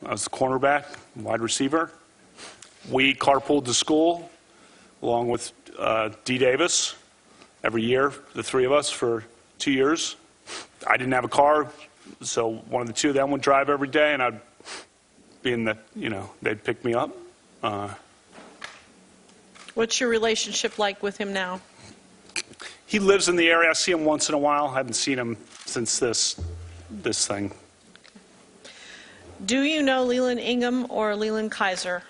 I was a cornerback, wide receiver. We carpooled to school along with D. Davis every year, the three of us, for 2 years. I didn't have a car, so one of the two of them would drive every day, and I'd be in the, they'd pick me up. What's your relationship like with him now? He lives in the area. I see him once in a while. I haven't seen him since this thing. Do you know Leland Ingham or Leland Kaiser?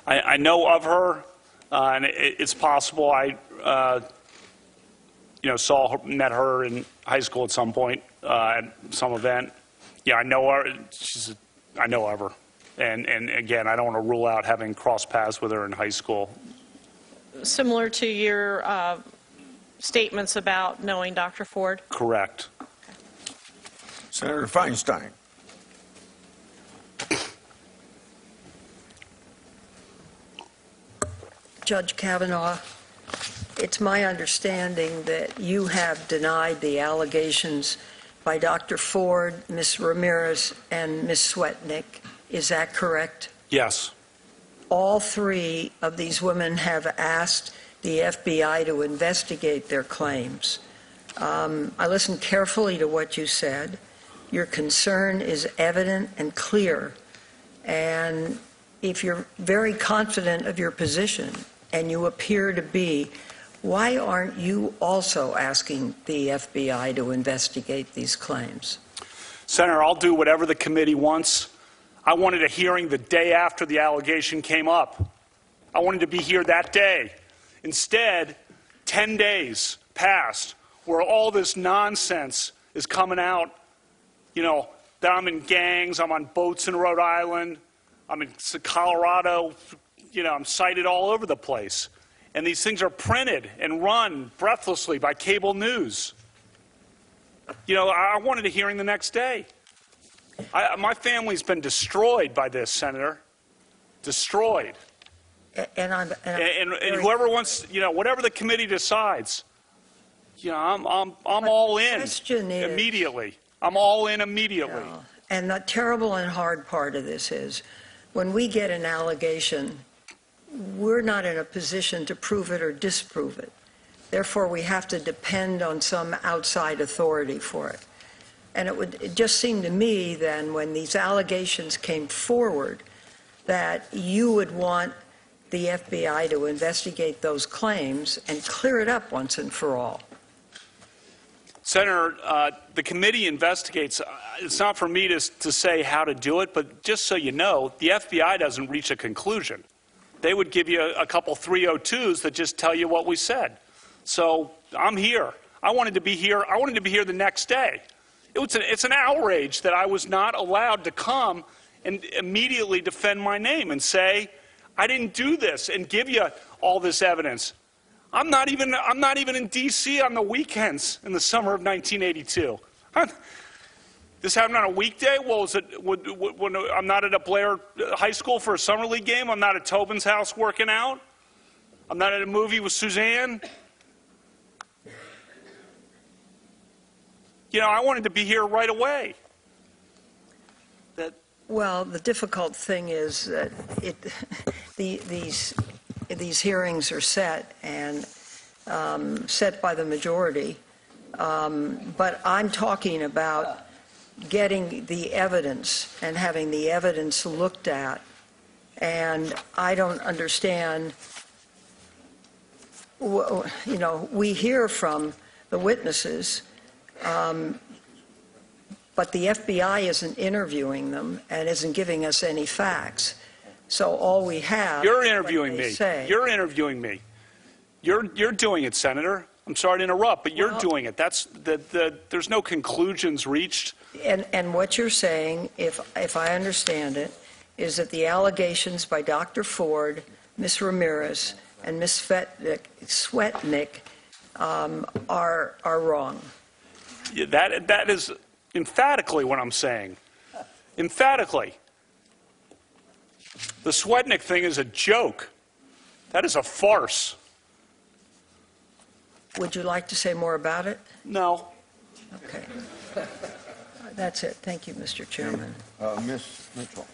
I know of her, and it's possible I, met her in high school at some point at some event. Yeah, I know her. I know of her, and again, I don't want to rule out having crossed paths with her in high school. Similar to your statements about knowing Dr. Ford? Correct. Okay. Senator Feinstein. Judge Kavanaugh, it's my understanding that you have denied the allegations by Dr. Ford, Ms. Ramirez, and Ms. Swetnick. Is that correct? Yes. All three of these women have asked the FBI to investigate their claims. I listened carefully to what you said. Your concern is evident and clear. And if you're very confident of your position, and you appear to be, why aren't you also asking the FBI to investigate these claims? Senator, I'll do whatever the committee wants. I wanted a hearing the day after the allegation came up. I wanted to be here that day. Instead, 10 days passed where all this nonsense is coming out, that I'm in gangs, I'm on boats in Rhode Island, I'm in Colorado, I'm cited all over the place. And these things are printed and run breathlessly by cable news. I wanted a hearing the next day. My family's been destroyed by this, Senator. Destroyed. And whoever wants, whatever the committee decides, I'm all in immediately. I'm all in immediately. And the terrible and hard part of this is, when we get an allegation, we're not in a position to prove it or disprove it. Therefore, we have to depend on some outside authority for it. And it just seemed to me then, when these allegations came forward, that you would want the FBI to investigate those claims and clear it up once and for all. Senator, the committee investigates. It's not for me to say how to do it, but just so you know, the FBI doesn't reach a conclusion. They would give you a couple 302s that just tell you what we said. So I'm here. I wanted to be here. I wanted to be here the next day. It's an outrage that I was not allowed to come and immediately defend my name and say, I didn't do this, and give you all this evidence. I'm not even in D.C. on the weekends in the summer of 1982. This happened on a weekday? Well, when I'm not at a Blair High School for a summer league game? I'm not at Tobin's house working out? I'm not at a movie with Suzanne? I wanted to be here right away. Well, the difficult thing is that these hearings are set and set by the majority. But I'm talking about getting the evidence and having the evidence looked at. And I don't understand, we hear from the witnesses, but the FBI isn't interviewing them and isn't giving us any facts. So all we have. You're interviewing me. You're interviewing me. You're doing it, Senator. I'm sorry to interrupt, but you're doing it. There's no conclusions reached. And what you're saying, if I understand it, is that the allegations by Dr. Ford, Ms. Ramirez, and Ms. Swetnick are wrong. Yeah, that is emphatically what I'm saying. Emphatically. The Swetnick thing is a joke. That is a farce. Would you like to say more about it? No. Okay. That's it. Thank you, Mr. Chairman. Ms. Mitchell.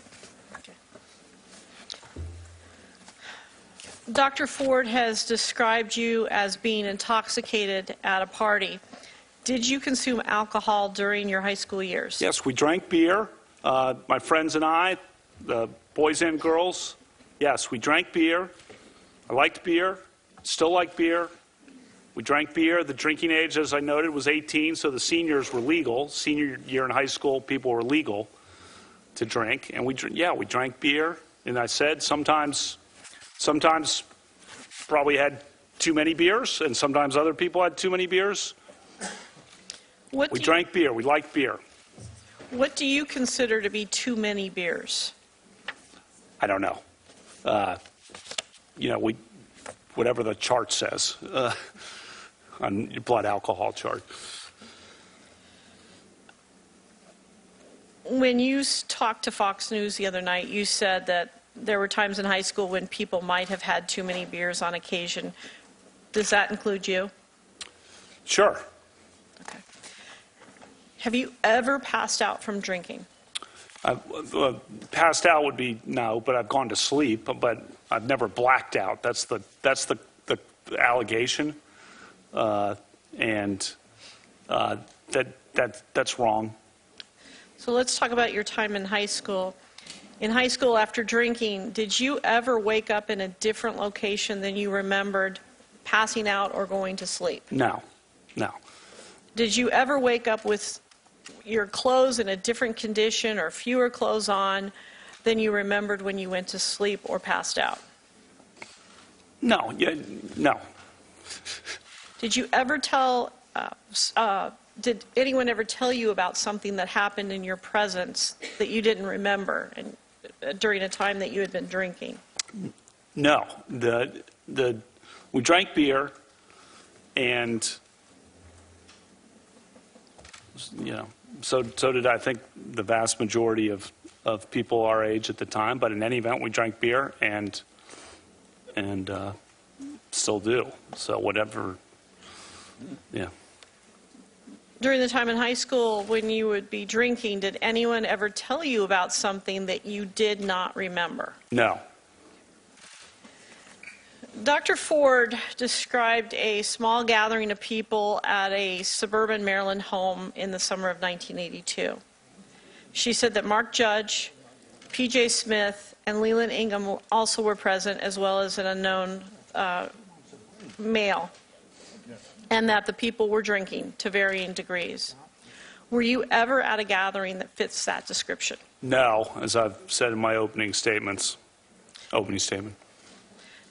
Dr. Ford has described you as being intoxicated at a party. Did you consume alcohol during your high school years? Yes, we drank beer. My friends and I, the boys and girls, yes, we drank beer. I liked beer, still like beer. We drank beer. The drinking age, as I noted, was 18, so the seniors were legal. Senior year in high school, people were legal to drink. And we drank beer. And I said sometimes probably had too many beers, and sometimes other people had too many beers. We drank beer. We liked beer. What do you consider to be too many beers? I don't know. Whatever the chart says on your blood alcohol chart. When you talked to Fox News the other night, you said that there were times in high school when people might have had too many beers on occasion. Does that include you? Sure. Okay. Have you ever passed out from drinking? Passed out would be no, but I've gone to sleep. But I've never blacked out. That's the allegation, and that's wrong. So let's talk about your time in high school. In high school, after drinking, did you ever wake up in a different location than you remembered passing out or going to sleep? No. Did you ever wake up with your clothes in a different condition or fewer clothes on than you remembered when you went to sleep or passed out? No. No. Did you ever did anyone ever tell you about something that happened in your presence that you didn't remember during a time that you had been drinking? No. We drank beer, and so did I think the vast majority of people our age at the time. But in any event, we drank beer and still do. So whatever. Yeah. During the time in high school when you would be drinking, did anyone ever tell you about something that you did not remember? No. Dr. Ford described a small gathering of people at a suburban Maryland home in the summer of 1982. She said that Mark Judge, P.J. Smith, and Leland Ingham also were present, as well as an unknown male, and that the people were drinking to varying degrees. Were you ever at a gathering that fits that description? No, as I've said in my opening statement.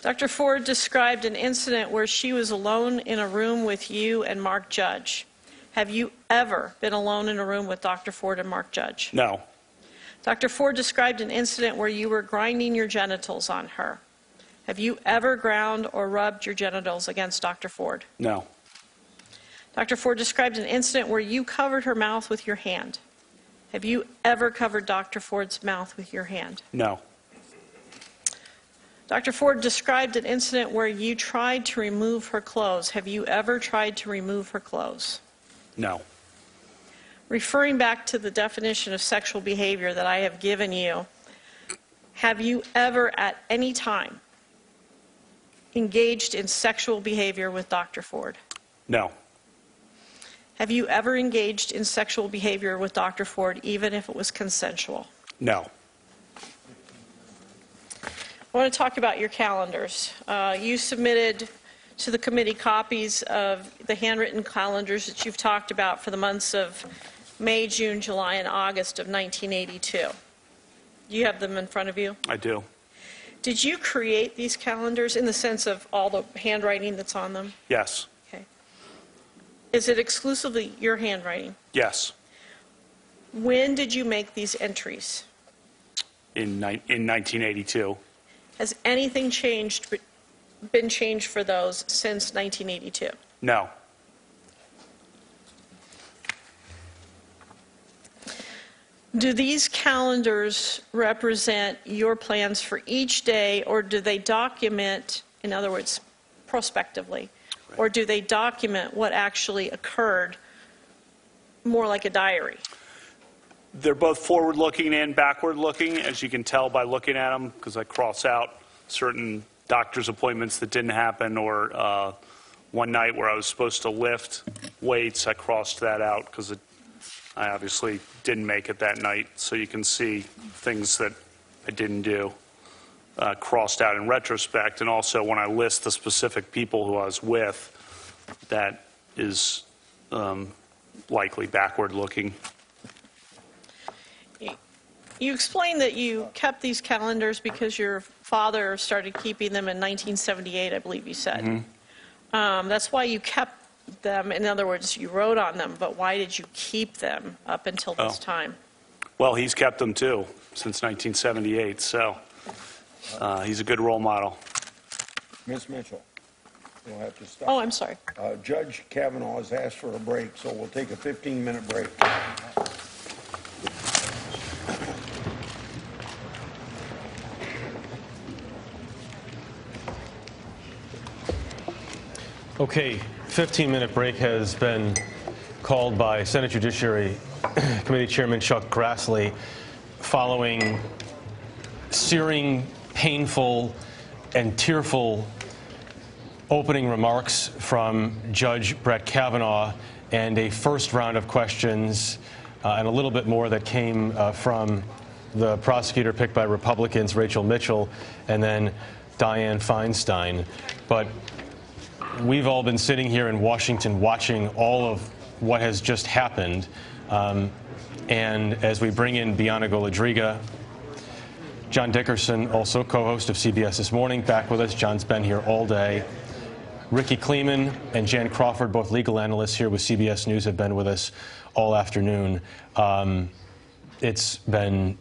Dr. Ford described an incident where she was alone in a room with you and Mark Judge. Have you ever been alone in a room with Dr. Ford and Mark Judge? No. Dr. Ford described an incident where you were grinding your genitals on her. Have you ever ground or rubbed your genitals against Dr. Ford? No. Dr. Ford described an incident where you covered her mouth with your hand. Have you ever covered Dr. Ford's mouth with your hand? No. Dr. Ford described an incident where you tried to remove her clothes. Have you ever tried to remove her clothes? No. Referring back to the definition of sexual behavior that I have given you, have you ever at any time engaged in sexual behavior with Dr. Ford? No. Have you ever engaged in sexual behavior with Dr. Ford, even if it was consensual? No. I want to talk about your calendars. You submitted to the committee copies of the handwritten calendars that you've talked about for the months of May, June, July, and August of 1982. Do you have them in front of you? I do. Did you create these calendars in the sense of all the handwriting that's on them? Yes. Okay. Is it exclusively your handwriting? Yes. When did you make these entries? In 1982. Has anything been changed for those since 1982? No. Do these calendars represent your plans for each day, or do they document, in other words, prospectively, or do they document what actually occurred more like a diary? They're both forward-looking and backward-looking, as you can tell by looking at them, because I cross out certain doctor's appointments that didn't happen, or one night where I was supposed to lift weights, I crossed that out because I obviously didn't make it that night. So you can see things that I didn't do crossed out in retrospect. And also when I list the specific people who I was with, that is likely backward looking. You explained that you kept these calendars because your father started keeping them in 1978, I believe you said. That's why you kept them. In other words, you wrote on them, but why did you keep them up until this time? Well, he's kept them too since 1978, so he's a good role model. Ms. Mitchell, you'll have to stop. Oh, I'm sorry. Judge Kavanaugh has asked for a break, so we'll take a 15-minute break. Okay, 15-minute break has been called by Senate Judiciary Committee Chairman Chuck Grassley following searing, painful, and tearful opening remarks from Judge Brett Kavanaugh and a first round of questions and a little bit more that came from the prosecutor picked by Republicans, Rachel Mitchell, and then Dianne Feinstein. But we've all been sitting here in Washington watching all of what has just happened. And as we bring in Bianna Golodryga, John Dickerson, also co-host of CBS This Morning, back with us. John's been here all day. Ricky Kleeman and Jan Crawford, both legal analysts here with CBS News, have been with us all afternoon. It's been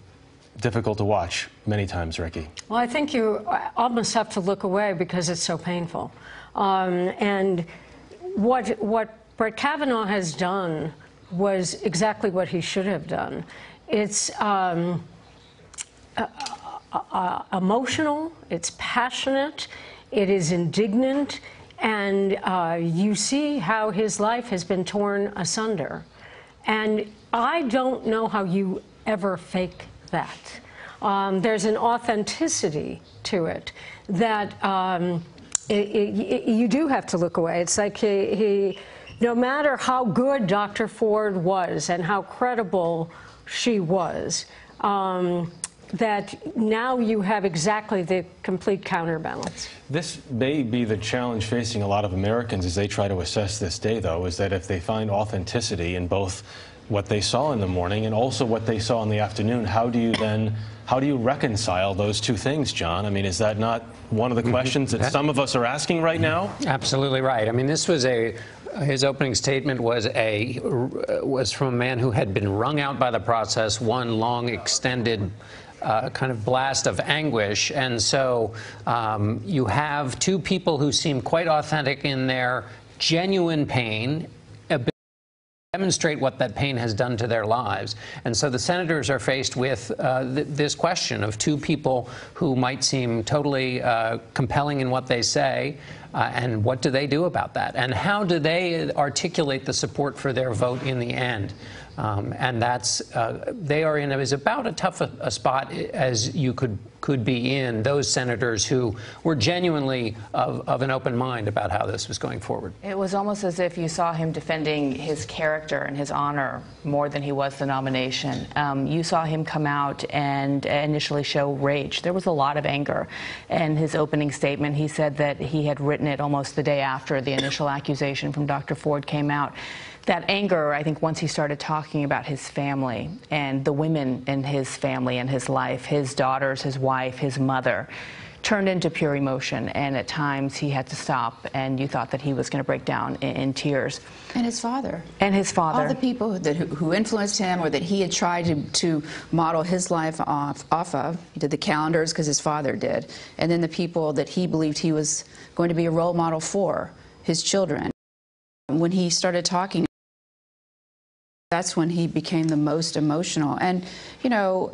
difficult to watch many times, Ricky. Well, I think you almost have to look away because it's so painful. And what Brett Kavanaugh has done was exactly what he should have done. It's emotional, it's passionate, it is indignant, and you see how his life has been torn asunder. And I don't know how you ever fake that. There's an authenticity to it that you do have to look away. It's like no matter how good Dr. Ford was and how credible she was, that now you have exactly the complete counterbalance. This may be the challenge facing a lot of Americans as they try to assess this day, though, is that if they find authenticity in both what they saw in the morning and also what they saw in the afternoon, how do you reconcile those two things, John? I mean, is that not one of the questions that some of us are asking right now? Absolutely right. I mean, this was his opening statement was from a man who had been wrung out by the process, one long extended kind of blast of anguish. And so you have two people who seem quite authentic in their genuine pain, demonstrate what that pain has done to their lives. And so the senators are faced with this question of two people who might seem totally compelling in what they say, and what do they do about that? And how do they articulate the support for their vote in the end? And that's, they are in as about as tough a spot as you could be in, those senators who were genuinely of an open mind about how this was going forward. It was almost as if you saw him defending his character and his honor more than he was the nomination. You saw him come out and initially show rage. There was a lot of anger. In his opening statement, he said that he had written it almost the day after the initial accusation from Dr. Ford came out. That anger, I think, once he started talking about his family and the women in his family and his life, his daughters, his wife, his mother, turned into pure emotion. And at times he had to stop, and you thought that he was going to break down in tears. And his father. And his father. All the people who influenced him or that he had tried to model his life off of. He did the calendars because his father did. And then the people that he believed he was going to be a role model for, his children. When he started talking, that's when he became the most emotional. And, you know,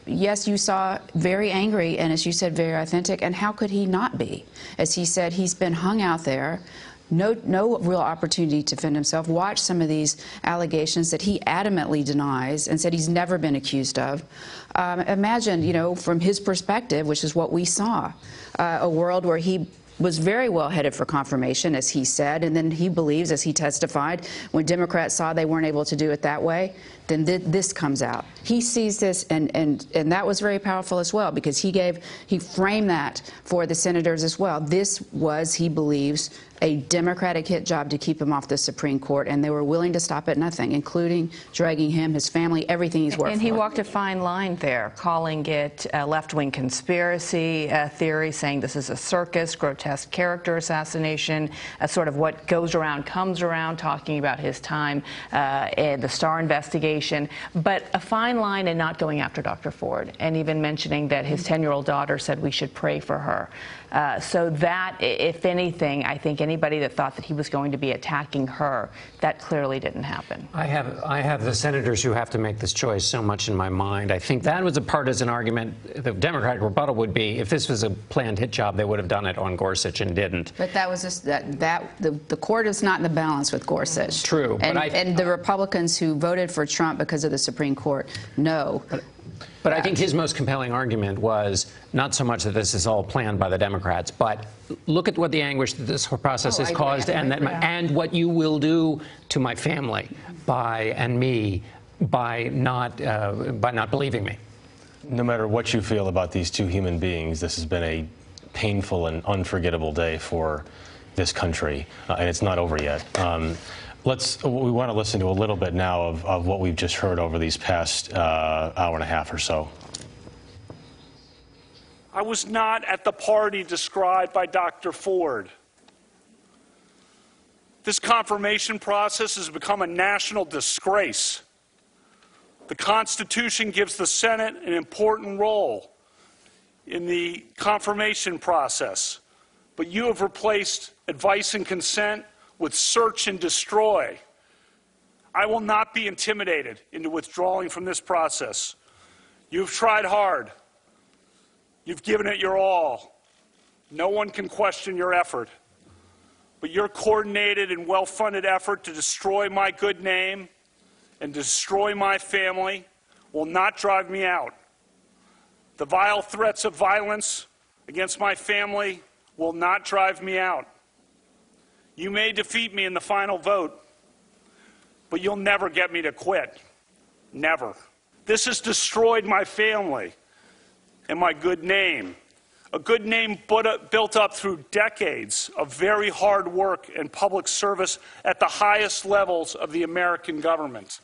yes, you saw very angry and, as you said, very authentic. And how could he not be? As he said, he's been hung out there no real opportunity to defend himself. Watch some of these allegations that he adamantly denies and said he's never been accused of. Imagine, you know, from his perspective, which is what we saw, a world where he was very well headed for confirmation, as he said, and then he believes, as he testified, when Democrats saw they weren't able to do it that way, then this comes out. He sees this, and that was very powerful as well, because he framed that for the senators as well. This was, he believes, a Democratic hit job to keep him off the Supreme Court, and they were willing to stop at nothing, including dragging him, his family, everything he's worked for. And he walked a fine line there, calling it a left-wing conspiracy theory, saying this is a circus, grotesque character assassination, a sort of what goes around comes around, talking about his time in the Starr investigation, but a fine line in not going after Dr. Ford, and even mentioning that his 10-year-old daughter said we should pray for her. So that, if anything, I think anybody that thought that he was going to be attacking her, that clearly didn't happen. I have the senators who have to make this choice so much in my mind. I think that was a partisan argument. The Democratic rebuttal would be, if this was a planned hit job, they would have done it on Gorsuch and didn't. But that was just the court is not in the balance with Gorsuch. True, and the Republicans who voted for Trump because of the Supreme Court, no. But I think his most compelling argument was not so much that this is all planned by the Democrats, but look at what the anguish that this whole process has caused, and what you will do to my family and me by not believing me. No matter what you feel about these two human beings, this has been a painful and unforgettable day for this country, and it's not over yet. We want to listen to a little bit now of what we've just heard over these past hour and a half or so. I was not at the party described by Dr. Ford. This confirmation process has become a national disgrace. The Constitution gives the Senate an important role in the confirmation process, but you have replaced advice and consent with search and destroy. I will not be intimidated into withdrawing from this process. You've tried hard. You've given it your all. No one can question your effort. But your coordinated and well-funded effort to destroy my good name and destroy my family will not drive me out. The vile threats of violence against my family will not drive me out. You may defeat me in the final vote, but you'll never get me to quit. Never. This has destroyed my family and my good name. A good name built up through decades of very hard work and public service at the highest levels of the American government.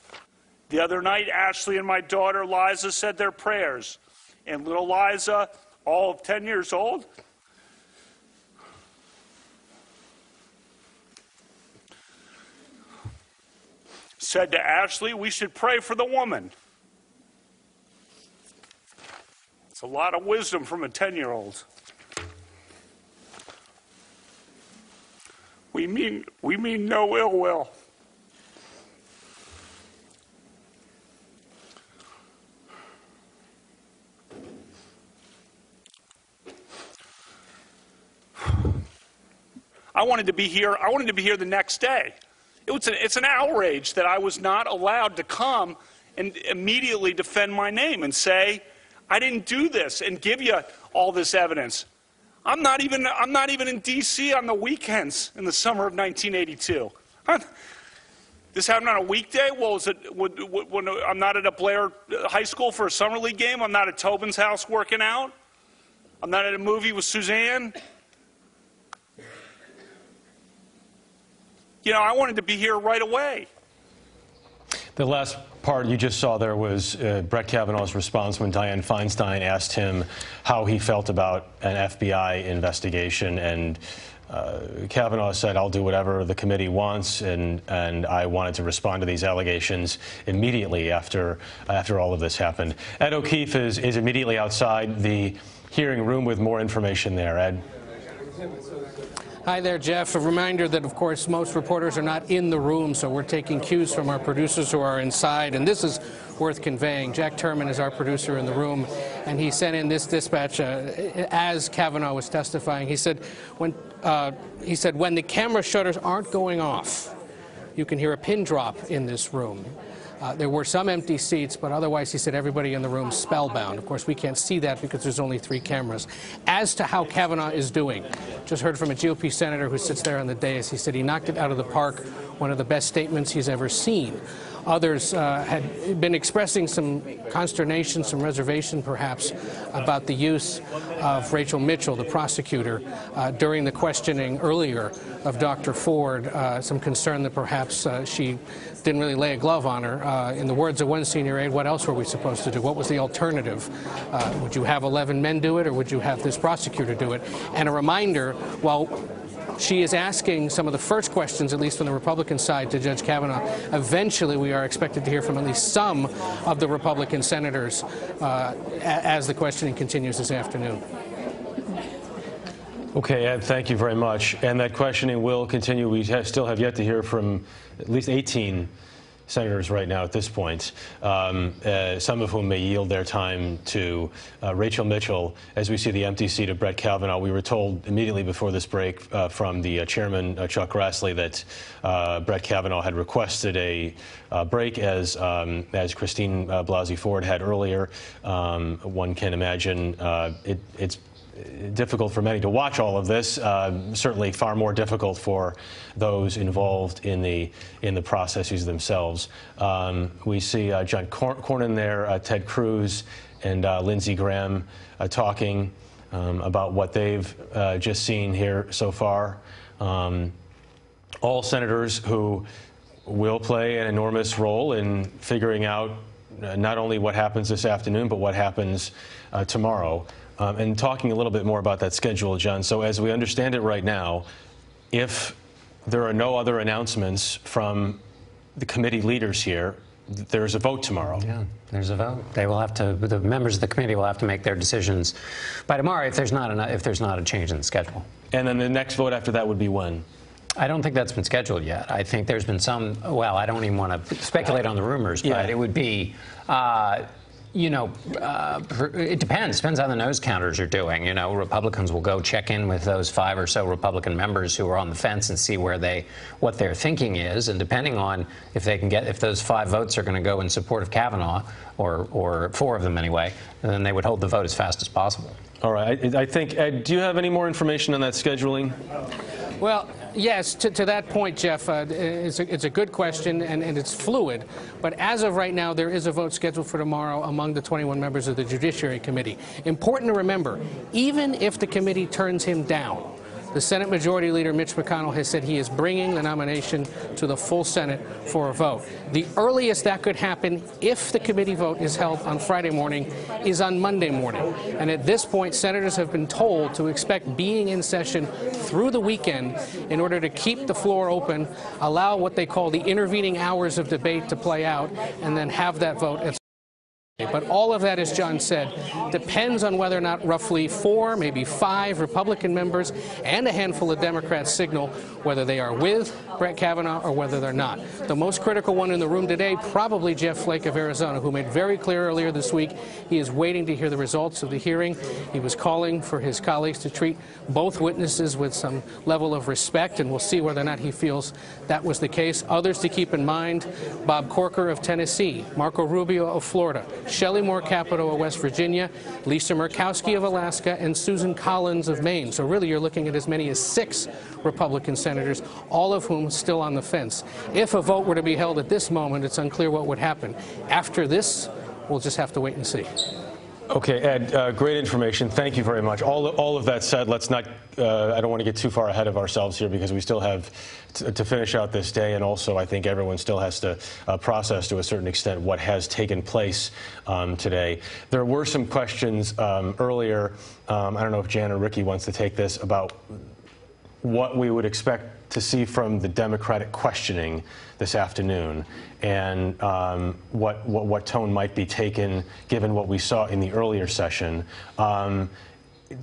The other night, Ashley and my daughter Liza said their prayers, and little Liza, all of 10 years old, said to Ashley, we should pray for the woman. It's a lot of wisdom from a 10-year-old. We mean no ill will. I wanted to be here the next day. It's an outrage that I was not allowed to come and immediately defend my name and say, I didn't do this, and give you all this evidence. I'm not even in D.C. on the weekends in the summer of 1982. This happened on a weekday? Well, when I'm not at a Blair High School for a summer league game? I'm not at Tobin's house working out? I'm not at a movie with Suzanne? You know, I wanted to be here right away. The last part you just saw there was Brett Kavanaugh's response when Dianne Feinstein asked him how he felt about an FBI investigation, and Kavanaugh said, I'll do whatever the committee wants, and I wanted to respond to these allegations immediately after all of this happened. Ed O'Keefe is immediately outside the hearing room with more information there. Ed. Hi there, Jeff. A reminder that, of course, most reporters are not in the room, so we're taking cues from our producers who are inside. And this is worth conveying. Jack Turman is our producer in the room, and he sent in this dispatch as Kavanaugh was testifying. He said, when the camera shutters aren't going off, you can hear a pin drop in this room. There were some empty seats, but otherwise, he said, everybody in the room spellbound. Of course, we can't see that because there's only 3 cameras. As to how Kavanaugh is doing, just heard from a GOP senator who sits there on the dais. He said he knocked it out of the park, one of the best statements he's ever seen. Others had been expressing some consternation, some reservation perhaps, about the use of Rachel Mitchell, the prosecutor, during the questioning earlier of Dr. Ford, some concern that perhaps she didn't really lay a glove on her. In the words of one senior aide, what else were we supposed to do? What was the alternative? Would you have 11 men do it, or would you have this prosecutor do it? And a reminder, while she is asking some of the first questions, at least from the Republican side, to Judge Kavanaugh, eventually we are expected to hear from at least some of the Republican senators as the questioning continues this afternoon. Okay, Ed, thank you very much. And that questioning will continue. We still have yet to hear from at least 18 senators right now at this point, some of whom may yield their time to Rachel Mitchell. As we see the empty seat of Brett Kavanaugh, we were told immediately before this break from the chairman, Chuck Grassley, that Brett Kavanaugh had requested a break, as Christine Blasey Ford had earlier. One can imagine it's difficult for many to watch all of this, certainly far more difficult for those involved in the processes themselves. We see John Cornyn there, Ted Cruz, and Lindsey Graham talking about what they've just seen here so far. All senators who will play an enormous role in figuring out not only what happens this afternoon, but what happens tomorrow. And talking a little bit more about that schedule, John. So as we understand it right now, if there are no other announcements from the committee leaders here, there's a vote tomorrow. Yeah, there's a vote. They will have to. The members of the committee will have to make their decisions by tomorrow if there's not a change in the schedule. And then the next vote after that would be when? I don't think that's been scheduled yet. I think there's been some. Well, I don't even want to speculate on the rumors, but it would be. It depends. Depends how the nose counters are doing. You know, Republicans will go check in with those 5 or so Republican members who are on the fence and see what their thinking is. And depending on if those 5 votes are going to go in support of Kavanaugh, or 4 of them anyway, then they would hold the vote as fast as possible. All right. I think, Ed, do you have any more information on that scheduling? Well, yes, to that point, Jeff, it's a good question, and it's fluid. But as of right now, there is a vote scheduled for tomorrow among the 21 members of the Judiciary Committee. Important to remember, even if the committee turns him down, the Senate Majority Leader Mitch McConnell has said he is bringing the nomination to the full Senate for a vote. The earliest that could happen, if the committee vote is held on Friday morning, is on Monday morning. And at this point, senators have been told to expect being in session through the weekend in order to keep the floor open, allow what they call the intervening hours of debate to play out, and then have that vote at. But all of that, as John said, depends on whether or not roughly 4, maybe 5 Republican members and a handful of Democrats signal whether they are with Brett Kavanaugh or whether they're not. The most critical one in the room today, probably Jeff Flake of Arizona, who made very clear earlier this week he is waiting to hear the results of the hearing. He was calling for his colleagues to treat both witnesses with some level of respect, and we'll see whether or not he feels that was the case. Others to keep in mind: Bob Corker of Tennessee, Marco Rubio of Florida, Shelley Moore Capito of West Virginia, Lisa Murkowski of Alaska, and Susan Collins of Maine. So really you're looking at as many as 6 Republican senators, all of whom still on the fence. If a vote were to be held at this moment, it's unclear what would happen. After this, we'll just have to wait and see. Okay, Ed, great information. Thank you very much. All of that said, let's not, I don't want to get too far ahead of ourselves here, because we still have to finish out this day, and also I think everyone still has to process to a certain extent what has taken place today. There were some questions earlier, I don't know if Jan or Ricky wants to take this, about what we would expect to see from the Democratic questioning this afternoon, and what tone might be taken given what we saw in the earlier session.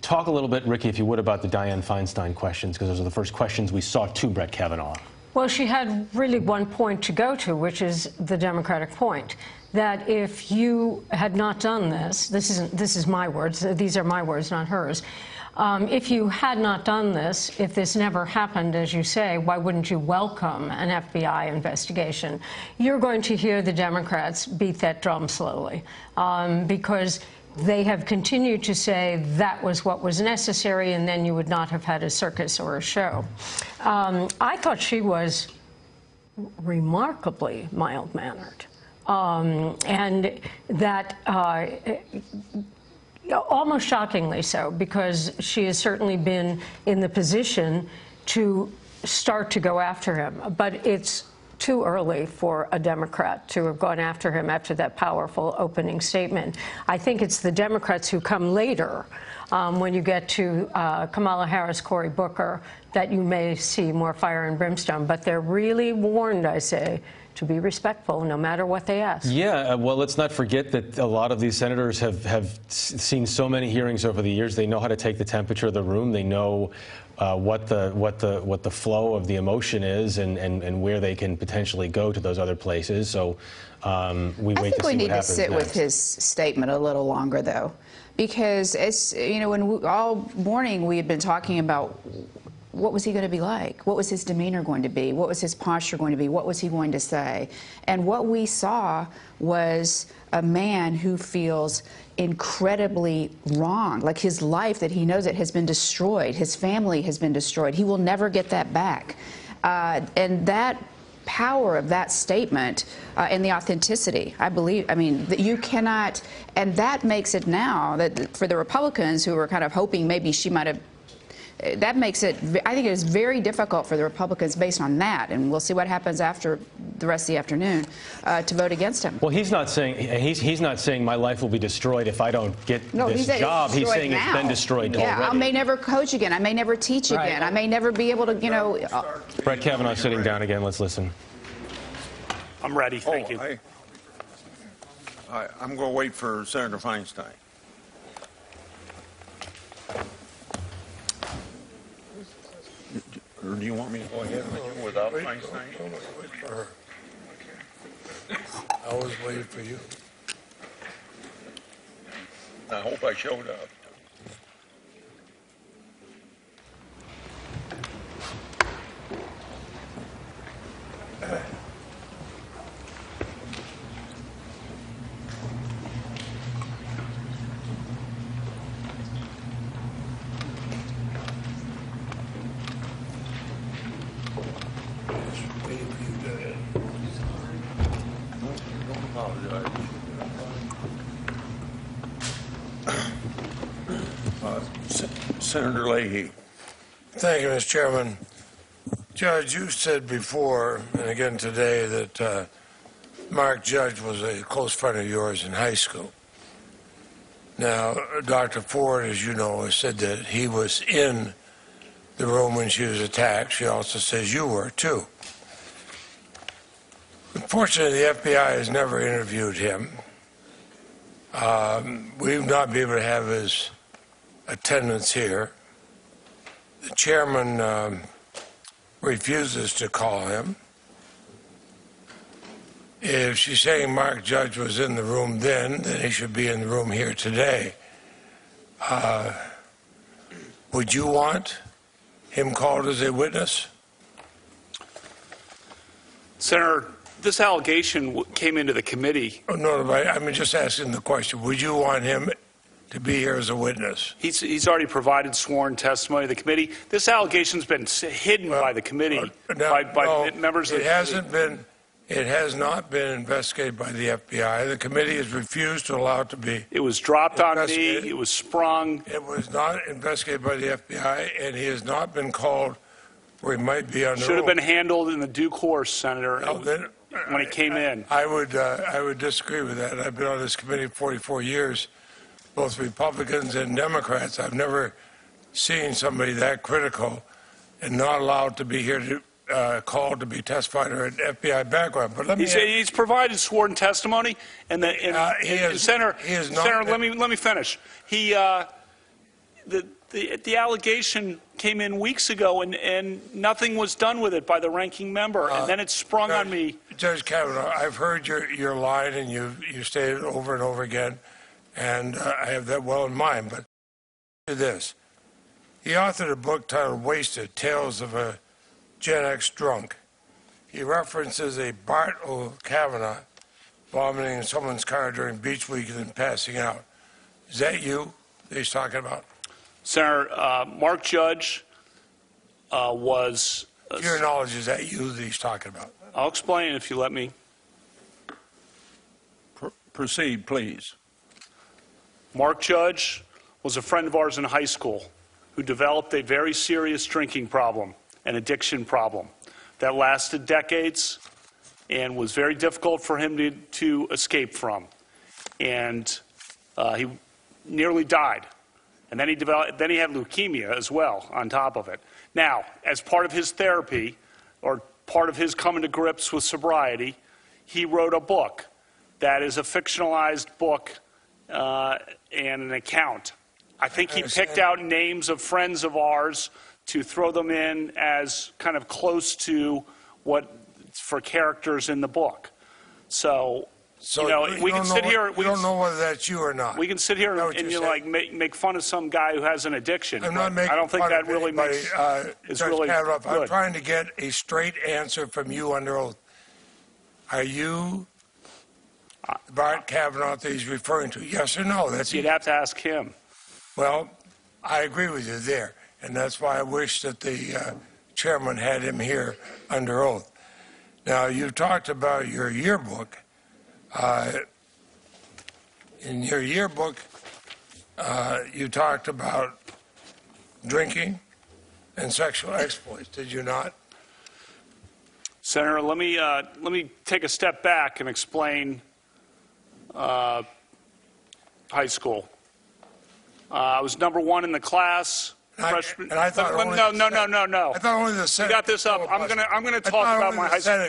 Talk a little bit, Ricky, if you would, about the Dianne Feinstein questions, because those are the first questions we saw to Brett Kavanaugh. Well, she had really one point to go to, which is the Democratic point, that if you had not done this, this is my words, these are my words, not hers. If you had not done this, if this never happened, as you say, why wouldn't you welcome an FBI investigation? You're going to hear the Democrats beat that drum slowly, because they have continued to say that was what was necessary, and then you would not have had a circus or a show. I thought she was remarkably mild-mannered, and that almost shockingly so, because she has certainly been in the position to start to go after him. But it's too early for a Democrat to have gone after him after that powerful opening statement. I think it's the Democrats who come later, when you get to Kamala Harris, Cory Booker, that you may see more fire and brimstone. But they're really warned, I say, to be respectful no matter what they ask. Yeah, well, let's not forget that a lot of these senators have seen so many hearings over the years. They know how to take the temperature of the room. They know what the flow of the emotion is, and where they can potentially go to those other places. So we wait to see what happens. I think we need to sit next. with his statement a little longer, though, because it's, you know, all morning we had been talking about what was he going to be like? What was his demeanor going to be? What was his posture going to be? What was he going to say? And what we saw was a man who feels incredibly wrong, like his life that he knows it has been destroyed. His family has been destroyed. He will never get that back. And that power of that statement and the authenticity, I believe, I mean, that you cannot, and that makes it now that for the Republicans who were kind of hoping maybe she might have, that makes it, I think it is very difficult for the Republicans based on that, and we'll see what happens after the rest of the afternoon, to vote against him. Well, he's not saying my life will be destroyed if I don't get this job. He's saying it's been destroyed already. I may never coach again. I may never teach again. I may never be able to, you know. Brett Kavanaugh sitting down again. Let's listen. I'm ready. Thank you. I'm going to wait for Senator Feinstein. Or do you want me to go ahead with you without Feinstein? Wait for her. I was waiting for you. I hope I showed up. Senator Leahy. Thank you, Mr. Chairman. Judge, you said before, and again today, that Mark Judge was a close friend of yours in high school. Now, Dr. Ford, as you know, has said that he was in the room when she was attacked. She also says you were, too. Unfortunately, the FBI has never interviewed him. We've not been able to have his attendance here. The chairman refuses to call him. If she's saying Mark Judge was in the room then he should be in the room here today. Would you want him called as a witness? Senator, this allegation came into the committee. Oh, no, I'm just asking the question. Would you want him to be here as a witness? He's already provided sworn testimony to the committee. This allegation's been hidden by the committee, by members of the committee. It has not been investigated by the FBI. The committee has refused to allow it to be. It was dropped on me. It was sprung. It was not investigated by the FBI, and he has not been called where he might be on the Should have been handled in the due course, Senator, when he came in. I would disagree with that. I've been on this committee 44 years, both Republicans and Democrats. I've never seen somebody that critical and not allowed to be here to called to be testified or an FBI background. But he's provided sworn testimony, and Senator, let me finish. The The allegation came in weeks ago, and nothing was done with it by the ranking member, and then it sprung on me. Judge Kavanaugh, I've heard your line, and you stated it over and over again, and I have that well in mind. But to this, he authored a book titled "Wasted: Tales of a Gen X Drunk." He references a Bart Kavanaugh vomiting in someone's car during beach week and then passing out. Is that you that he's talking about? Senator, Mark Judge was... To your knowledge, is that you that he's talking about? I'll explain if you let me. Proceed, please. Mark Judge was a friend of ours in high school who developed a very serious drinking problem, an addiction problem, that lasted decades and was very difficult for him to escape from. And he nearly died. And then he had leukemia as well on top of it. Now, as part of his therapy, or part of his coming to grips with sobriety, he wrote a book that is a fictionalized book and an account. I think he picked out names of friends of ours to throw them in as kind of close to what for characters in the book. So you know, we can sit here. We don't know whether that's you or not. We can sit here and you like make fun of some guy who has an addiction. I'm not making I don't think fun that of really anybody, is Judge really Kavanaugh, good. I'm trying to get a straight answer from you under oath. Are you Bart Kavanaugh that he's referring to? Yes or no? That's You'd have to ask him. Well, I agree with you there, and that's why I wish that the chairman had him here under oath. Now, you talked about your yearbook. In your yearbook, you talked about drinking and sexual exploits, did you not? Senator, let me take a step back and explain high school. I was number one in the class. Freshman. And I thought only no. I thought only the Senate. You got this up. I'm gonna talk about my high school.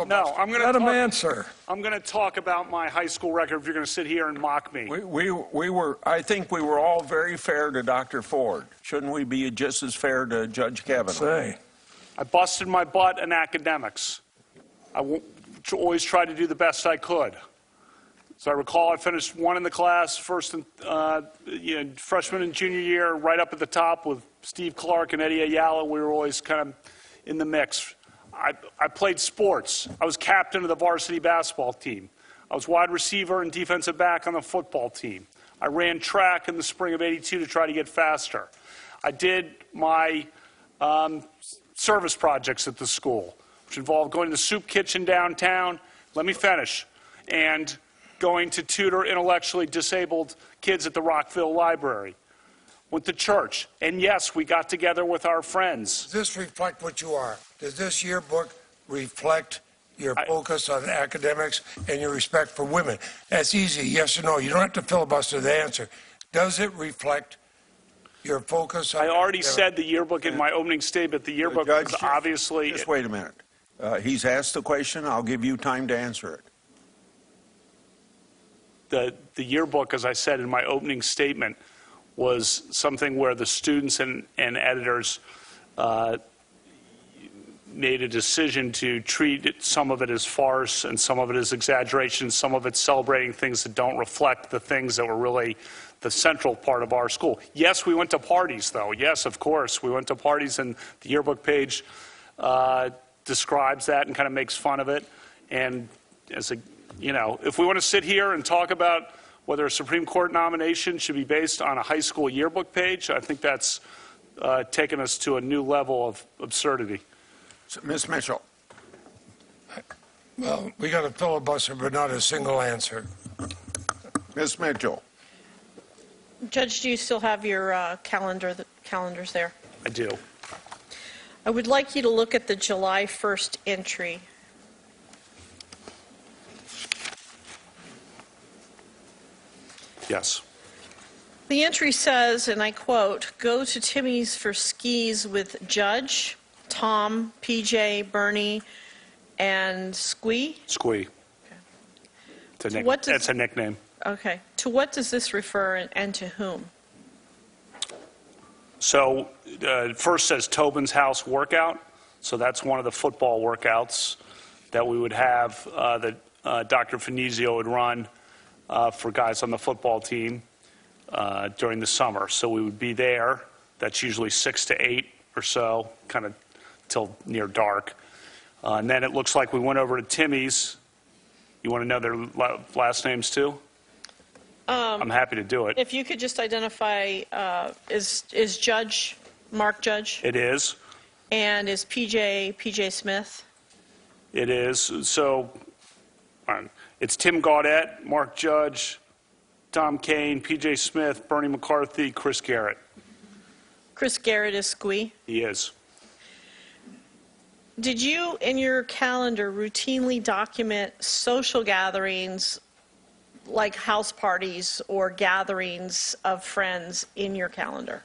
No. I'm gonna Let him answer. I'm gonna talk about my high school record. If you're gonna sit here and mock me, We were. I think we were all very fair to Dr. Ford. Shouldn't we be just as fair to Judge Kavanaugh? I busted my butt in academics. I always tried to do the best I could. So I recall I finished one in the class, first and freshman and junior year, right up at the top with Steve Clark and Eddie Ayala. We were always kind of in the mix. I played sports. I was captain of the varsity basketball team. I was wide receiver and defensive back on the football team. I ran track in the spring of '82 to try to get faster. I did my service projects at the school, which involved going to the soup kitchen downtown. Let me finish. And going to tutor intellectually disabled kids at the Rockville Library. Went to church. And yes, we got together with our friends. Does this reflect what you are? Does this yearbook reflect your focus on academics and your respect for women? That's easy, yes or no. You don't have to filibuster the answer. Does it reflect your focus on I already academics? said the yearbook in my opening statement. The yearbook Judge, was obviously... Just wait a minute. He's asked the question. I'll give you time to answer it. The yearbook, as I said in my opening statement, was something where the students and editors made a decision to treat some of it as farce and some of it as exaggeration, some of it celebrating things that don't reflect the things that were really the central part of our school. Yes, we went to parties, though. Yes, of course, we went to parties, and the yearbook page describes that and kind of makes fun of it. And as a if we want to sit here and talk about whether a Supreme Court nomination should be based on a high school yearbook page, I think that's taken us to a new level of absurdity. So, Ms. Mitchell. Well, we got a filibuster, but not a single answer. Ms. Mitchell. Judge, do you still have your calendars there? I do. I would like you to look at the July 1st entry. Yes. The entry says, and I quote, "Go to Timmy's for skis with Judge, Tom, PJ, Bernie, and Squee." Squee. Okay. It's a nickname. Okay. To what does this refer and to whom? So first says Tobin's House workout. So that's one of the football workouts that we would have that Dr. Finizio would run for guys on the football team during the summer. So we would be there. That's usually 6 to 8 or so, kind of till near dark. And then it looks like we went over to Timmy's. You want to know their last names too? I'm happy to do it. If you could just identify, is Judge Mark Judge? It is. And is PJ Smith? It is. So it's Tim Gaudette, Mark Judge, Tom Kane, PJ Smith, Bernie McCarthy, Chris Garrett. Chris Garrett is Squee. He is. Did you, in your calendar, routinely document social gatherings like house parties or gatherings of friends in your calendar?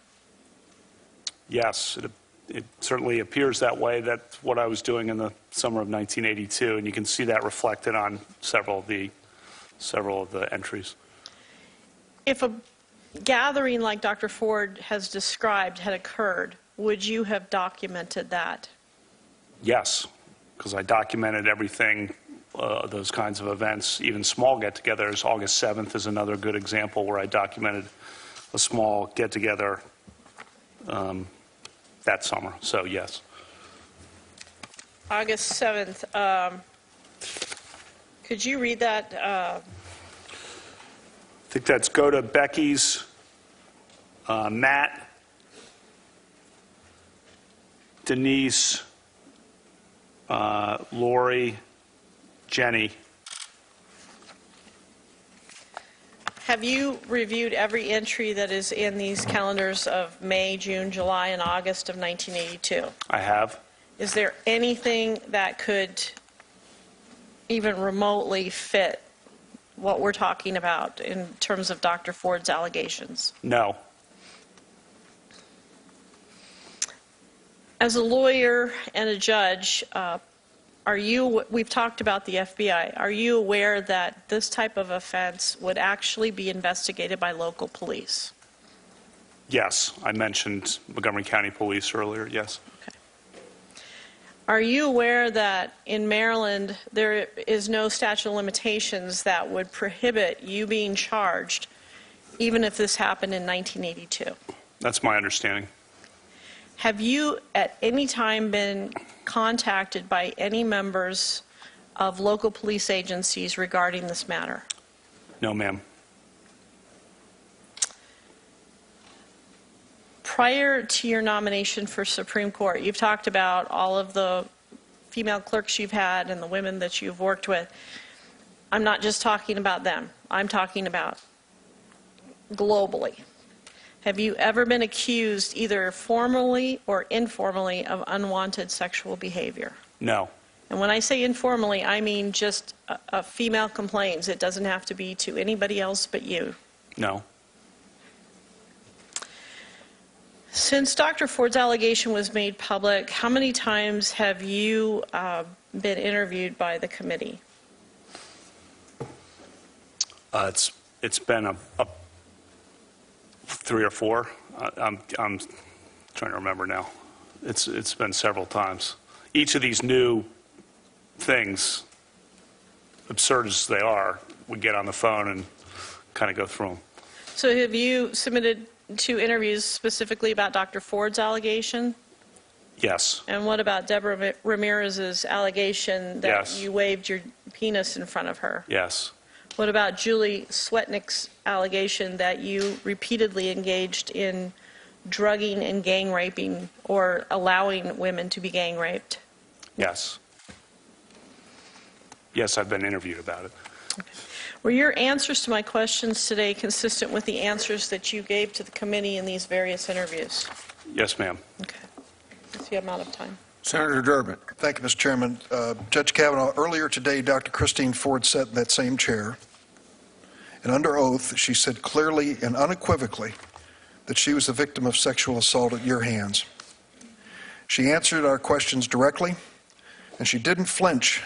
Yes, it certainly appears that way. That's what I was doing in the summer of 1982, and you can see that reflected on several of the entries. If a gathering like Dr. Ford has described had occurred, would you have documented that? Yes, because I documented everything, those kinds of events, even small get-togethers. August 7th is another good example where I documented a small get-together that summer, so yes. August 7th, could you read that? I think that's go to Becky's, Matt, Denise, Lori, Jenny. Have you reviewed every entry that is in these calendars of May, June, July, and August of 1982? I have. Is there anything that could even remotely fit what we're talking about in terms of Dr. Ford's allegations? No. As a lawyer and a judge, we've talked about the FBI, are you aware that this type of offense would actually be investigated by local police? Yes, I mentioned Montgomery County Police earlier, yes. Okay. Are you aware that in Maryland there is no statute of limitations that would prohibit you being charged even if this happened in 1982? That's my understanding. Have you at any time been contacted by any members of local police agencies regarding this matter? No, ma'am. Prior to your nomination for Supreme Court, you've talked about all of the female clerks you've had and the women that you've worked with. I'm not just talking about them. I'm talking about globally. Have you ever been accused, either formally or informally, of unwanted sexual behavior? No. And when I say informally, I mean just a female complains. It doesn't have to be to anybody else but you. No. Since Dr. Ford's allegation was made public, how many times have you been interviewed by the committee? It's been a 3 or 4. I'm trying to remember now. It's been several times. Each of these new things, absurd as they are, we get on the phone and kind of go through them. So have you submitted 2 interviews specifically about Dr. Ford's allegation? Yes. And what about Deborah Ramirez's allegation that Yes. you waved your penis in front of her? Yes. What about Julie Swetnick's allegation that you repeatedly engaged in drugging and gang raping or allowing women to be gang raped? Yes. Yes, I've been interviewed about it. Okay. Were your answers to my questions today consistent with the answers that you gave to the committee in these various interviews? Yes, ma'am. Okay. I see I'm out of time. Senator Durbin. Thank you, Mr. Chairman. Judge Kavanaugh, earlier today, Dr. Christine Ford sat in that same chair, and under oath, she said clearly and unequivocally that she was a victim of sexual assault at your hands. She answered our questions directly, and she didn't flinch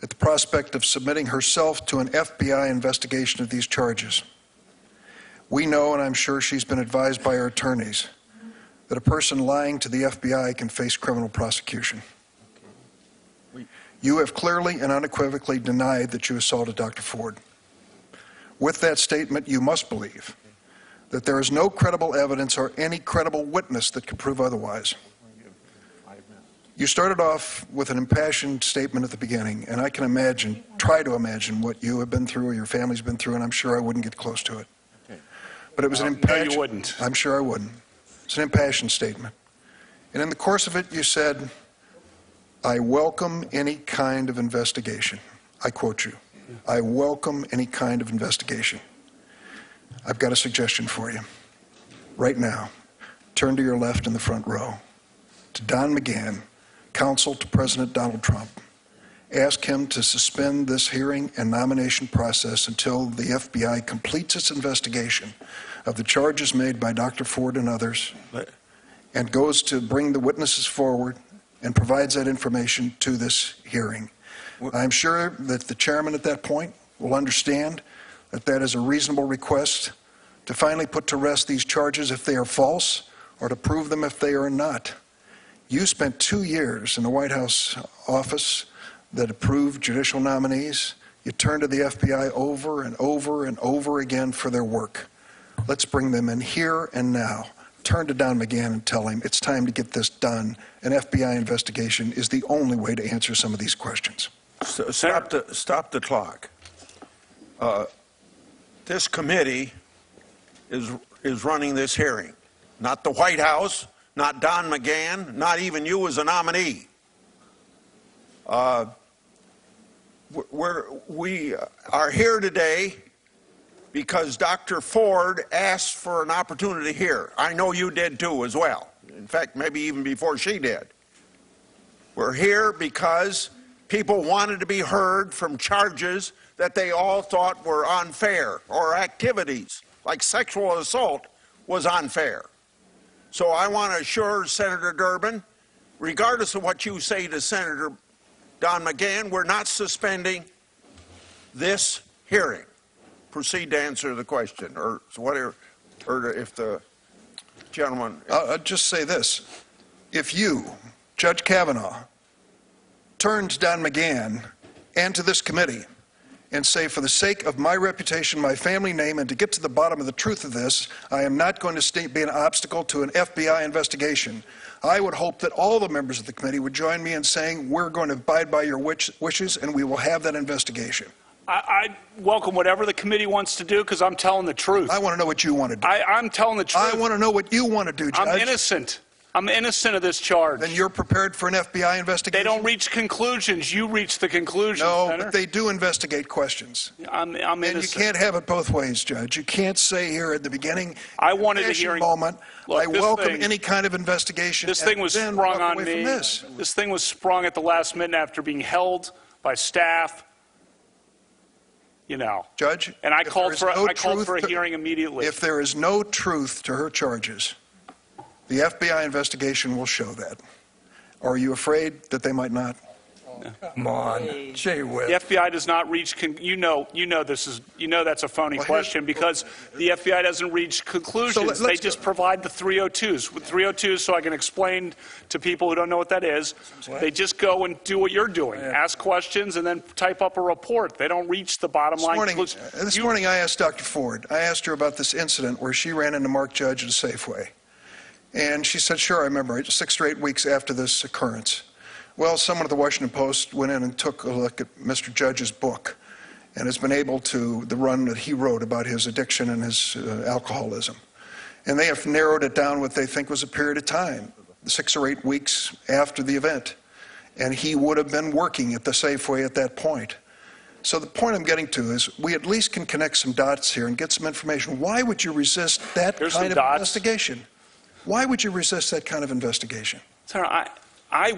at the prospect of submitting herself to an FBI investigation of these charges. We know, and I'm sure she's been advised by her attorneys, that a person lying to the FBI can face criminal prosecution. You have clearly and unequivocally denied that you assaulted Dr. Ford. With that statement, you must believe that there is no credible evidence or any credible witness that could prove otherwise. You started off with an impassioned statement at the beginning, and I can imagine, try to imagine what you have been through or your family's been through, and I'm sure I wouldn't get close to it. But it was an impassioned... No, you wouldn't. I'm sure I wouldn't. It's an impassioned statement. And in the course of it, you said, I welcome any kind of investigation. I quote you. I welcome any kind of investigation. I've got a suggestion for you. Right now, turn to your left in the front row, to Don McGahn, counsel to President Donald Trump. Ask him to suspend this hearing and nomination process until the FBI completes its investigation of the charges made by Dr. Ford and others and goes to bring the witnesses forward and provides that information to this hearing. I'm sure that the chairman at that point will understand that that is a reasonable request to finally put to rest these charges if they are false or to prove them if they are not. You spent 2 years in the White House office that approved judicial nominees. You turned to the FBI over and over and over again for their work. Let's bring them in here and now. Turn to Don McGahn and tell him it's time to get this done. An FBI investigation is the only way to answer some of these questions. Stop the clock. This committee is running this hearing, not the White House, not Don McGahn, not even you as a nominee. We are here today because Dr. Ford asked for an opportunity here. I know you did too as well. In fact, maybe even before she did. We're here because people wanted to be heard from charges that they all thought were unfair, or activities like sexual assault was unfair. So I want to assure Senator Durbin, regardless of what you say to Senator Don McGahn, we're not suspending this hearing. Proceed to answer the question, or whatever, or if the gentleman... I'll just say this. If you, Judge Kavanaugh, turn to Don McGahn and to this committee and say, for the sake of my reputation, my family name, and to get to the bottom of the truth of this, I am not going to be an obstacle to an FBI investigation, I would hope that all the members of the committee would join me in saying we're going to abide by your wishes and we will have that investigation. I welcome whatever the committee wants to do because I'm telling the truth. I want to know what you want to do. I'm telling the truth. I want to know what you want to do, Judge. I'm innocent. I'm innocent of this charge. Then you're prepared for an FBI investigation? They don't reach conclusions. You reach the conclusions, No, Senator. but they do investigate questions. I'm innocent. And you can't have it both ways, Judge. You can't say here at the beginning, I wanted a hearing. Moment, Look, I welcome any kind of investigation. This thing was then sprung walk on away me. from this. This thing was sprung at the last minute after being held by staff. You know, Judge, and I called for a hearing immediately. If there is no truth to her charges, the FBI investigation will show that. Are you afraid that they might not? Come on, gee whiz. The FBI does not reach. You know that's a phony question because the FBI doesn't reach conclusions. They just provide the 302s. With 302s, so I can explain to people who don't know what that is. They just go and do what you're doing, ask questions, and then type up a report. They don't reach the bottom line. This morning, I asked Dr. Ford. I asked her about this incident where she ran into Mark Judge at a Safeway, and she said, "Sure, I remember. 6 or 8 weeks after this occurrence." Well, someone at the Washington Post went in and took a look at Mr. Judge's book and has been able to, the run that he wrote about his addiction and his alcoholism. And they have narrowed it down what they think was a period of time, 6 or 8 weeks after the event. And he would have been working at the Safeway at that point. So the point I'm getting to is we at least can connect some dots here and get some information. Why would you resist that kind of investigation? Why would you resist that kind of investigation? Sir, I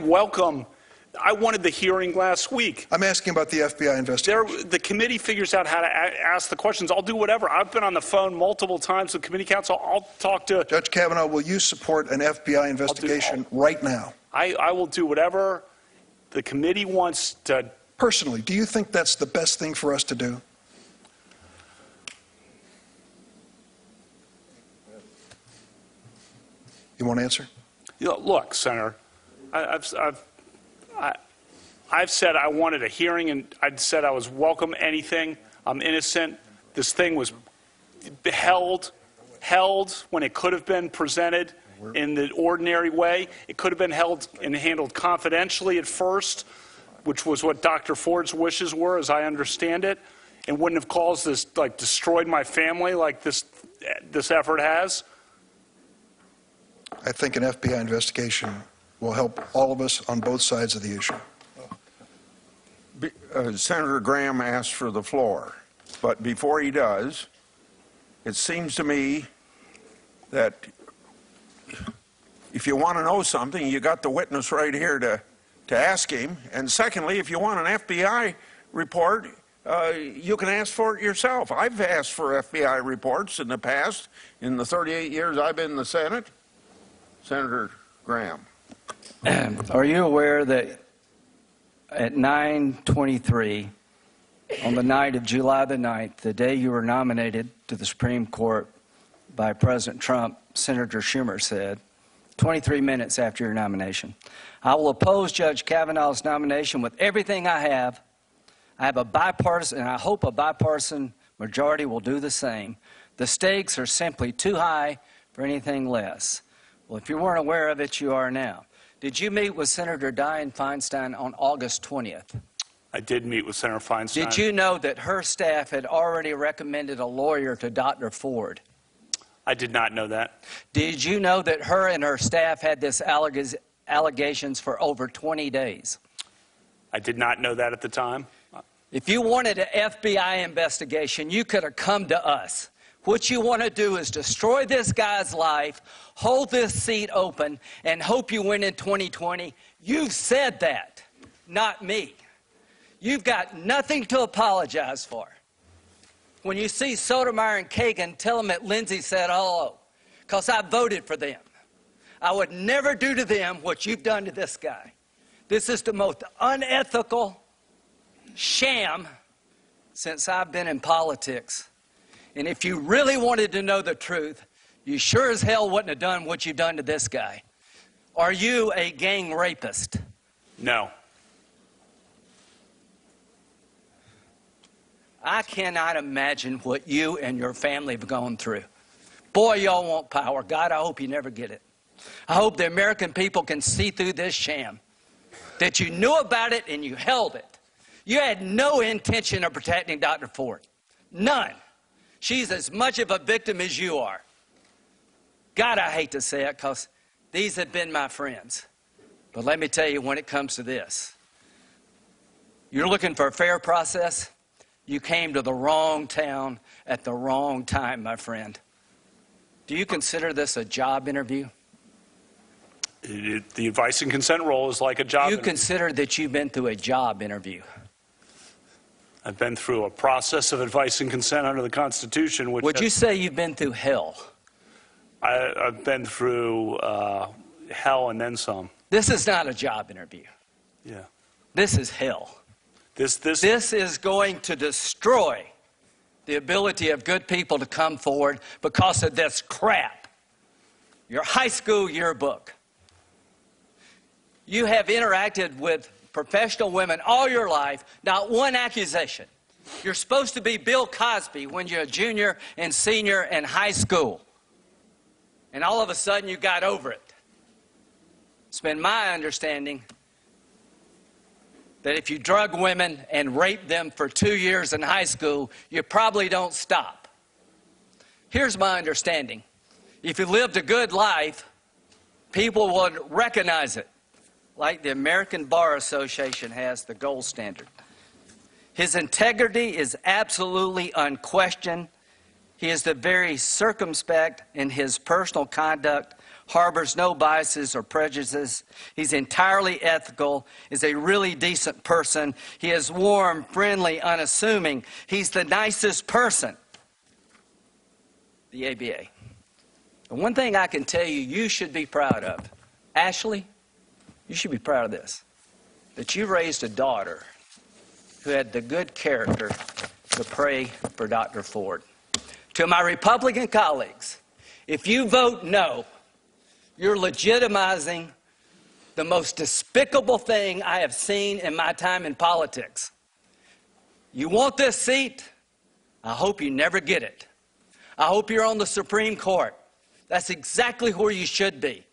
wanted the hearing last week. I'm asking about the FBI investigation. The committee figures out how to ask the questions. I'll do whatever. I've been on the phone multiple times with committee counsel. I'll talk to... Judge Kavanaugh, will you support an FBI investigation right now? I will do whatever the committee wants to... Personally, do you think that's the best thing for us to do? You want to answer? You know, look, Senator, I've said I wanted a hearing, and I'd said I was welcome anything. I'm innocent. This thing was held when it could have been presented in the ordinary way. It could have been held and handled confidentially at first, which was what Dr. Ford's wishes were, as I understand it, and wouldn't have caused this, like, destroyed my family like this effort has. I think an FBI investigation will help all of us on both sides of the issue. Senator Graham asked for the floor, but before he does, it seems to me that if you want to know something, you got the witness right here to ask him. And secondly, if you want an FBI report, you can ask for it yourself. I've asked for FBI reports in the past, in the 38 years I've been in the Senate. Senator Graham. Are you aware that at 9:23 on the night of July the 9th, the day you were nominated to the Supreme Court by President Trump, Senator Schumer said, 23 minutes after your nomination, "I will oppose Judge Kavanaugh's nomination with everything I have. I have a bipartisan, and I hope a bipartisan majority will do the same. The stakes are simply too high for anything less." Well, if you weren't aware of it, you are now. Did you meet with Senator Dianne Feinstein on August 20th? I did meet with Senator Feinstein. Did you know that her staff had already recommended a lawyer to Dr. Ford? I did not know that. Did you know that her and her staff had this allegations for over 20 days? I did not know that at the time. If you wanted an FBI investigation, you could have come to us. What you want to do is destroy this guy's life, hold this seat open, and hope you win in 2020. You've said that, not me. You've got nothing to apologize for. When you see Sotomayor and Kagan, tell them that Lindsay said hello, because I voted for them. I would never do to them what you've done to this guy. This is the most unethical sham since I've been in politics. And if you really wanted to know the truth, you sure as hell wouldn't have done what you've done to this guy. Are you a gang rapist? No. I cannot imagine what you and your family have gone through. Boy, y'all want power. God, I hope you never get it. I hope the American people can see through this sham, that you knew about it and you held it. You had no intention of protecting Dr. Ford. None. She's as much of a victim as you are. God, I hate to say it, because these have been my friends. But let me tell you, when it comes to this, you're looking for a fair process, you came to the wrong town at the wrong time, my friend. Do you consider this a job interview? The advice and consent role is like a job interview. You consider that you've been through a job interview? I've been through a process of advice and consent under the Constitution. Which Would you say you've been through hell? I've been through hell and then some. This is not a job interview. Yeah. This is hell. This is going to destroy the ability of good people to come forward because of this crap. Your high school yearbook. You have interacted with professional women all your life, not one accusation. You're supposed to be Bill Cosby when you're a junior and senior in high school. And all of a sudden you got over it. It's been my understanding that if you drug women and rape them for 2 years in high school, you probably don't stop. Here's my understanding. If you lived a good life, people would recognize it, like the American Bar Association has the gold standard. His integrity is absolutely unquestioned. He is the very circumspect in his personal conduct, harbors no biases or prejudices. He's entirely ethical, is a really decent person. He is warm, friendly, unassuming. He's the nicest person. The ABA. The one thing I can tell you, you should be proud of. Ashley, you should be proud of this, that you raised a daughter who had the good character to pray for Dr. Ford. To my Republican colleagues, if you vote no, You're legitimizing the most despicable thing I have seen in my time in politics. You want this seat? I hope you never get it. I hope you're on the Supreme Court. That's exactly where you should be.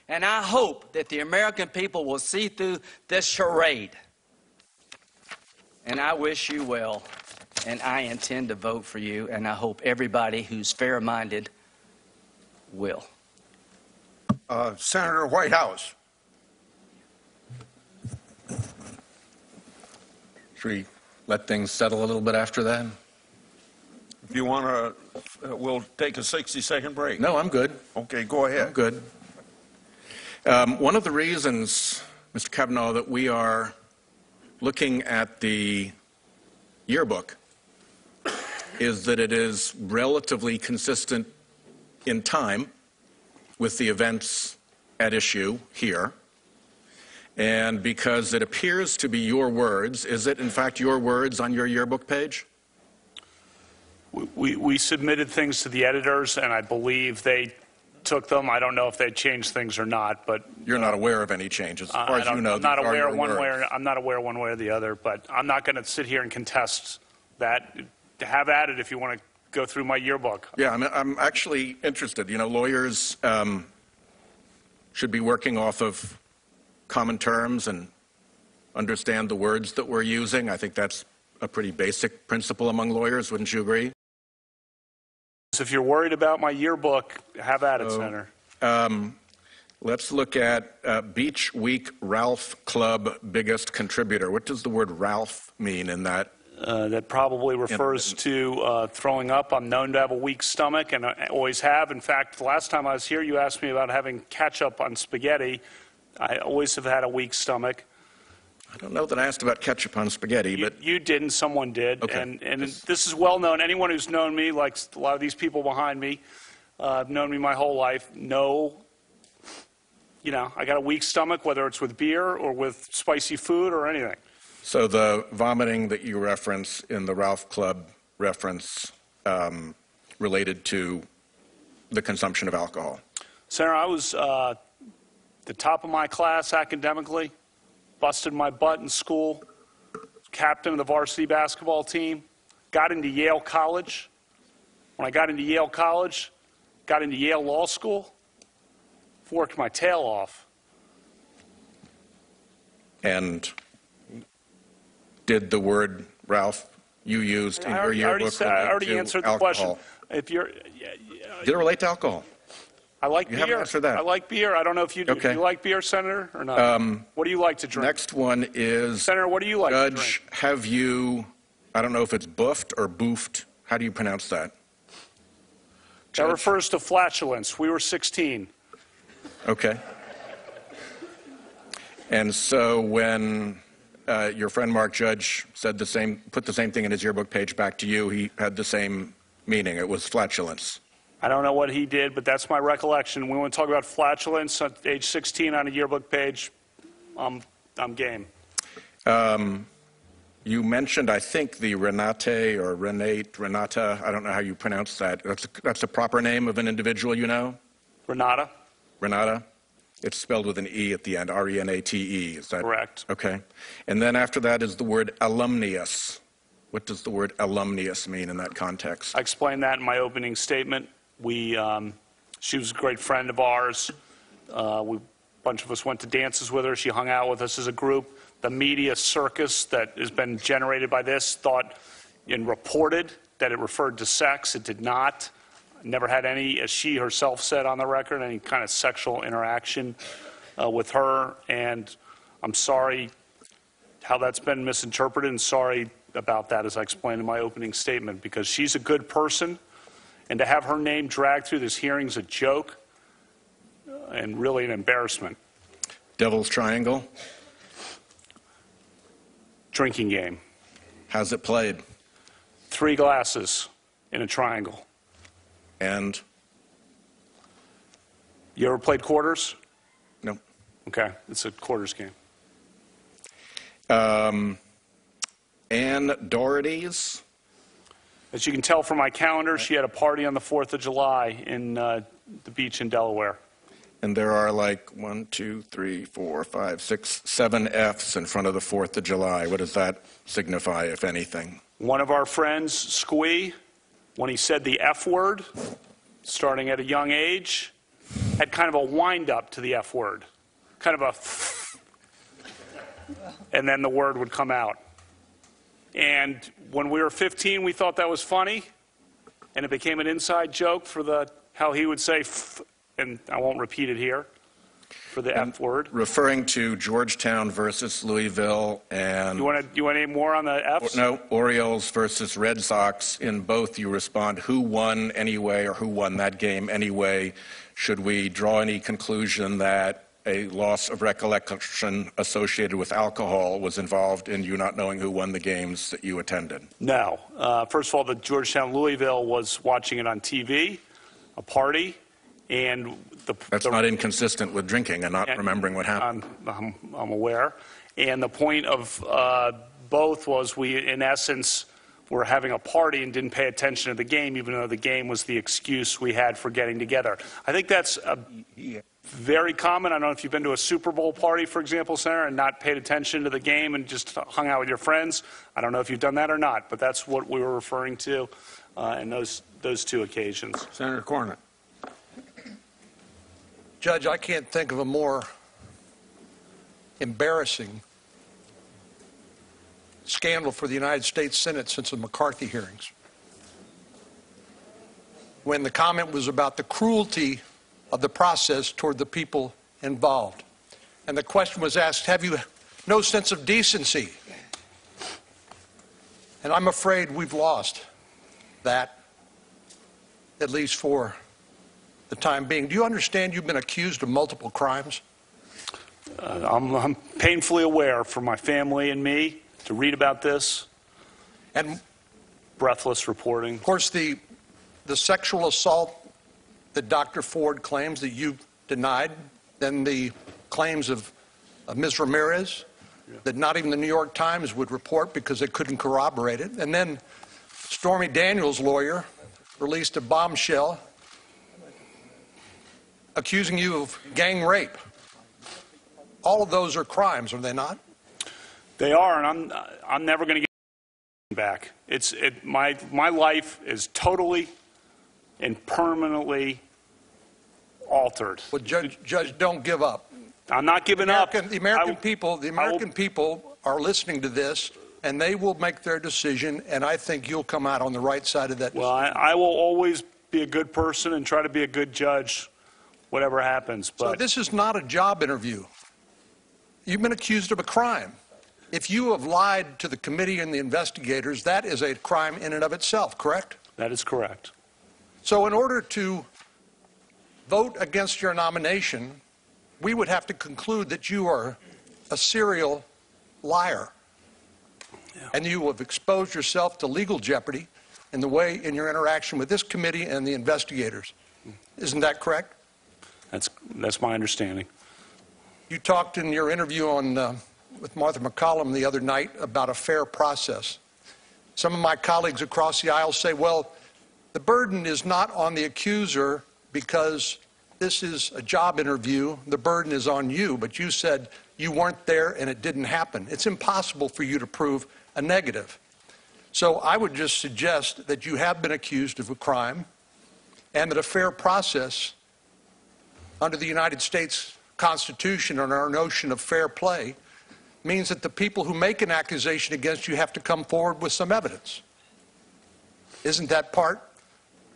And I hope that the American people will see through this charade. And I wish you well, and I intend to vote for you, and I hope everybody who's fair-minded will. Senator Whitehouse. Should we let things settle a little bit after that? If you want to, we'll take a 60-second break. No, I'm good. Okay, go ahead. I'm good. One of the reasons, Mr. Kavanaugh, that we are looking at the yearbook is that it is relatively consistent in time with the events at issue here. And because it appears to be your words, is it in fact your words on your yearbook page? We submitted things to the editors, and I believe they took them. I don't know if they changed things or not, but you're not aware of any changes, as far as you know. I'm not aware one way or the other, but I'm not going to sit here and contest that. Have at it if you want to go through my yearbook. Yeah, I'm actually interested. You know, lawyers should be working off of common terms and understand the words that we're using. I think that's a pretty basic principle among lawyers. Wouldn't you agree? If you're worried about my yearbook, have at it, Senator. Let's look at Beach Week Ralph Club biggest contributor. What does the word Ralph mean in that? That probably refers to throwing up. I'm known to have a weak stomach, and I always have. In fact, the last time I was here, you asked me about having ketchup on spaghetti. I always have had a weak stomach. I don't know that I asked about ketchup on spaghetti, but... You didn't, someone did. Okay. And this is well known. Anyone who's known me, like a lot of these people behind me, have known me my whole life, know, you know, I got a weak stomach, whether it's with beer or with spicy food or anything. So the vomiting that you reference in the Ralph Club reference related to the consumption of alcohol? Senator, I was the top of my class academically, busted my butt in school, captain of the varsity basketball team, got into Yale College. When I got into Yale College, got into Yale Law School, worked my tail off. And did the word, Ralph, you used in your yearbook I already answered the question. If you're, did it relate to alcohol? I like beer. You haven't answered that. I like beer. I don't know if you do. Okay. Do you like beer, Senator, or not? What do you like to drink? Next one is... Senator, what do you like to drink? Judge, have you, I don't know if it's buffed or boofed. How do you pronounce that? That refers to flatulence. We were 16. Okay. And so when your friend Mark Judge said put the same thing in his yearbook page back to you, he had the same meaning. It was flatulence. I don't know what he did, but that's my recollection. We want to talk about flatulence at age 16 on a yearbook page. I'm game. You mentioned, I think, the Renata, I don't know how you pronounce that. That's a proper name of an individual you know? Renata. Renata? It's spelled with an E at the end, R-E-N-A-T-E. Is that correct? Okay. And then after that is the word alumnius. What does the word alumnius mean in that context? I explained that in my opening statement. She was a great friend of ours. A bunch of us went to dances with her. She hung out with us as a group. The media circus that has been generated by this thought and reported that it referred to sex. It did not. Never had any, as she herself said on the record, any kind of sexual interaction with her. And I'm sorry how that's been misinterpreted, and sorry about that, as I explained in my opening statement, because she's a good person. And to have her name dragged through this hearing is a joke and really an embarrassment. Devil's Triangle? Drinking game. How's it played? 3 glasses in a triangle. And? You ever played quarters? No. Okay, it's a quarters game. Ann Doherty's? As you can tell from my calendar, she had a party on the 4th of July in the beach in Delaware. and there are like 1, 2, 3, 4, 5, 6, 7 Fs in front of the 4th of July. What does that signify, if anything? One of our friends, Squee, when he said the F word, starting at a young age, had kind of a wind-up to the F word, kind of a and then the word would come out. And when we were 15, we thought that was funny, and it became an inside joke for how he would say and I won't repeat it here, for the F word. Referring to Georgetown versus Louisville and... You want to name more on the Fs? No, Orioles versus Red Sox. In both, you respond, who won anyway, or who won that game anyway? Should we draw any conclusion that a loss of recollection associated with alcohol was involved in you not knowing who won the games that you attended? No. First of all, the Georgetown-Louisville was watching it on TV, a party, and That's not inconsistent with drinking and not remembering what happened. I'm aware. And the point of both was we, in essence, were having a party and didn't pay attention to the game, even though the game was the excuse we had for getting together. I think that's very common. I don't know if you've been to a Super Bowl party, for example, Senator, and not paid attention to the game and just hung out with your friends. I don't know if you've done that or not, but that's what we were referring to in those two occasions. Senator Cornyn. Judge, I can't think of a more embarrassing scandal for the United States Senate since the McCarthy hearings, when the comment was about the cruelty of the process toward the people involved. And the question was asked, have you no sense of decency? And I'm afraid we've lost that, at least for the time being. Do you understand you've been accused of multiple crimes? I'm painfully aware for my family and me to read about this. And breathless reporting. Of course, the sexual assault that Dr. Ford claims that you denied, then the claims of Ms. Ramirez that not even the New York Times would report because they couldn't corroborate it. And then Stormy Daniels' lawyer released a bombshell accusing you of gang rape. All of those are crimes, are they not? They are, and I'm never going to get back. My life is totally and permanently altered. Well, Judge, don't give up. I'm not giving up. The American people are listening to this, and they will make their decision, and I think you'll come out on the right side of that decision. Well, I will always be a good person and try to be a good judge, whatever happens. But so this is not a job interview. You've been accused of a crime. If you have lied to the committee and the investigators, that is a crime in and of itself, correct? That is correct. So in order to vote against your nomination, we would have to conclude that you are a serial liar. Yeah. And you have exposed yourself to legal jeopardy in your interaction with this committee and the investigators. Isn't that correct? That's my understanding. You talked in your interview with Martha McCollum the other night about a fair process. Some of my colleagues across the aisle say, well, the burden is not on the accuser because this is a job interview. The burden is on you. But you said you weren't there and it didn't happen. It's impossible for you to prove a negative. So I would just suggest that you have been accused of a crime and that a fair process under the United States Constitution and our notion of fair play means that the people who make an accusation against you have to come forward with some evidence. Isn't that part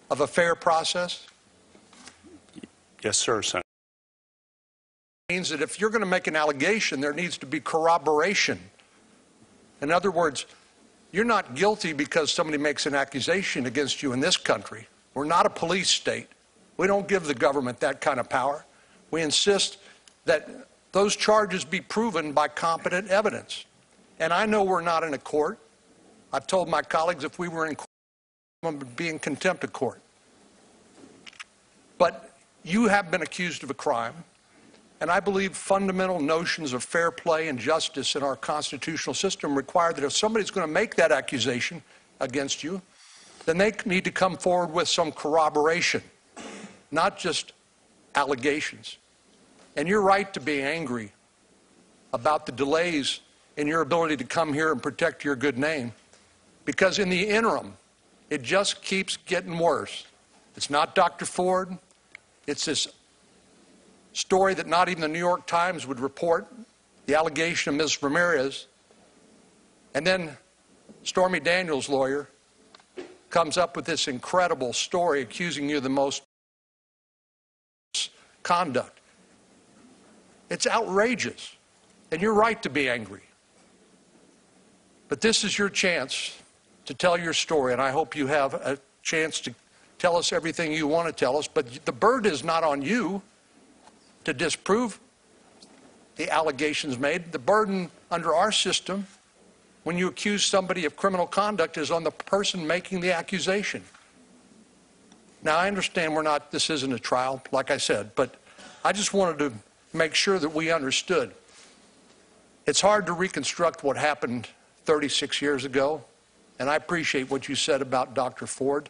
of a fair process? Yes, sir, Senator. It means that if you're going to make an allegation, there needs to be corroboration. In other words, you're not guilty because somebody makes an accusation against you in this country. We're not a police state. We don't give the government that kind of power. We insist that those charges be proven by competent evidence. And I know we're not in a court. I've told my colleagues if we were in court, we would be in contempt of court. But you have been accused of a crime, and I believe fundamental notions of fair play and justice in our constitutional system require that if somebody's going to make that accusation against you, then they need to come forward with some corroboration, not just allegations. And you're right to be angry about the delays in your ability to come here and protect your good name, because in the interim, it just keeps getting worse. It's not Dr. Ford. It's this story that not even the New York Times would report, the allegation of Ms. Ramirez. And then Stormy Daniels' lawyer comes up with this incredible story accusing you of the most conduct. It's outrageous, and you're right to be angry. But this is your chance to tell your story, and I hope you have a chance to tell us everything you want to tell us. But the burden is not on you to disprove the allegations made. The burden under our system, when you accuse somebody of criminal conduct, is on the person making the accusation. Now, I understand this isn't a trial, like I said, but I just wanted to make sure that we understood. It's hard to reconstruct what happened 36 years ago, and I appreciate what you said about Dr. Ford,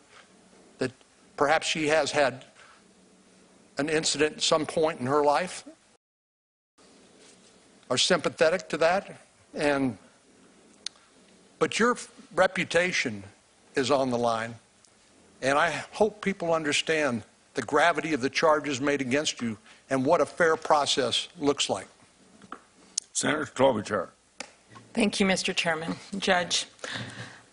that perhaps she has had an incident at some point in her life, are sympathetic to that, but your reputation is on the line, and I hope people understand the gravity of the charges made against you and what a fair process looks like. Senator Klobuchar. Thank you, Mr. Chairman. Judge,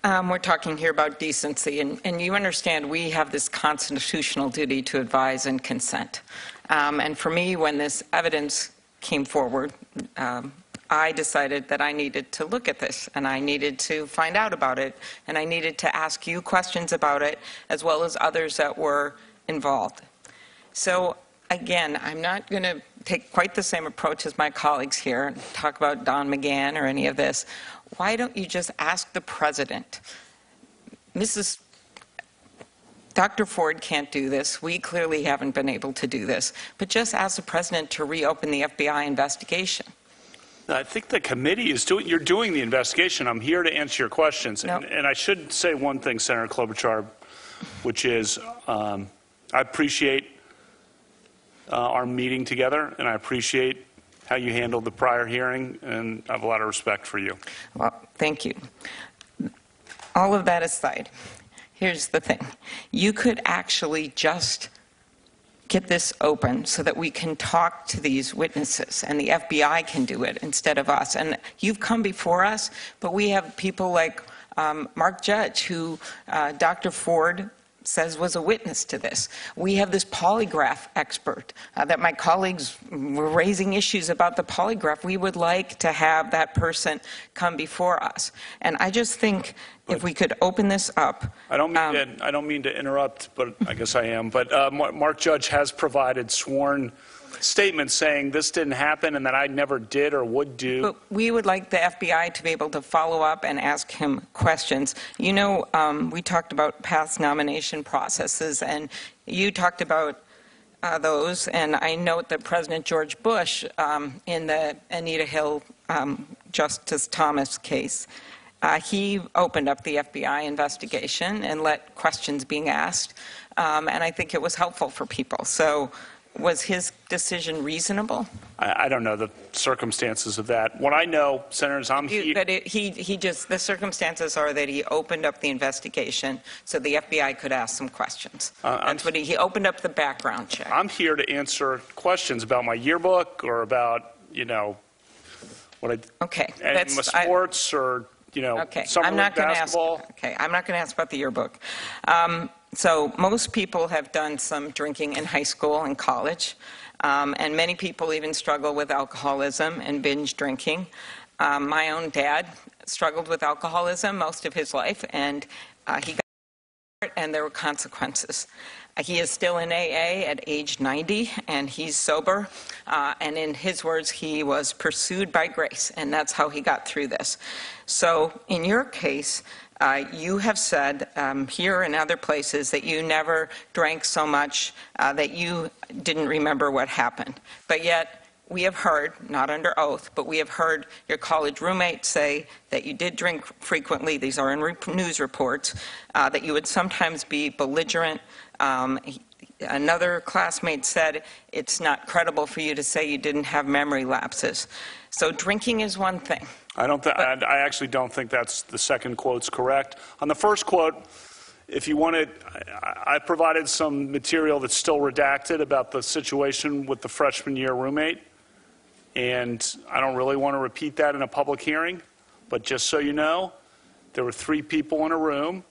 we're talking here about decency, and you understand we have this constitutional duty to advise and consent. And for me, when this evidence came forward, I decided that I needed to look at this, and I needed to find out about it, and I needed to ask you questions about it, as well as others that were involved. So again, I'm not going to take quite the same approach as my colleagues here and talk about Don McGahn or any of this. Why don't you just ask the president? Dr. Ford can't do this. We clearly haven't been able to do this. But just ask the president to reopen the FBI investigation. I think the committee is you're doing the investigation. I'm here to answer your questions. No. And I should say one thing, Senator Klobuchar, which is I appreciate our meeting together, and I appreciate how you handled the prior hearing, and I have a lot of respect for you. Well, thank you. All of that aside, here's the thing. You could actually just get this open so that we can talk to these witnesses, and the FBI can do it instead of us. And you've come before us, but we have people like Mark Judge, who Dr. Ford says was a witness to this. We have this polygraph expert that my colleagues were raising issues about the polygraph. We would like to have that person come before us. And I just think if we could open this up. I don't mean to interrupt, but I guess I am. But Mark Judge has provided sworn statements saying this didn't happen and that I never did or would do. But we would like the FBI to be able to follow up and ask him questions. You know, we talked about past nomination processes, and you talked about those, and I note that President George Bush, in the Anita Hill Justice Thomas case, he opened up the FBI investigation and let questions being asked, and I think it was helpful for people. So was his decision reasonable? I don't know the circumstances of that. What I know, Senators, the circumstances are that he opened up the investigation so the FBI could ask some questions. That's what he opened up the background check. I'm here to answer questions about my yearbook or about, you know, what I my sports or, you know, summer league basketball. I'm not going to ask about the yearbook. So most people have done some drinking in high school and college, and many people even struggle with alcoholism and binge drinking. My own dad struggled with alcoholism most of his life, and he got it, and there were consequences. He is still in AA at age 90, and he's sober. And in his words, he was pursued by grace, and that's how he got through this. So in your case, you have said here and other places that you never drank so much that you didn't remember what happened. But yet, we have heard, not under oath, but we have heard your college roommate say that you did drink frequently. These are in news reports, that you would sometimes be belligerent. another classmate said it's not credible for you to say you didn't have memory lapses. So drinking is one thing. I actually don't think that's the second quote's correct. On the first quote, if you wanted, I provided some material that's still redacted about the situation with the freshman year roommate, and I don't really want to repeat that in a public hearing, but just so you know, there were 3 people in a room,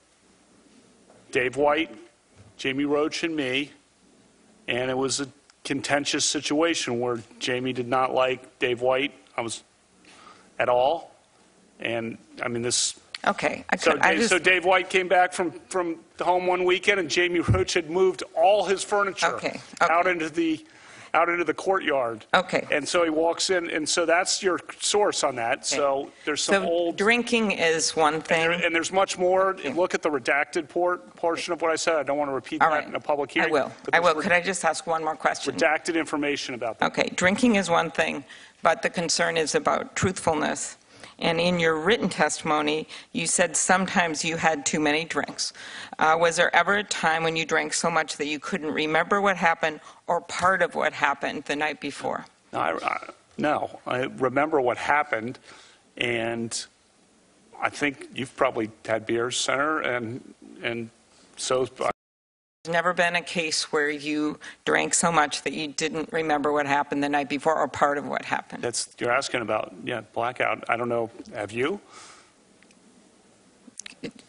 Dave White, Jamie Roach, and me, and it was a contentious situation where Jamie did not like Dave White at all, and I mean this. Okay. So Dave White came back from home one weekend, and Jamie Roach had moved all his furniture out into the courtyard. Okay. And so he walks in, and so that's your source on that. Okay. So there's some old. Drinking is one thing. And there's much more. Okay. Look at the redacted portion of what I said. I don't want to repeat that in a public hearing. I will. Could I just ask one more question? Redacted information about that. Okay. Drinking is one thing, but the concern is about truthfulness. And in your written testimony, you said sometimes you had too many drinks. Was there ever a time when you drank so much that you couldn't remember what happened or part of what happened the night before? No, I remember what happened, and I think you've probably had beers, Senator, and so. There's never been a case where you drank so much that you didn't remember what happened the night before or part of what happened. You're asking about, blackout. I don't know. Have you?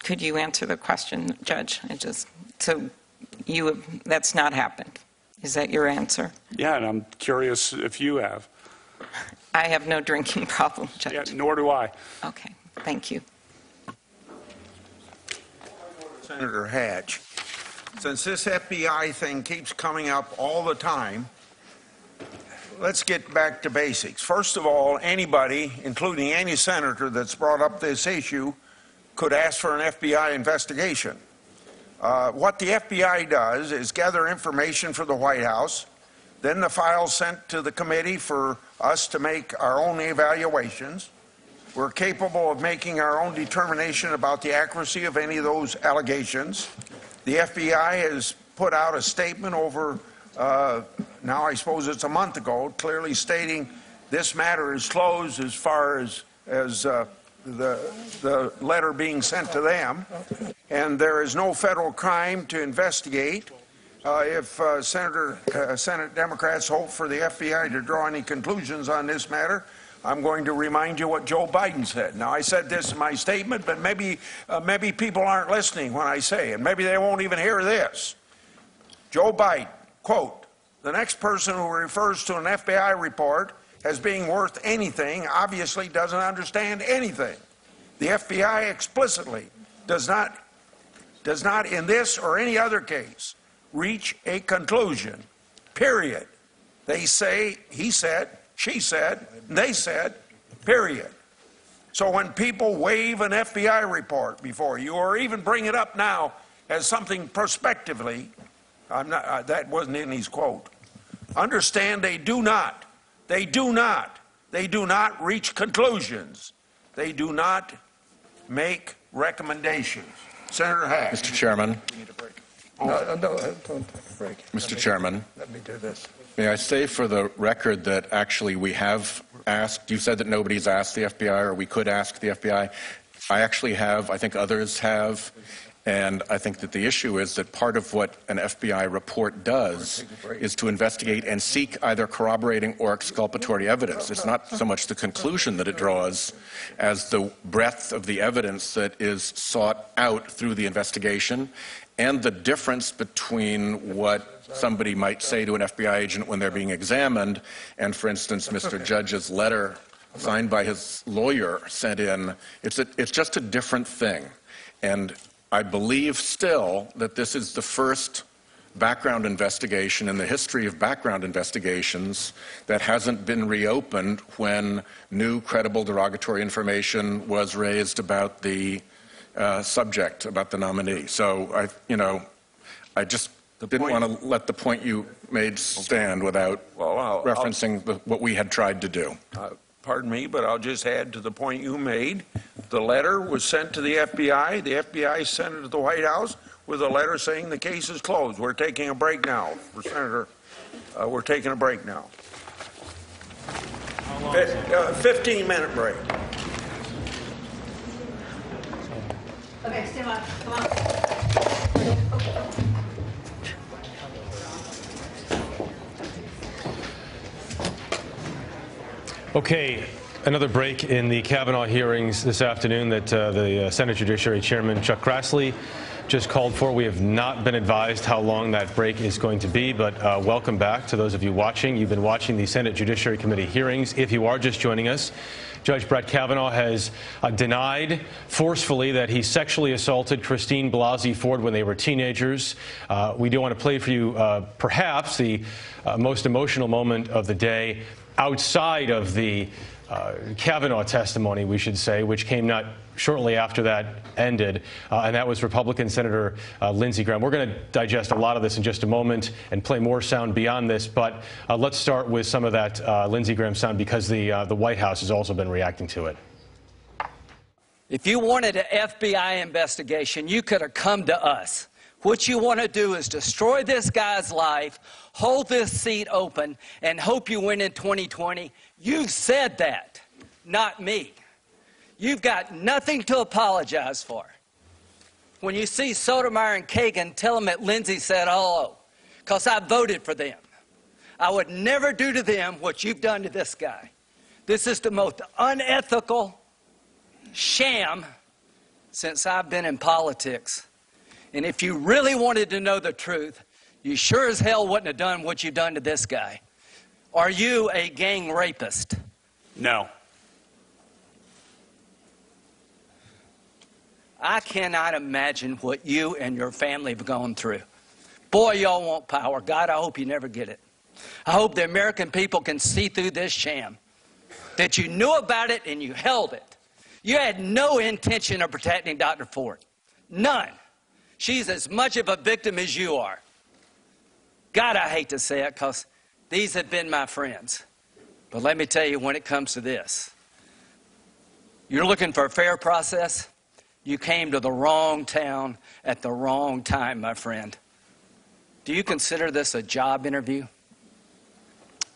Could you answer the question, Judge? That's not happened. Is that your answer? Yeah, and I'm curious if you have. I have no drinking problem, Judge. Yeah, nor do I. Okay, thank you. Senator Hatch. Since this FBI thing keeps coming up all the time, let's get back to basics. First of all, anybody, including any senator that's brought up this issue, could ask for an FBI investigation. What the FBI does is gather information for the White House, then the file's sent to the committee for us to make our own evaluations. We're capable of making our own determination about the accuracy of any of those allegations. The FBI has put out a statement over, now I suppose it's a month ago, clearly stating this matter is closed as far as the letter being sent to them, and there is no federal crime to investigate. If Senate Democrats hope for the FBI to draw any conclusions on this matter, I'm going to remind you what Joe Biden said. Now, I said this in my statement, but maybe people aren't listening when I say it. Maybe they won't even hear this. Joe Biden, quote, "The next person who refers to an FBI report as being worth anything obviously doesn't understand anything. The FBI explicitly does not in this or any other case reach a conclusion, period. They say, he said, she said, they said, period." So when people wave an FBI report before you or even bring it up now as something prospectively, that wasn't in his quote, understand they do not reach conclusions. They do not make recommendations. Senator Hatch. Mr. Chairman. No, don't break. Mr. Chairman. Let me do this. May I say for the record that actually we have asked, you said that nobody's asked the FBI or we could ask the FBI. I actually have, I think others have, and I think that the issue is that part of what an FBI report does is to investigate and seek either corroborating or exculpatory evidence. It's not so much the conclusion that it draws as the breadth of the evidence that is sought out through the investigation and the difference between what somebody might say to an FBI agent when they're being examined and, for instance, Mr. Judge's letter signed by his lawyer sent in. It's just a different thing. And I believe still that this is the first background investigation in the history of background investigations that hasn't been reopened when new credible derogatory information was raised about the subject, about the nominee. So I just didn't want to let the point you made stand without referencing what we had tried to do. Pardon me, but I'll just add to the point you made. The letter was sent to the FBI. The FBI sent it to the White House with a letter saying the case is closed. We're taking a break now. Senator, we're taking a break now. 15-minute break. Okay, stand up. Come on. Okay, another break in the Kavanaugh hearings this afternoon that the Senate Judiciary Chairman Chuck Grassley just called for. We have not been advised how long that break is going to be, but welcome back to those of you watching. You've been watching the Senate Judiciary Committee hearings. If you are just joining us, Judge Brett Kavanaugh has denied forcefully that he sexually assaulted Christine Blasey Ford when they were teenagers. We do want to play for you perhaps the most emotional moment of the day outside of the Kavanaugh testimony, we should say, which came not shortly after that ended, and that was Republican Senator Lindsey Graham. We're going to digest a lot of this in just a moment and play more sound beyond this, but let's start with some of that Lindsey Graham sound because the White House has also been reacting to it. If you wanted an FBI investigation, you could have come to us. What you want to do is destroy this guy's life, hold this seat open, and hope you win in 2020. You've said that, not me. You've got nothing to apologize for. When you see Sotomayor and Kagan, tell them that Lindsey said hello, because I voted for them. I would never do to them what you've done to this guy. This is the most unethical sham since I've been in politics. And if you really wanted to know the truth, you sure as hell wouldn't have done what you've done to this guy. Are you a gang rapist? No. I cannot imagine what you and your family have gone through. Boy, y'all want power. God, I hope you never get it. I hope the American people can see through this sham, that you knew about it and you held it. You had no intention of protecting Dr. Ford. None. She's as much of a victim as you are. God, I hate to say it because these have been my friends. But let me tell you, when it comes to this, you're looking for a fair process. You came to the wrong town at the wrong time, my friend. Do you consider this a job interview?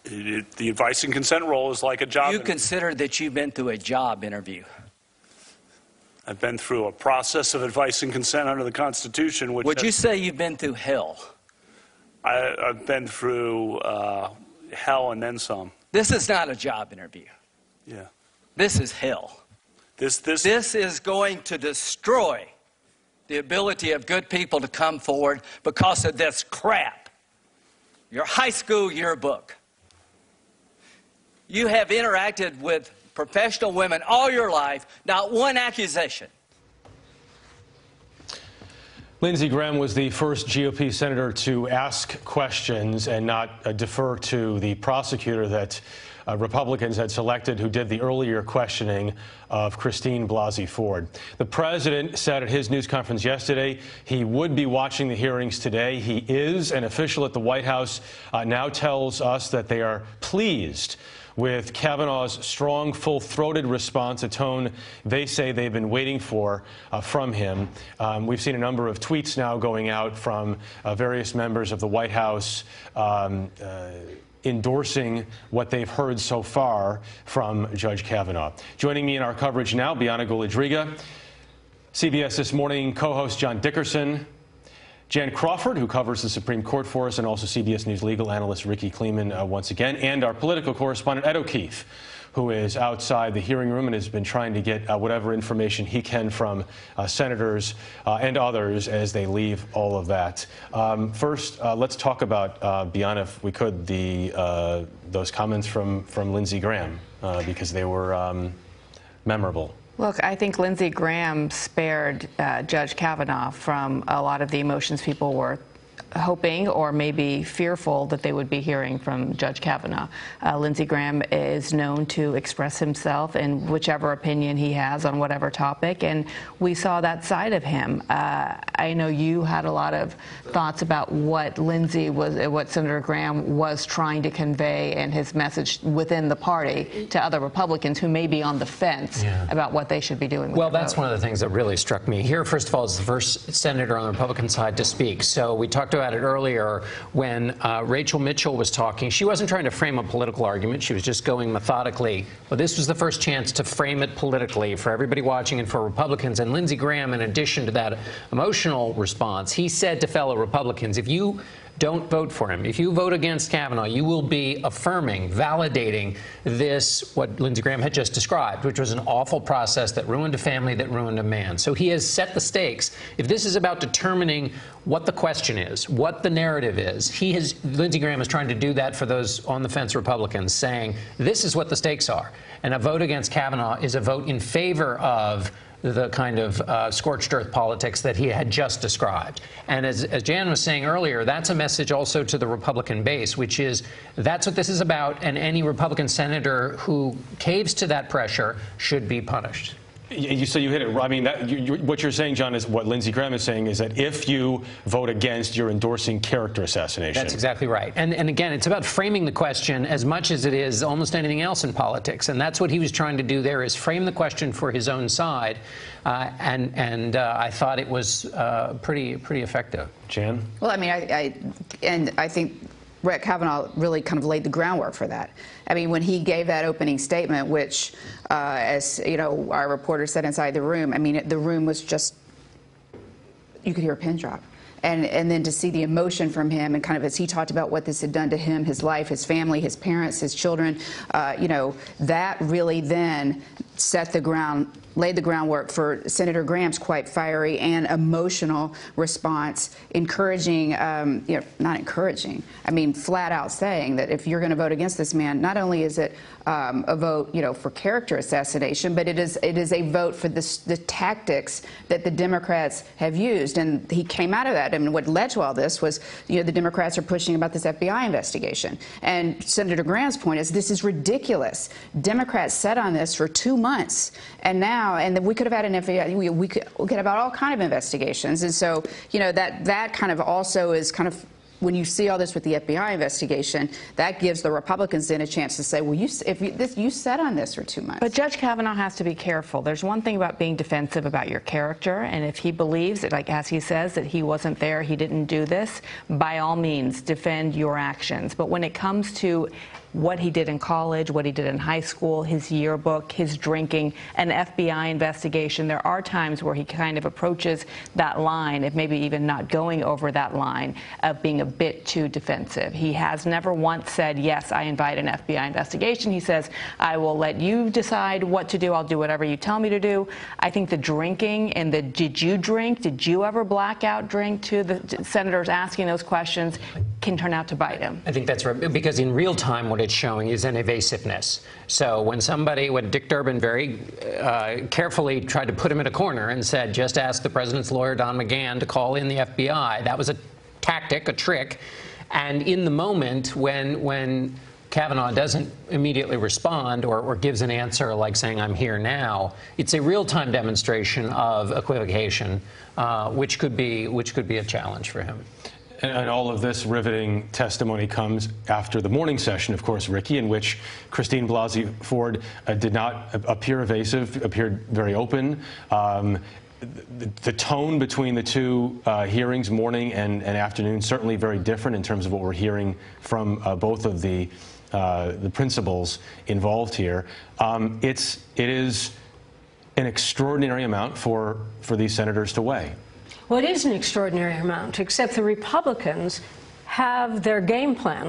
The advice and consent role is like a job interview. You consider that you've been through a job interview? I've been through a process of advice and consent under the Constitution. Which Would you say you've been through hell? I've been through hell and then some. This is not a job interview. Yeah. This is hell. This is going to destroy the ability of good people to come forward because of this crap. Your high school yearbook. You have interacted with professional women all your life, not one accusation. Lindsey Graham was the first GOP senator to ask questions and not defer to the prosecutor that Republicans had selected who did the earlier questioning of Christine Blasey Ford. The president said at his news conference yesterday he would be watching the hearings today. He is. An official at the White House now tells us that they are pleased with Kavanaugh's strong, full-throated response, a tone they say they've been waiting for from him. We've seen a number of tweets now going out from various members of the White House endorsing what they've heard so far from Judge Kavanaugh. Joining me in our coverage now, Bianna Golodryga, CBS This Morning co-host John Dickerson, Jan Crawford, who covers the Supreme Court for us, and also CBS News legal analyst Ricky Kleeman once again, and our political correspondent Ed O'Keefe, who is outside the hearing room and has been trying to get whatever information he can from senators and others as they leave all of that. First, let's talk about, Bianna, if we could, those comments from Lindsey Graham, because they were memorable. Look, I think Lindsey Graham spared Judge Kavanaugh from a lot of the emotions people were hoping or maybe fearful that they would be hearing from Judge Kavanaugh. Lindsey Graham is known to express himself in whichever opinion he has on whatever topic, and we saw that side of him. I know you had a lot of thoughts about what what Senator Graham was trying to convey and his message within the party to other Republicans who may be on the fence about what they should be doing with Well, that's one of the things that really struck me. Here, first of all, is the first senator on the Republican side to speak. So we talked about it earlier when Rachel Mitchell was talking. She wasn't trying to frame a political argument. She was just going methodically. But this was the first chance to frame it politically for everybody watching and for Republicans. And Lindsey Graham, in addition to that emotional response, he said to fellow Republicans, if you don't vote for him, if you vote against Kavanaugh, you will be affirming, validating this, what Lindsey Graham had just described, which was an awful process that ruined a family, that ruined a man. So he has set the stakes. If this is about determining what the question is, what the narrative is, Lindsey Graham is trying to do that for those on the fence Republicans, saying this is what the stakes are. And a vote against Kavanaugh is a vote in favor of the kind of scorched earth politics that he had just described. And as Jan was saying earlier, that's a message also to the Republican base, which is that's what this is about, and any Republican senator who caves to that pressure should be punished. So you hit it. I mean, what you're saying, John, is what Lindsey Graham is saying is that if you vote against, you're endorsing character assassination. That's exactly right. And again, it's about framing the question as much as it is almost anything else in politics. And that's what he was trying to do there, is frame the question for his own side. And I thought it was pretty effective. Jan? Well, I mean, I think Brett Kavanaugh really kind of laid the groundwork for that. I mean, when he gave that opening statement, which, as you know, our reporter said inside the room, I mean, the room was just, you could hear a pin drop. And then to see the emotion from him, and kind of as he talked about what this had done to him, his life, his family, his parents, his children, you know, that really then laid the groundwork for Senator Graham's quite fiery and emotional response, encouraging, you know, not encouraging, I mean, flat out saying that if you're going to vote against this man, not only is it a vote, you know, for character assassination, but it is a vote for the tactics that the Democrats have used. And he came out of that. I mean, what led to all this was, you know, the Democrats are pushing about this FBI investigation. And Senator Graham's point is this is ridiculous. Democrats sat on this for 2 months, and now, and we could have had an FBI, we could have had all kind of investigations. And so, you know, that kind of also is kind of, when you see all this with the FBI investigation, that gives the Republicans then a chance to say, well, you sat on this for 2 months. But Judge Kavanaugh has to be careful. There's one thing about being defensive about your character, and if he believes that, like as he says, that he wasn't there, he didn't do this, by all means, defend your actions. But when it comes to what he did in college, what he did in high school, his yearbook, his drinking, an FBI investigation, there are times where he kind of approaches that line, if maybe even not going over that line, of being a bit too defensive. He has never once said, yes, I invite an FBI investigation. He says, I will let you decide what to do. I'll do whatever you tell me to do. I think the drinking and the did you drink, did you ever blackout drink to the senators asking those questions can turn out to bite him. I think that's right, because in real time what it's showing is an evasiveness. So when Dick Durbin very carefully tried to put him in a corner and said, just ask the president's lawyer, Don McGahn, to call in the FBI, that was a tactic, a trick. And in the moment when Kavanaugh doesn't immediately respond or gives an answer like saying, I'm here now, it's a real-time demonstration of equivocation, which could be a challenge for him. And all of this riveting testimony comes after the morning session, of course, Ricky, in which Christine Blasey Ford did not appear evasive, appeared very open. The tone between the two hearings, morning and afternoon, certainly very different in terms of what we're hearing from both of the principals involved here. It is an extraordinary amount for these senators to weigh. Well, it is an extraordinary amount, except the Republicans have their game plan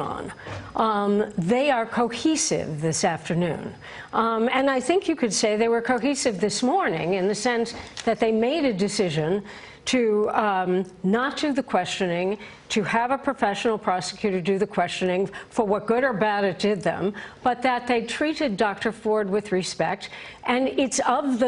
on. They are cohesive this afternoon. And I think you could say they were cohesive this morning in the sense that they made a decision to not do the questioning, to have a professional prosecutor do the questioning for what good or bad it did them, but that they treated Dr. Ford with respect. And it's of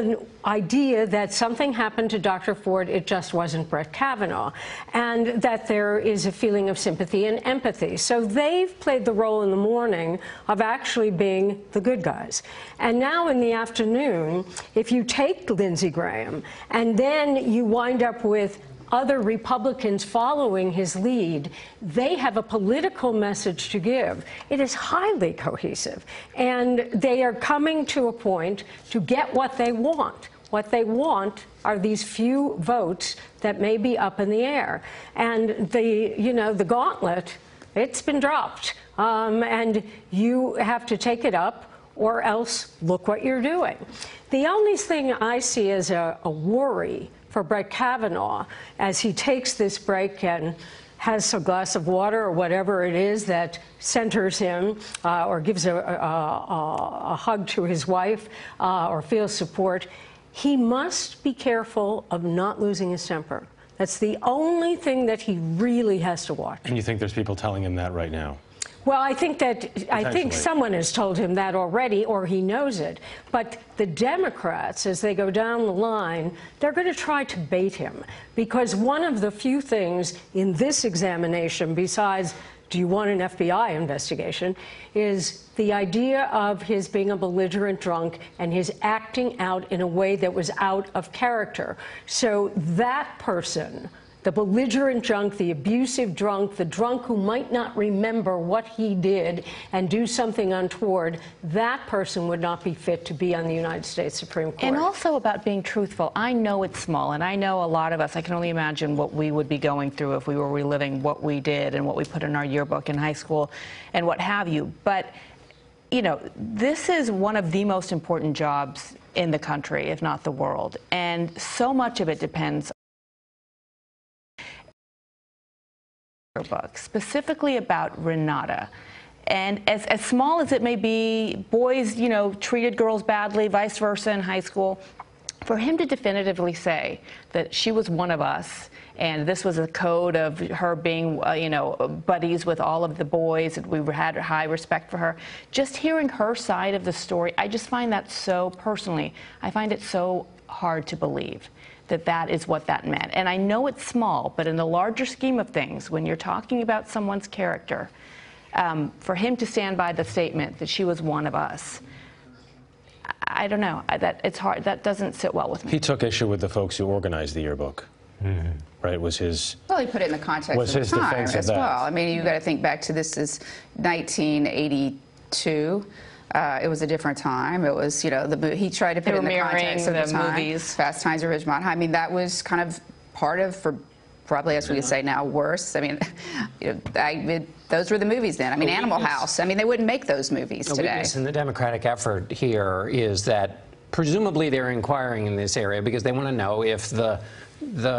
idea that something happened to Dr. Ford, it just wasn't Brett Kavanaugh, and that there is a feeling of sympathy and empathy. So they've played the role in the morning of actually being the good guys. And now in the afternoon, if you take Lindsey Graham and then you wind up with other Republicans following his lead, they have a political message to give. It is highly cohesive, and they are coming to a point to get what they want. What they want are these few votes that may be up in the air. And the gauntlet, it's been dropped. And you have to take it up, or else look what you're doing. The only thing I see as a worry for Brett Kavanaugh as he takes this break and has a glass of water or whatever it is that centers him, or gives a hug to his wife, or feels support, he must be careful of not losing his temper. That's the only thing that he really has to watch. And you think there's people telling him that right now? Well, I think someone has told him that already, or he knows it. But the Democrats, as they go down the line, they're going to try to bait him, because one of the few things in this examination, besides do you want an FBI investigation, is the idea of his being a belligerent drunk and his acting out in a way that was out of character. So that person, the belligerent drunk, the abusive drunk, the drunk who might not remember what he did and do something untoward, that person would not be fit to be on the United States Supreme Court. And also about being truthful. I know it's small, and I know a lot of us, I can only imagine what we would be going through if we were reliving what we did and what we put in our yearbook in high school and what have you. But, you know, this is one of the most important jobs in the country, if not the world. And so much of it depends book, specifically about Renata. And as small as it may be, boys, you know, treated girls badly, vice versa in high school. For him to definitively say that she was one of us, and this was a code of her being, you know, buddies with all of the boys, and we had high respect for her. Just hearing her side of the story, I just find that so, personally, I find it so hard to believe that that is what that meant. And I know it's small, but in the larger scheme of things, when you're talking about someone's character, for him to stand by the statement that she was one of us, I don't know. That it's hard. That doesn't sit well with me. He took issue with the folks who organized the yearbook. Mm-hmm. Right? Was his... Well, he put it in the context of the time as well. I mean, you got to think back to this is 1982. It was a different time. It was, you know, he tried to put it in the context of the time. Movies. Fast Times at Ridgemont High. I mean, that was kind of part of, for probably, as we would say now, worse. I mean, you know, those were the movies then. I mean, Animal House. I mean, they wouldn't make those movies today. The weakness in the Democratic effort here is that presumably they're inquiring in this area because they want to know if the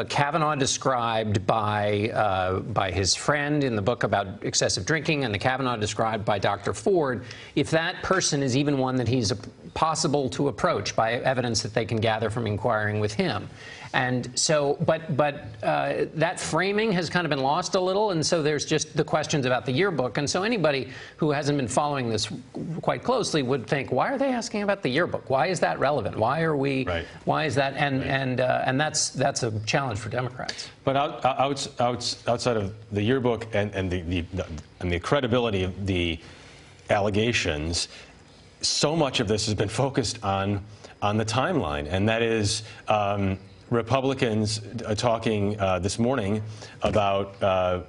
Kavanaugh described by his friend in the book about excessive drinking and the Kavanaugh described by Dr. Ford, if that person is even one that he's possible to approach by evidence that they can gather from inquiring with him. And so, but that framing has kind of been lost a little, and so there's just the questions about the yearbook. And so anybody who hasn't been following this quite closely would think, why are they asking about the yearbook? Why is that relevant? Why are we? Right. Why is that? And that's a challenge for Democrats. But outside of the yearbook and the credibility of the allegations, so much of this has been focused on the timeline, and that is. Republicans talking this morning about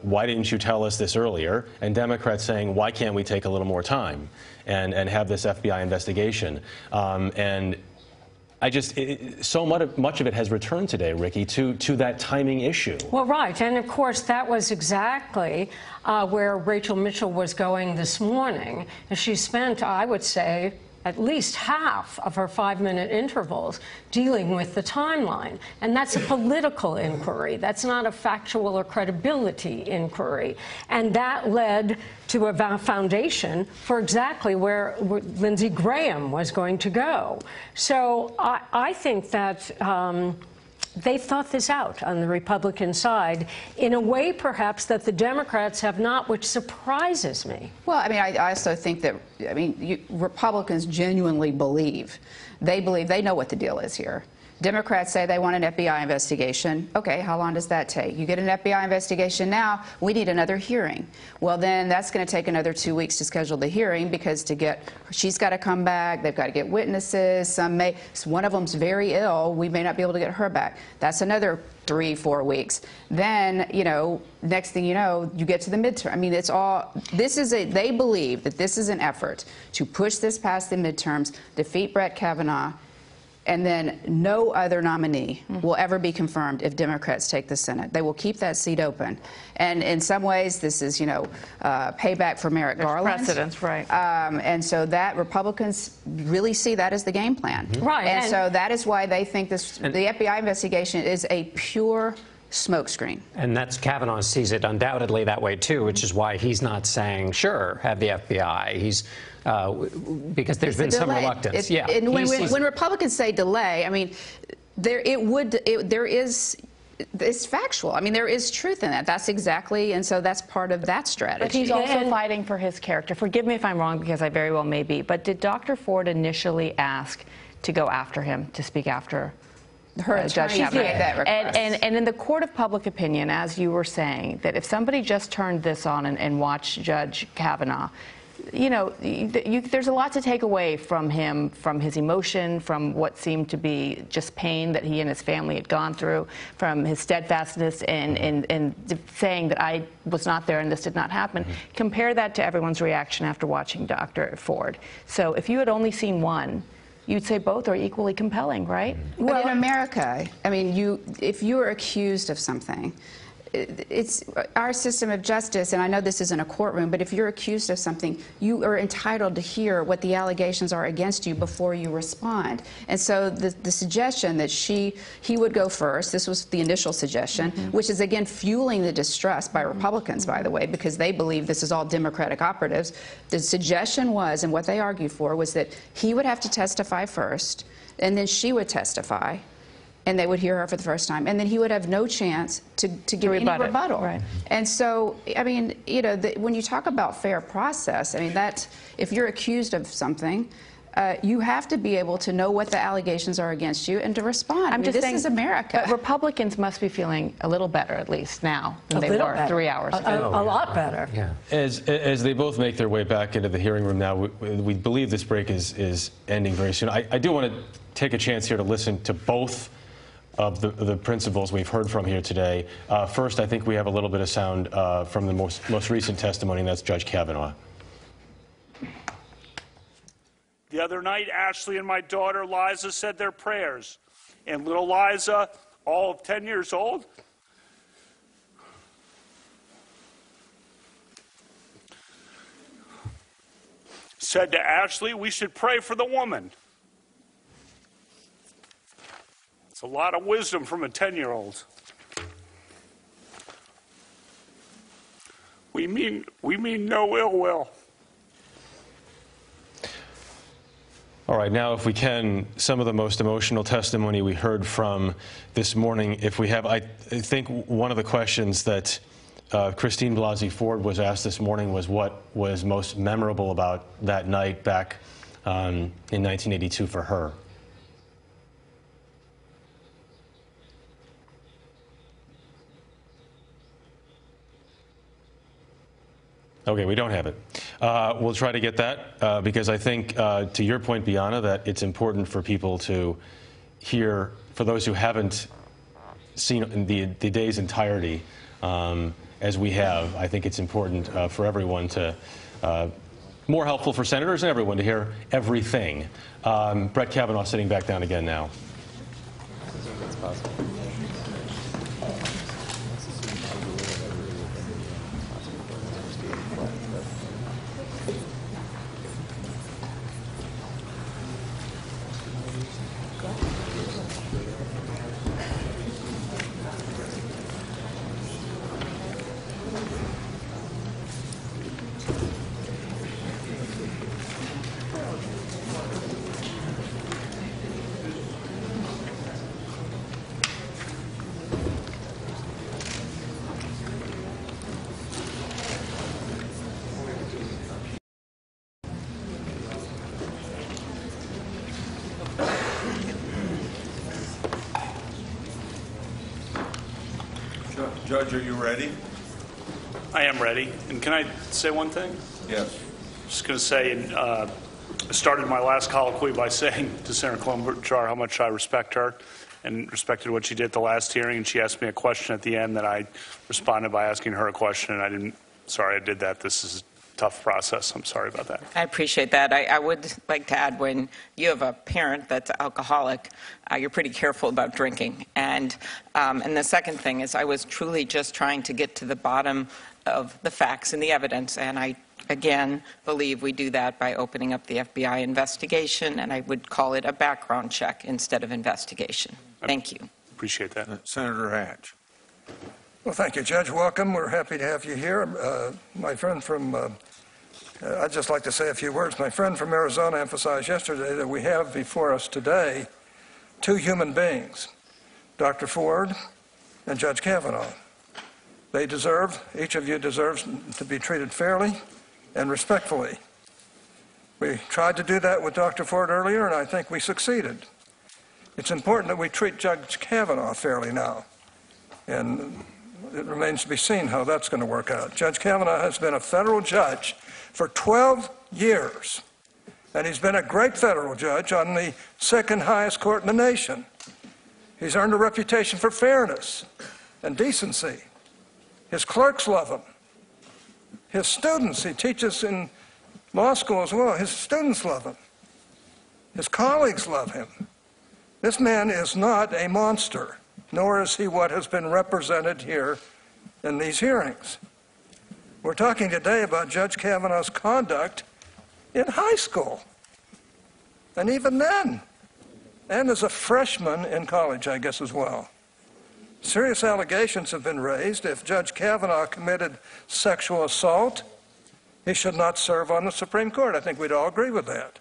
why didn't you tell us this earlier, and Democrats saying why can't we take a little more time and have this FBI investigation. And I just so much of it has returned today, Ricky, to that timing issue. Well, right, and of course that was exactly where Rachel Mitchell was going this morning. She spent, I would say, at least half of her 5-minute intervals dealing with the timeline. And that's a political inquiry. That's not a factual or credibility inquiry. And that led to a foundation for exactly where Lindsey Graham was going to go. So I think that they thought this out on the Republican side in a way, perhaps, that the Democrats have not, which surprises me. Well, I mean, I also think that, I mean, Republicans genuinely believe. They know what the deal is here. Democrats say they want an FBI investigation. Okay, how long does that take? You get an FBI investigation now, we need another hearing. Well, then that's going to take another 2 weeks to schedule the hearing, because she's got to come back, they've got to get witnesses, one of them's very ill, we may not be able to get her back. That's another 3-4 weeks. Then, next thing you know, you get to the midterm. I mean, they believe that this is an effort to push this past the midterms, defeat Brett Kavanaugh, and then no other nominee will ever be confirmed if Democrats take the Senate. They will keep that seat open. And in some ways, this is, payback for Merrick Garland. Precedents, right. And so that Republicans really see that as the game plan. Right. And so that is why they think the FBI investigation is a pure smokescreen. And that's Kavanaugh sees it undoubtedly that way too, which is why he's not saying, sure, have the FBI. He's because there's been some reluctance. And when Republicans say delay, I mean, it's factual. I mean, there is truth in that. That's exactly, and so that's part of that strategy. But he's also fighting for his character. Forgive me if I'm wrong, because I very well may be. But did Dr. Ford initially ask to go after him, to speak after her Judge attorney made that request? And in the court of public opinion, as you were saying, that if somebody just turned this on and watched Judge Kavanaugh, there's a lot to take away from him, from his emotion, from what seemed to be just pain that he and his family had gone through, from his steadfastness in saying that I was not there and this did not happen. Compare that to everyone's reaction after watching Dr. Ford. So if you had only seen one, you'd say both are equally compelling, right? But in America, I mean, if you are accused of something, it's our system of justice, and I know this isn't a courtroom, but if you're accused of something, you are entitled to hear what the allegations are against you before you respond. And so the suggestion that he would go first, this was the initial suggestion, which is again fueling the distrust by Republicans, by the way, because they believe this is all Democratic operatives. The suggestion was, and what they argued for, was that he would have to testify first, and then she would testify, and they would hear her for the first time, and then he would have no chance to give any rebuttal. Right. And so, I mean, when you talk about fair process, I mean, if you're accused of something, you have to be able to know what the allegations are against you and to respond. This is America. But Republicans must be feeling a little better, at least now, than they were 3 hours ago. A lot better. Yeah. As they both make their way back into the hearing room now, we believe this break is ending very soon. I do want to take a chance here to listen to both of the principals we've heard from here today. First, I think we have a little bit of sound from the most recent testimony, and that's Judge Kavanaugh. The other night, Ashley and my daughter Liza said their prayers. And little Liza, all of 10 years old, said to Ashley, we should pray for the woman. It's a lot of wisdom from a 10-year-old. We mean no ill will. All right, now if we can, some of the most emotional testimony we heard from this morning, if we have, I think one of the questions that Christine Blasey Ford was asked this morning was what was most memorable about that night back in 1982 for her. Okay, we don't have it. We'll try to get that because I think, to your point, Bianna, that it's important for people to hear, for those who haven't seen the day's entirety, as we have, I think it's important for everyone to, more helpful for senators and everyone to hear everything. Brett Kavanaugh sitting back down again now. That's possible. Judge, are you ready? I am ready. And can I say one thing? Yes. Just going to say, I started my last colloquy by saying to Senator Klobuchar how much I respect her and respected what she did at the last hearing, and she asked me a question at the end that I responded by asking her a question, and I didn't. Sorry, I did that. This is a tough process. I'm sorry about that. I appreciate that. I would like to add, when you have a parent that's alcoholic, you're pretty careful about drinking. And the second thing is, I was truly just trying to get to the bottom of the facts and the evidence, and I again believe we do that by opening up the FBI investigation, and I would call it a background check instead of investigation. Thank you. Appreciate that. Senator Hatch. Well, thank you, Judge. Welcome. We're happy to have you here. My friend from, I'd just like to say a few words. My friend from Arizona emphasized yesterday that we have before us today two human beings, Dr. Ford and Judge Kavanaugh. They deserve, each of you deserves to be treated fairly and respectfully. We tried to do that with Dr. Ford earlier, and I think we succeeded. It's important that we treat Judge Kavanaugh fairly now, and it remains to be seen how that's going to work out. Judge Kavanaugh has been a federal judge for 12 years, and he's been a great federal judge on the second highest court in the nation. He's earned a reputation for fairness and decency. His clerks love him. His students, he teaches in law school as well, his students love him. His colleagues love him. This man is not a monster, nor is he what has been represented here in these hearings. We're talking today about Judge Kavanaugh's conduct in high school, and even then, and as a freshman in college, I guess, as well. Serious allegations have been raised. If Judge Kavanaugh committed sexual assault, he should not serve on the Supreme Court. I think we'd all agree with that.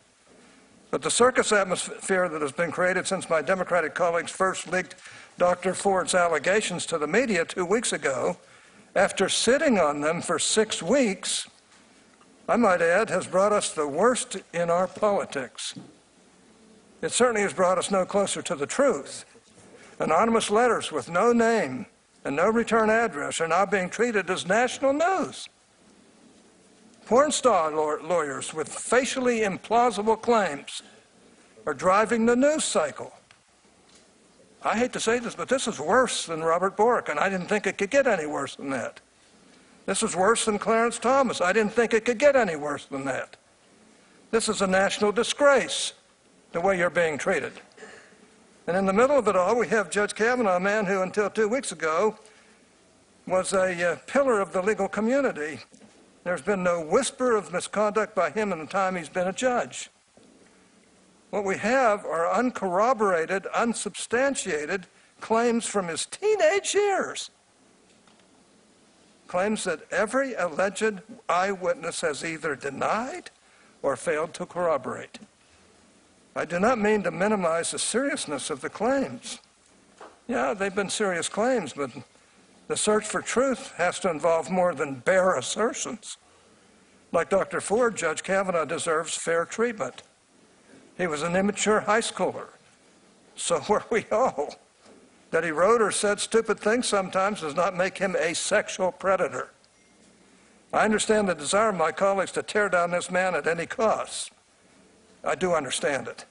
But the circus atmosphere that has been created since my Democratic colleagues first leaked Dr. Ford's allegations to the media 2 weeks ago, after sitting on them for 6 weeks, I might add, has brought us the worst in our politics. It certainly has brought us no closer to the truth. Anonymous letters with no name and no return address are now being treated as national news. Porn star lawyers with facially implausible claims are driving the news cycle. I hate to say this, but this is worse than Robert Bork, and I didn't think it could get any worse than that. This is worse than Clarence Thomas. I didn't think it could get any worse than that. This is a national disgrace, the way you're being treated. And in the middle of it all, we have Judge Kavanaugh, a man who until 2 weeks ago was a pillar of the legal community. There's been no whisper of misconduct by him in the time he's been a judge. What we have are uncorroborated, unsubstantiated claims from his teenage years. Claims that every alleged eyewitness has either denied or failed to corroborate. I do not mean to minimize the seriousness of the claims. Yeah, they've been serious claims, but the search for truth has to involve more than bare assertions. Like Dr. Ford, Judge Kavanaugh deserves fair treatment. He was an immature high schooler. So were we all. That he wrote or said stupid things sometimes does not make him a sexual predator. I understand the desire of my colleagues to tear down this man at any cost. I do understand it.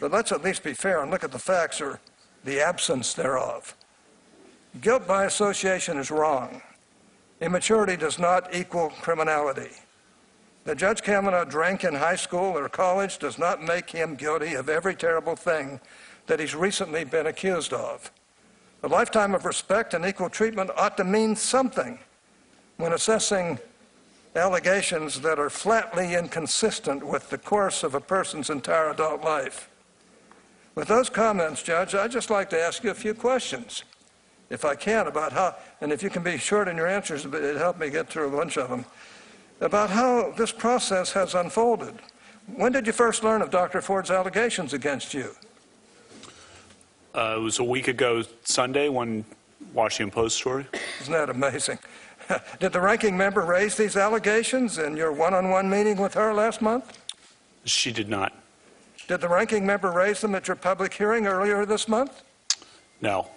But let's at least be fair and look at the facts or the absence thereof. Guilt by association is wrong. Immaturity does not equal criminality. That Judge Kavanaugh drank in high school or college does not make him guilty of every terrible thing that he's recently been accused of. A lifetime of respect and equal treatment ought to mean something when assessing allegations that are flatly inconsistent with the course of a person's entire adult life. With those comments, Judge, I'd just like to ask you a few questions, if I can, about how, and if you can be short in your answers, it'd help me get through a bunch of them, about how this process has unfolded. When did you first learn of Dr. Ford's allegations against you? It was a week ago Sunday, one Washington Post story. Isn't that amazing? Did the ranking member raise these allegations in your one-on-one meeting with her last month? She did not. Did the ranking member raise them at your public hearing earlier this month? No.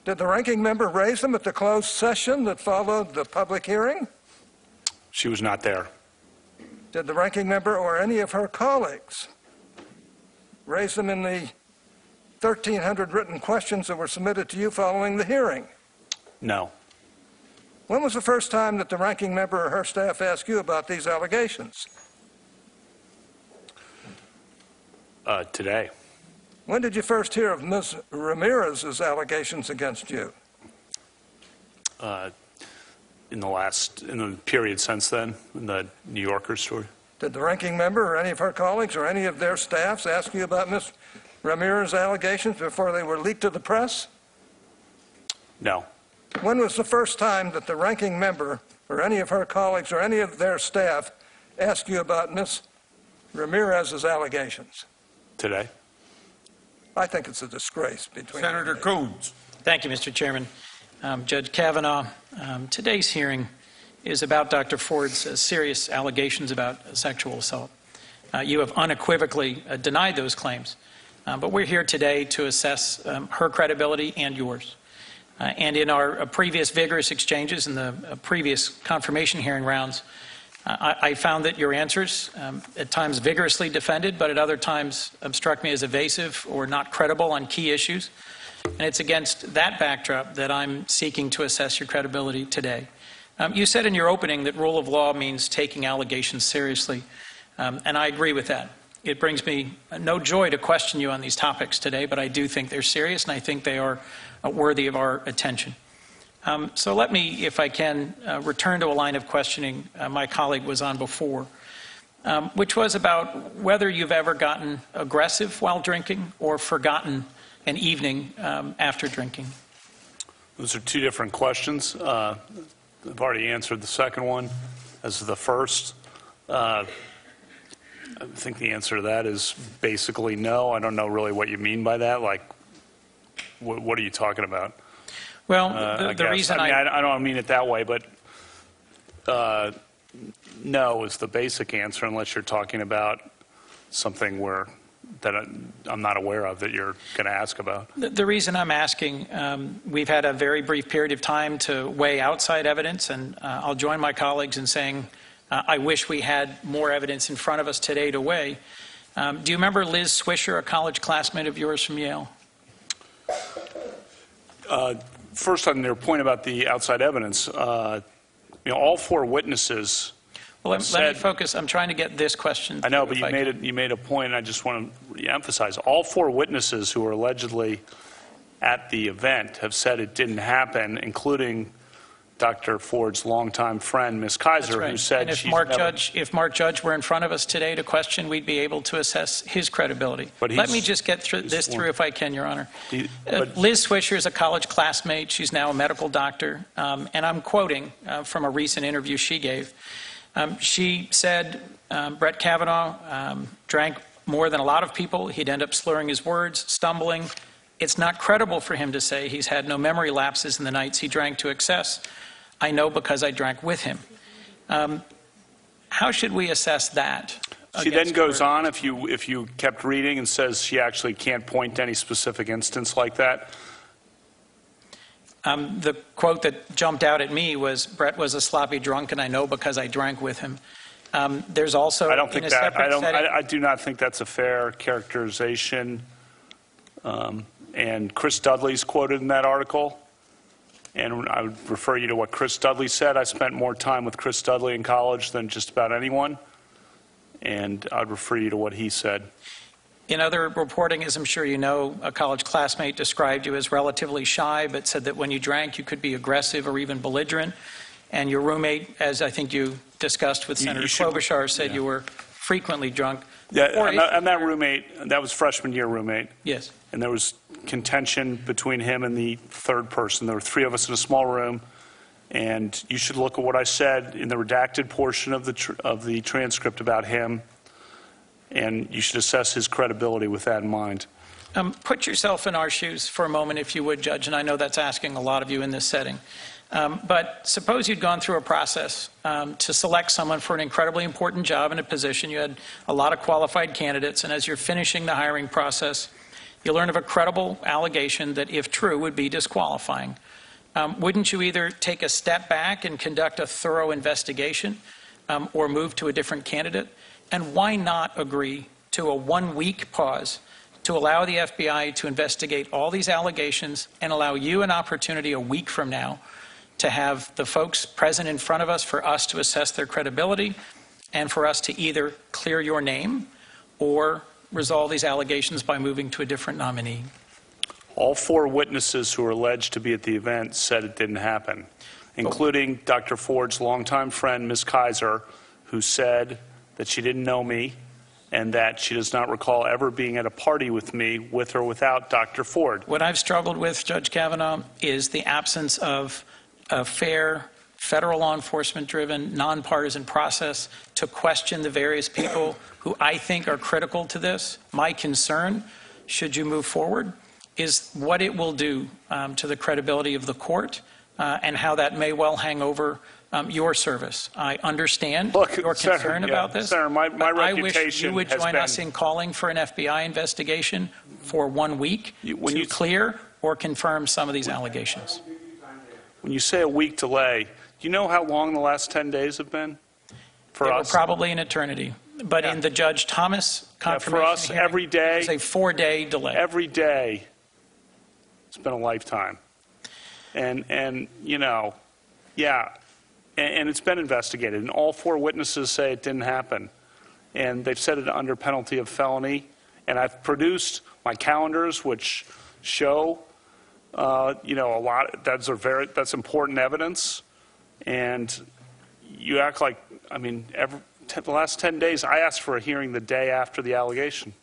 Did the ranking member raise them at the closed session that followed the public hearing? She was not there. Did the ranking member or any of her colleagues raise them in the 1,300 written questions that were submitted to you following the hearing? No. When was the first time that the ranking member or her staff asked you about these allegations? Today. When did you first hear of Ms. Ramirez's allegations against you? In the period since then, in the New Yorker story. Did the ranking member or any of her colleagues or any of their staffs ask you about Ms. Ramirez's allegations before they were leaked to the press? No. When was the first time that the ranking member or any of her colleagues or any of their staff asked you about Ms. Ramirez's allegations? Today. I think it's a disgrace between... Senator Coons. Thank you, Mr. Chairman. Judge Kavanaugh, today's hearing is about Dr. Ford's serious allegations about sexual assault. You have unequivocally denied those claims, but we're here today to assess her credibility and yours. And in our previous vigorous exchanges in the previous confirmation hearing rounds, I found that your answers, at times vigorously defended, but at other times struck me as evasive or not credible on key issues. And it's against that backdrop that I'm seeking to assess your credibility today. You said in your opening that rule of law means taking allegations seriously, and I agree with that. It brings me no joy to question you on these topics today, but I do think they're serious, and I think they are worthy of our attention. So let me, if I can, return to a line of questioning my colleague was on before, which was about whether you've ever gotten aggressive while drinking or forgotten an evening after drinking. Those are two different questions. I've already answered the second one as the first. I think the answer to that is basically no. I don't know really what you mean by that. Like, what are you talking about? Well, the reason I don't mean it that way, but no is the basic answer, unless you're talking about something that I'm not aware of that you're going to ask about. The reason I'm asking, we've had a very brief period of time to weigh outside evidence, and I'll join my colleagues in saying I wish we had more evidence in front of us today to weigh. Do you remember Liz Swisher, a college classmate of yours from Yale? First, on your point about the outside evidence, all four witnesses. Well, let me focus. I'm trying to get this question. I know, but you made a point, and I just want to reemphasize. All four witnesses who were allegedly at the event have said it didn't happen, including Dr. Ford's longtime friend, Ms. Kaiser, right. who said if Mark Judge were in front of us today to question, we'd be able to assess his credibility. Let me just get through if I can, Your Honor. Liz Swisher is a college classmate. She's now a medical doctor, and I'm quoting from a recent interview she gave. She said Brett Kavanaugh drank more than a lot of people. He'd end up slurring his words, stumbling. It's not credible for him to say he's had no memory lapses in the nights he drank to excess. I know because I drank with him. How should we assess that? She then goes on, if you kept reading, and says she actually can't point to any specific instance like that. The quote that jumped out at me was, Brett was a sloppy drunk, and I know because I drank with him. There's also, I don't think that, I do not think that's a fair characterization. And Chris Dudley's quoted in that article. And I would refer you to what Chris Dudley said. I spent more time with Chris Dudley in college than just about anyone. And I'd refer you to what he said. In other reporting, as I'm sure you know, a college classmate described you as relatively shy, but said that when you drank, you could be aggressive or even belligerent. And your roommate, as I think you discussed with Senator Klobuchar, said you were frequently drunk. Yeah, and that roommate, that was freshman year roommate. Yes. And there was contention between him and the third person. There were three of us in a small room. And you should look at what I said in the redacted portion of the transcript about him. And you should assess his credibility with that in mind. Put yourself in our shoes for a moment, if you would, Judge, and I know that's asking a lot of you in this setting. But suppose you'd gone through a process to select someone for an incredibly important job in a position. You had a lot of qualified candidates, and as you're finishing the hiring process, you learn of a credible allegation that, if true, would be disqualifying, wouldn't you either take a step back and conduct a thorough investigation or move to a different candidate? And why not agree to a one-week pause to allow the FBI to investigate all these allegations and allow you an opportunity a week from now to have the folks present in front of us for us to assess their credibility and for us to either clear your name or resolve these allegations by moving to a different nominee? All 4 witnesses who are alleged to be at the event said it didn't happen, including Dr. Ford's longtime friend, Ms. Kaiser, who said that she didn't know me and that she does not recall ever being at a party with me, with or without Dr. Ford. What I've struggled with, Judge Kavanaugh, is the absence of a fair, federal law enforcement-driven, nonpartisan process to question the various people who I think are critical to this. My concern, should you move forward, is what it will do to the credibility of the court and how that may well hang over your service. I understand your concern about this. Senator, my I wish reputation you would has join been, us in calling for an FBI investigation for 1 week to clear or confirm some of these allegations. When you say a week delay, do you know how long the last 10 days have been for us? Probably an eternity. But in the Judge Thomas confirmation for us, hearing, every day, it's a 4-day delay. Every day, it's been a lifetime. And you know, yeah, and it's been investigated, and all 4 witnesses say it didn't happen. And they've said it under penalty of felony. And I've produced my calendars, which show, you know, a lot. That's important evidence. And you act like, I mean, the last 10 days, I asked for a hearing the day after the allegation.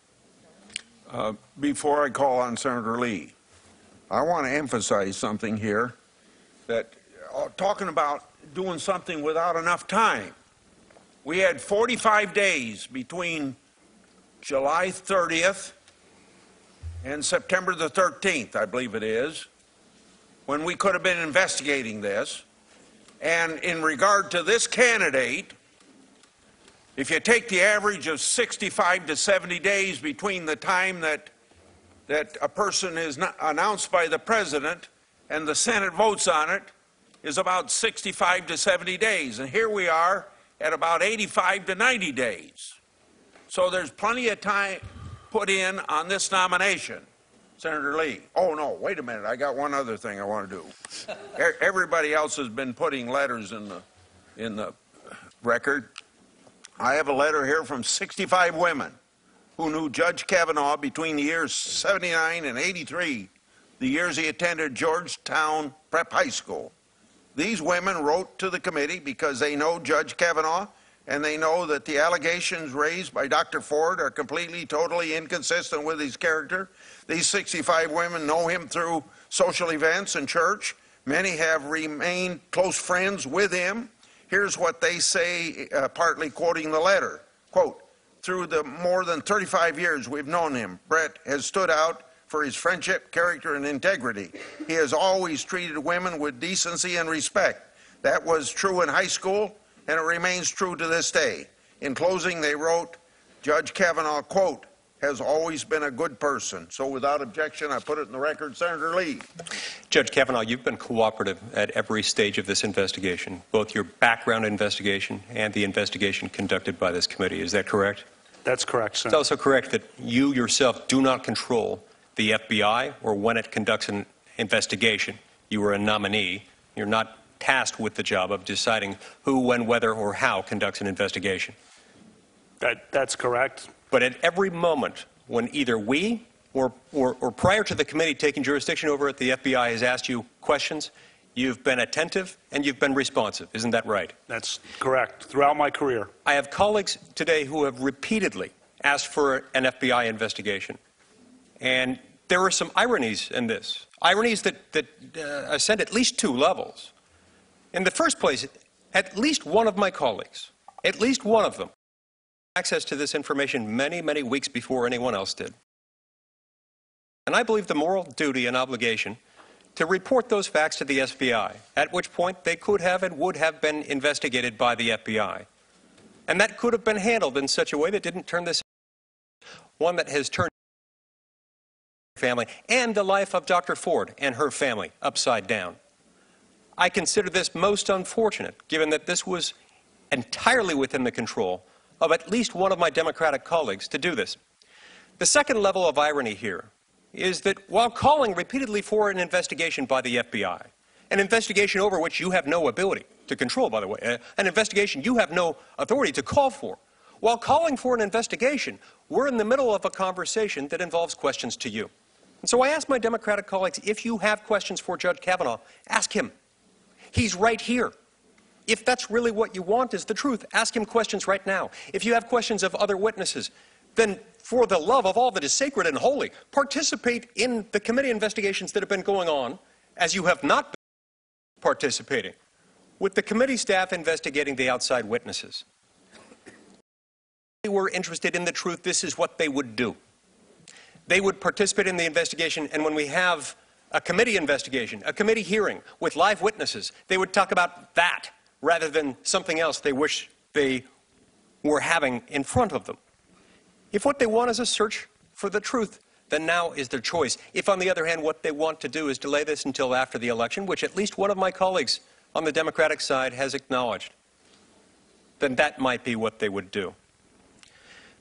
Before I call on Senator Lee, I want to emphasize something here, that talking about doing something without enough time. We had 45 days between July 30th and September the 13th, I believe it is, when we could have been investigating this. And in regard to this candidate, if you take the average of 65 to 70 days between the time that a person is announced by the president and the Senate votes on it, is about 65 to 70 days. And here we are at about 85 to 90 days. So there's plenty of time put in on this nomination. Senator Lee. Oh, no, wait a minute. I got one other thing I want to do. Everybody else has been putting letters in the record. I have a letter here from 65 women who knew Judge Kavanaugh between the years 79 and 83, the years he attended Georgetown Prep High School. These women wrote to the committee because they know Judge Kavanaugh and they know that the allegations raised by Dr. Ford are completely, totally inconsistent with his character. These 65 women know him through social events and church. Many have remained close friends with him. Here's what they say, partly quoting the letter. Quote, "Through the more than 35 years we've known him, Brett has stood out for his friendship, character, and integrity. He has always treated women with decency and respect. That was true in high school, and it remains true to this day." In closing, they wrote, Judge Kavanaugh, quote, "has always been a good person." So without objection, I put it in the record. Senator Lee. Judge Kavanaugh, you've been cooperative at every stage of this investigation, both your background investigation and the investigation conducted by this committee. Is that correct? That's correct, Senator. It's also correct that you yourself do not control the FBI or when it conducts an investigation. You are a nominee. You're not tasked with the job of deciding who, when, whether, or how conducts an investigation. That's correct. But at every moment when either we or prior to the committee taking jurisdiction over it, the FBI has asked you questions, you've been attentive and you've been responsive. Isn't that right? That's correct. Throughout my career. I have colleagues today who have repeatedly asked for an FBI investigation. And there are some ironies in this. Ironies that ascend at least 2 levels. In the first place, at least one of my colleagues, at least one of them, access to this information many, many weeks before anyone else did. And I believe the moral duty and obligation to report those facts to the FBI, at which point they could have and would have been investigated by the FBI. And that could have been handled in such a way that didn't turn this one that has turned family and the life of Dr. Ford and her family upside down. I consider this most unfortunate, given that this was entirely within the control of at least one of my Democratic colleagues to do this. The second level of irony here is that while calling repeatedly for an investigation by the FBI, an investigation over which you have no ability to control, by the way, an investigation you have no authority to call for, while calling for an investigation, we're in the middle of a conversation that involves questions to you. And so I ask my Democratic colleagues, if you have questions for Judge Kavanaugh, ask him. He's right here. If that's really what you want is the truth, ask him questions right now. If you have questions of other witnesses, then for the love of all that is sacred and holy, participate in the committee investigations that have been going on, as you have not been participating, with the committee staff investigating the outside witnesses. If they were interested in the truth, this is what they would do. They would participate in the investigation, and when we have a committee investigation, a committee hearing with live witnesses, they would talk about that rather than something else they wish they were having in front of them. If what they want is a search for the truth, then now is their choice. If, on the other hand, what they want to do is delay this until after the election, which at least one of my colleagues on the Democratic side has acknowledged, then that might be what they would do.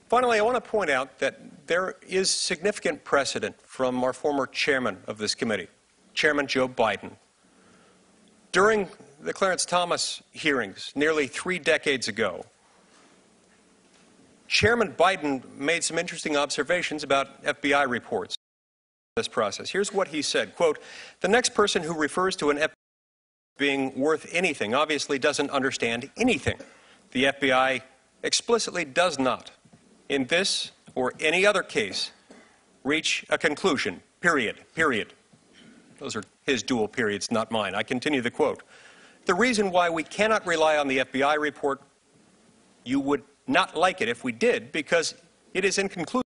Finally, I want to point out that there is significant precedent from our former chairman of this committee, Chairman Joe Biden. During the Clarence Thomas hearings nearly 3 decades ago, Chairman Biden made some interesting observations about FBI reports in this process. Here's what he said, quote, "The next person who refers to an FBI being worth anything obviously doesn't understand anything. The FBI explicitly does not, in this or any other case, reach a conclusion, period." Those are his dual periods, not mine. I continue the quote. "The reason why we cannot rely on the FBI report, you would not like it if we did, because it is inconclusive."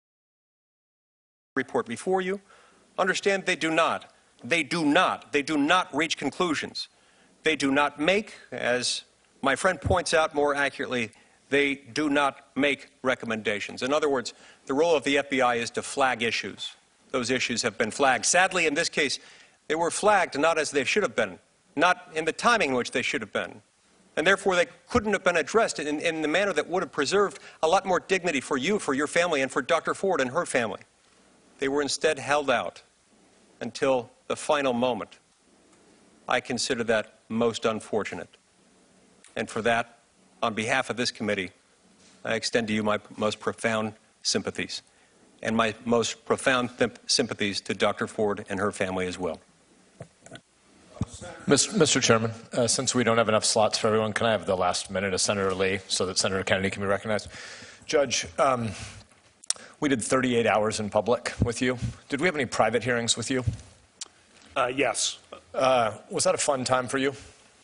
Report before you, understand they do not reach conclusions. They do not make, as my friend points out more accurately, they do not make recommendations. In other words, the role of the FBI is to flag issues. Those issues have been flagged. Sadly, in this case, they were flagged not as they should have been, not in the timing in which they should have been. And therefore, they couldn't have been addressed in the manner that would have preserved a lot more dignity for you, for your family, and for Dr. Ford and her family. They were instead held out until the final moment. I consider that most unfortunate. And for that, on behalf of this committee, I extend to you my most profound sympathies, and my most profound sympathies to Dr. Ford and her family as well. Mr. Chairman, since we don't have enough slots for everyone, can I have the last minute of Senator Lee so that Senator Kennedy can be recognized? Judge, we did 38 hours in public with you. Did we have any private hearings with you? Yes. Was that a fun time for you?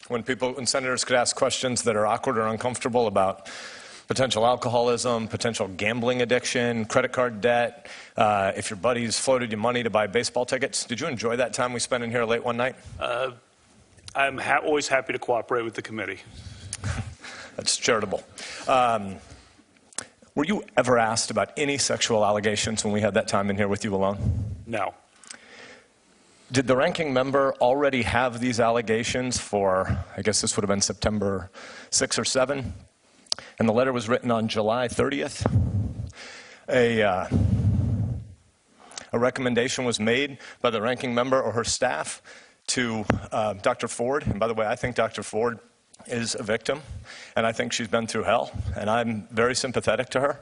When senators could ask questions that are awkward or uncomfortable about potential alcoholism, potential gambling addiction, credit card debt, if your buddies floated you money to buy baseball tickets. Did you enjoy that time we spent in here late one night? I'm always happy to cooperate with the committee. That's charitable. Were you ever asked about any sexual allegations when we had that time in here with you alone? No. Did the ranking member already have these allegations for, I guess this would have been September 6 or 7? And the letter was written on July 30th. A recommendation was made by the ranking member or her staff to Dr. Ford. And by the way, I think Dr. Ford is a victim, and I think she's been through hell, and I'm very sympathetic to her.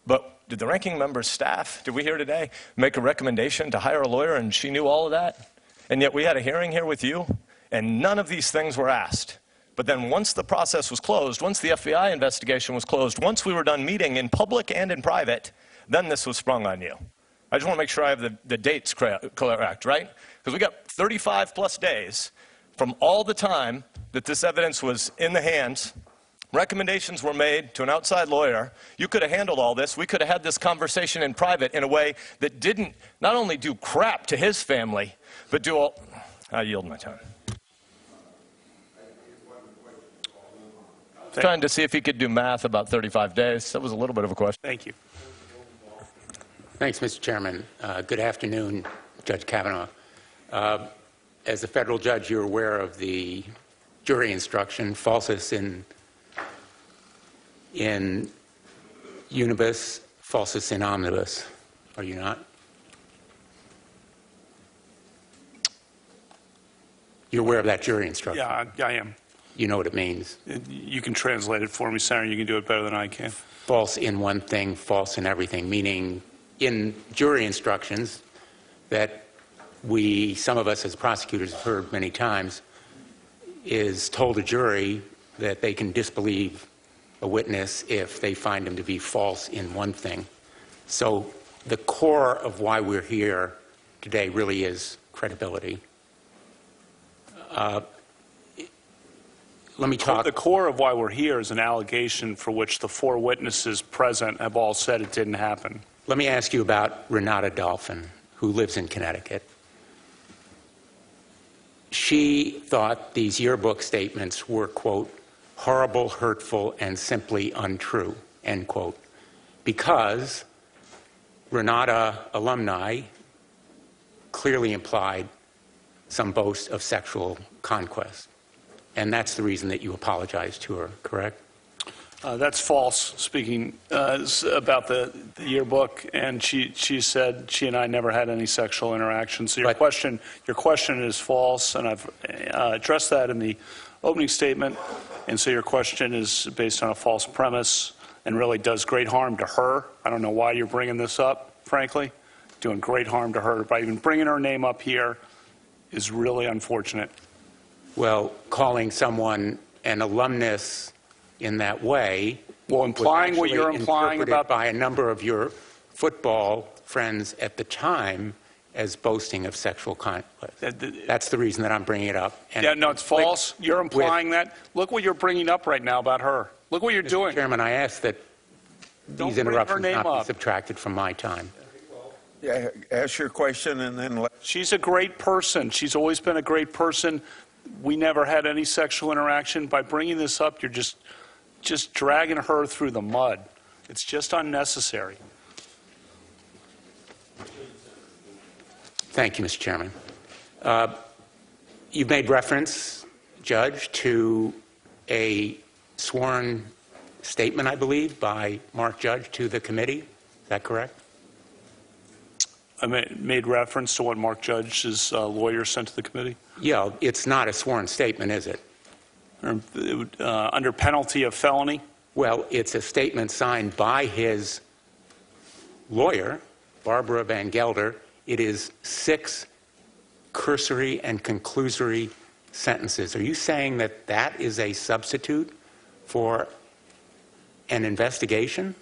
But did the ranking member's staff, did we hear today, make a recommendation to hire a lawyer, and she knew all of that? And yet we had a hearing here with you, and none of these things were asked. But then once the process was closed, once the FBI investigation was closed, once we were done meeting in public and in private, then this was sprung on you. I just want to make sure I have the dates correct, right? Because we got 35 plus days from all the time that this evidence was in the hands. Recommendations were made to an outside lawyer. You could have handled all this. We could have had this conversation in private in a way that didn't not only do crap to his family, but do all... I yield my time. Trying to see if he could do math about 35 days. That was a little bit of a question. Thank you. Thanks, Mr. Chairman. Good afternoon, Judge Kavanaugh. As a federal judge, you're aware of the jury instruction, falsus in unibus, falsus in omnibus, are you not? You're aware of that jury instruction? Yeah, I am. You know what it means? You can translate it for me, Senator. You can do it better than I can. False in one thing, false in everything, meaning in jury instructions that some of us as prosecutors have heard many times, is told a jury that they can disbelieve a witness if they find him to be false in one thing. So the core of why we're here today really is credibility. Let me talk. The core of why we're here is an allegation for which the 4 witnesses present have all said it didn't happen. Let me ask you about Renata Dolphin, who lives in Connecticut. She thought these yearbook statements were, quote, horrible, hurtful, and simply untrue, end quote, because Renata alumni clearly implied some boast of sexual conquest. And that's the reason that you apologized to her, correct? That's false, speaking about the yearbook, and she said she and I never had any sexual interaction. So your question is false, and I've addressed that in the opening statement. And so your question is based on a false premise and really does great harm to her. I don't know why you're bringing this up, frankly. Doing great harm to her by even bringing her name up here is really unfortunate. Well, calling someone an alumnus in that way, well, implying what you're implying about by a number of your football friends at the time as boasting of sexual conquest. That's the reason that I'm bringing it up. And yeah, no, it's false. You're implying that. Look what you're bringing up right now about her. Look what you're doing. Mr. Chairman, I ask that these interruptions not be subtracted from my time. Yeah, ask your question and then She's a great person. She's always been a great person. We never had any sexual interaction. By bringing this up, you're just dragging her through the mud. It's just unnecessary. Thank you, Mr. Chairman. You've made reference, Judge, to a sworn statement, I believe, by Mark Judge to the committee. Is that correct? I made reference to what Mark Judge's lawyer sent to the committee? Yeah, it's not a sworn statement, is it? Under penalty of felony? Well, it's a statement signed by his lawyer, Barbara Van Gelder. It is 6 cursory and conclusory sentences. Are you saying that that is a substitute for an investigation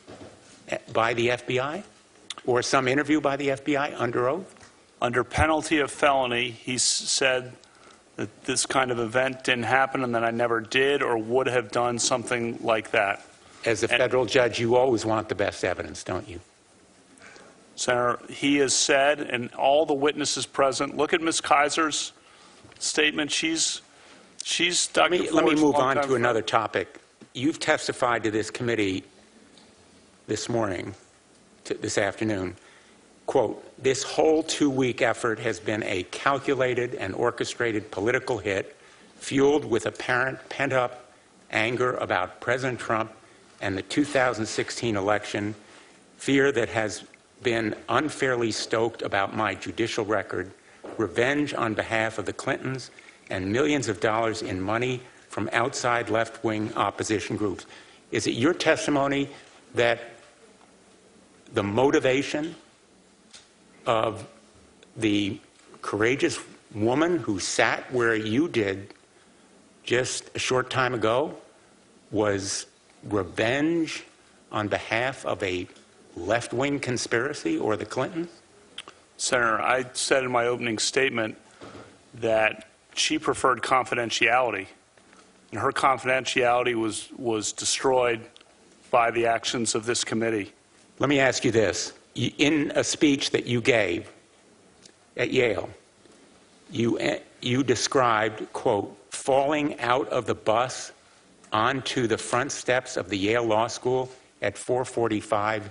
by the FBI or some interview by the FBI under oath? Under penalty of felony, he said that this kind of event didn't happen and that I never did or would have done something like that. As a federal judge, you always want the best evidence, don't you? Senator, he has said, and all the witnesses present, look at Ms. Kaiser's statement. She's Dr. Let me move on to another topic. You've testified to this committee this morning, this afternoon, quote, this whole 2-week effort has been a calculated and orchestrated political hit fueled with apparent pent-up anger about President Trump and the 2016 election, fear that has been unfairly stoked about my judicial record, revenge on behalf of the Clintons, and millions of dollars in money from outside left-wing opposition groups. Is it your testimony that the motivation of the courageous woman who sat where you did just a short time ago was revenge on behalf of a left-wing conspiracy or the Clintons? Senator, I said in my opening statement that she preferred confidentiality, and her confidentiality was destroyed by the actions of this committee. Let me ask you this. In a speech that you gave at Yale, you described, quote, falling out of the bus onto the front steps of the Yale Law School at 4:45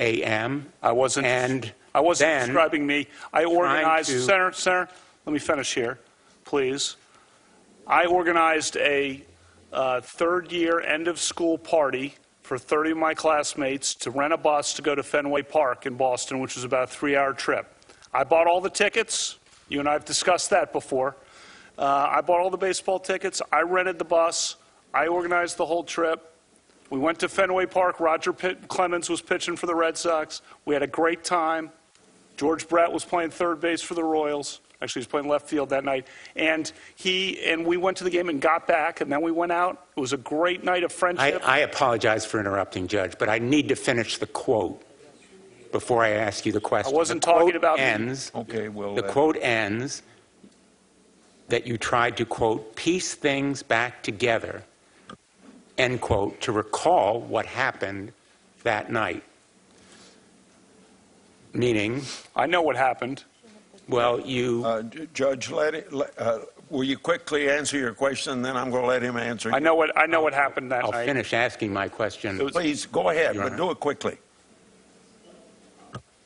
a.m. I wasn't then describing me. I organized, to- Senator, let me finish here, please. I organized a third-year end-of-school party for 30 of my classmates to rent a bus to go to Fenway Park in Boston, which was about a 3-hour trip. I bought all the tickets. You and I have discussed that before. I bought all the baseball tickets. I rented the bus. I organized the whole trip. We went to Fenway Park. Roger Clemens was pitching for the Red Sox. We had a great time. George Brett was playing third base for the Royals. Actually, he was playing left field that night. And we went to the game and got back, and then we went out. It was a great night of friendship. I apologize for interrupting, Judge, but I need to finish the quote before I ask you the question. I wasn't talking about ends, me. Okay, well, the quote ends that you tried to, quote, piece things back together, end quote, to recall what happened that night. Meaning? I know what happened. Well, you... Judge, will you quickly answer your question, and then I'm going to let him answer. I know what happened that I'll night. finish asking my question. Please, go ahead, but do it quickly.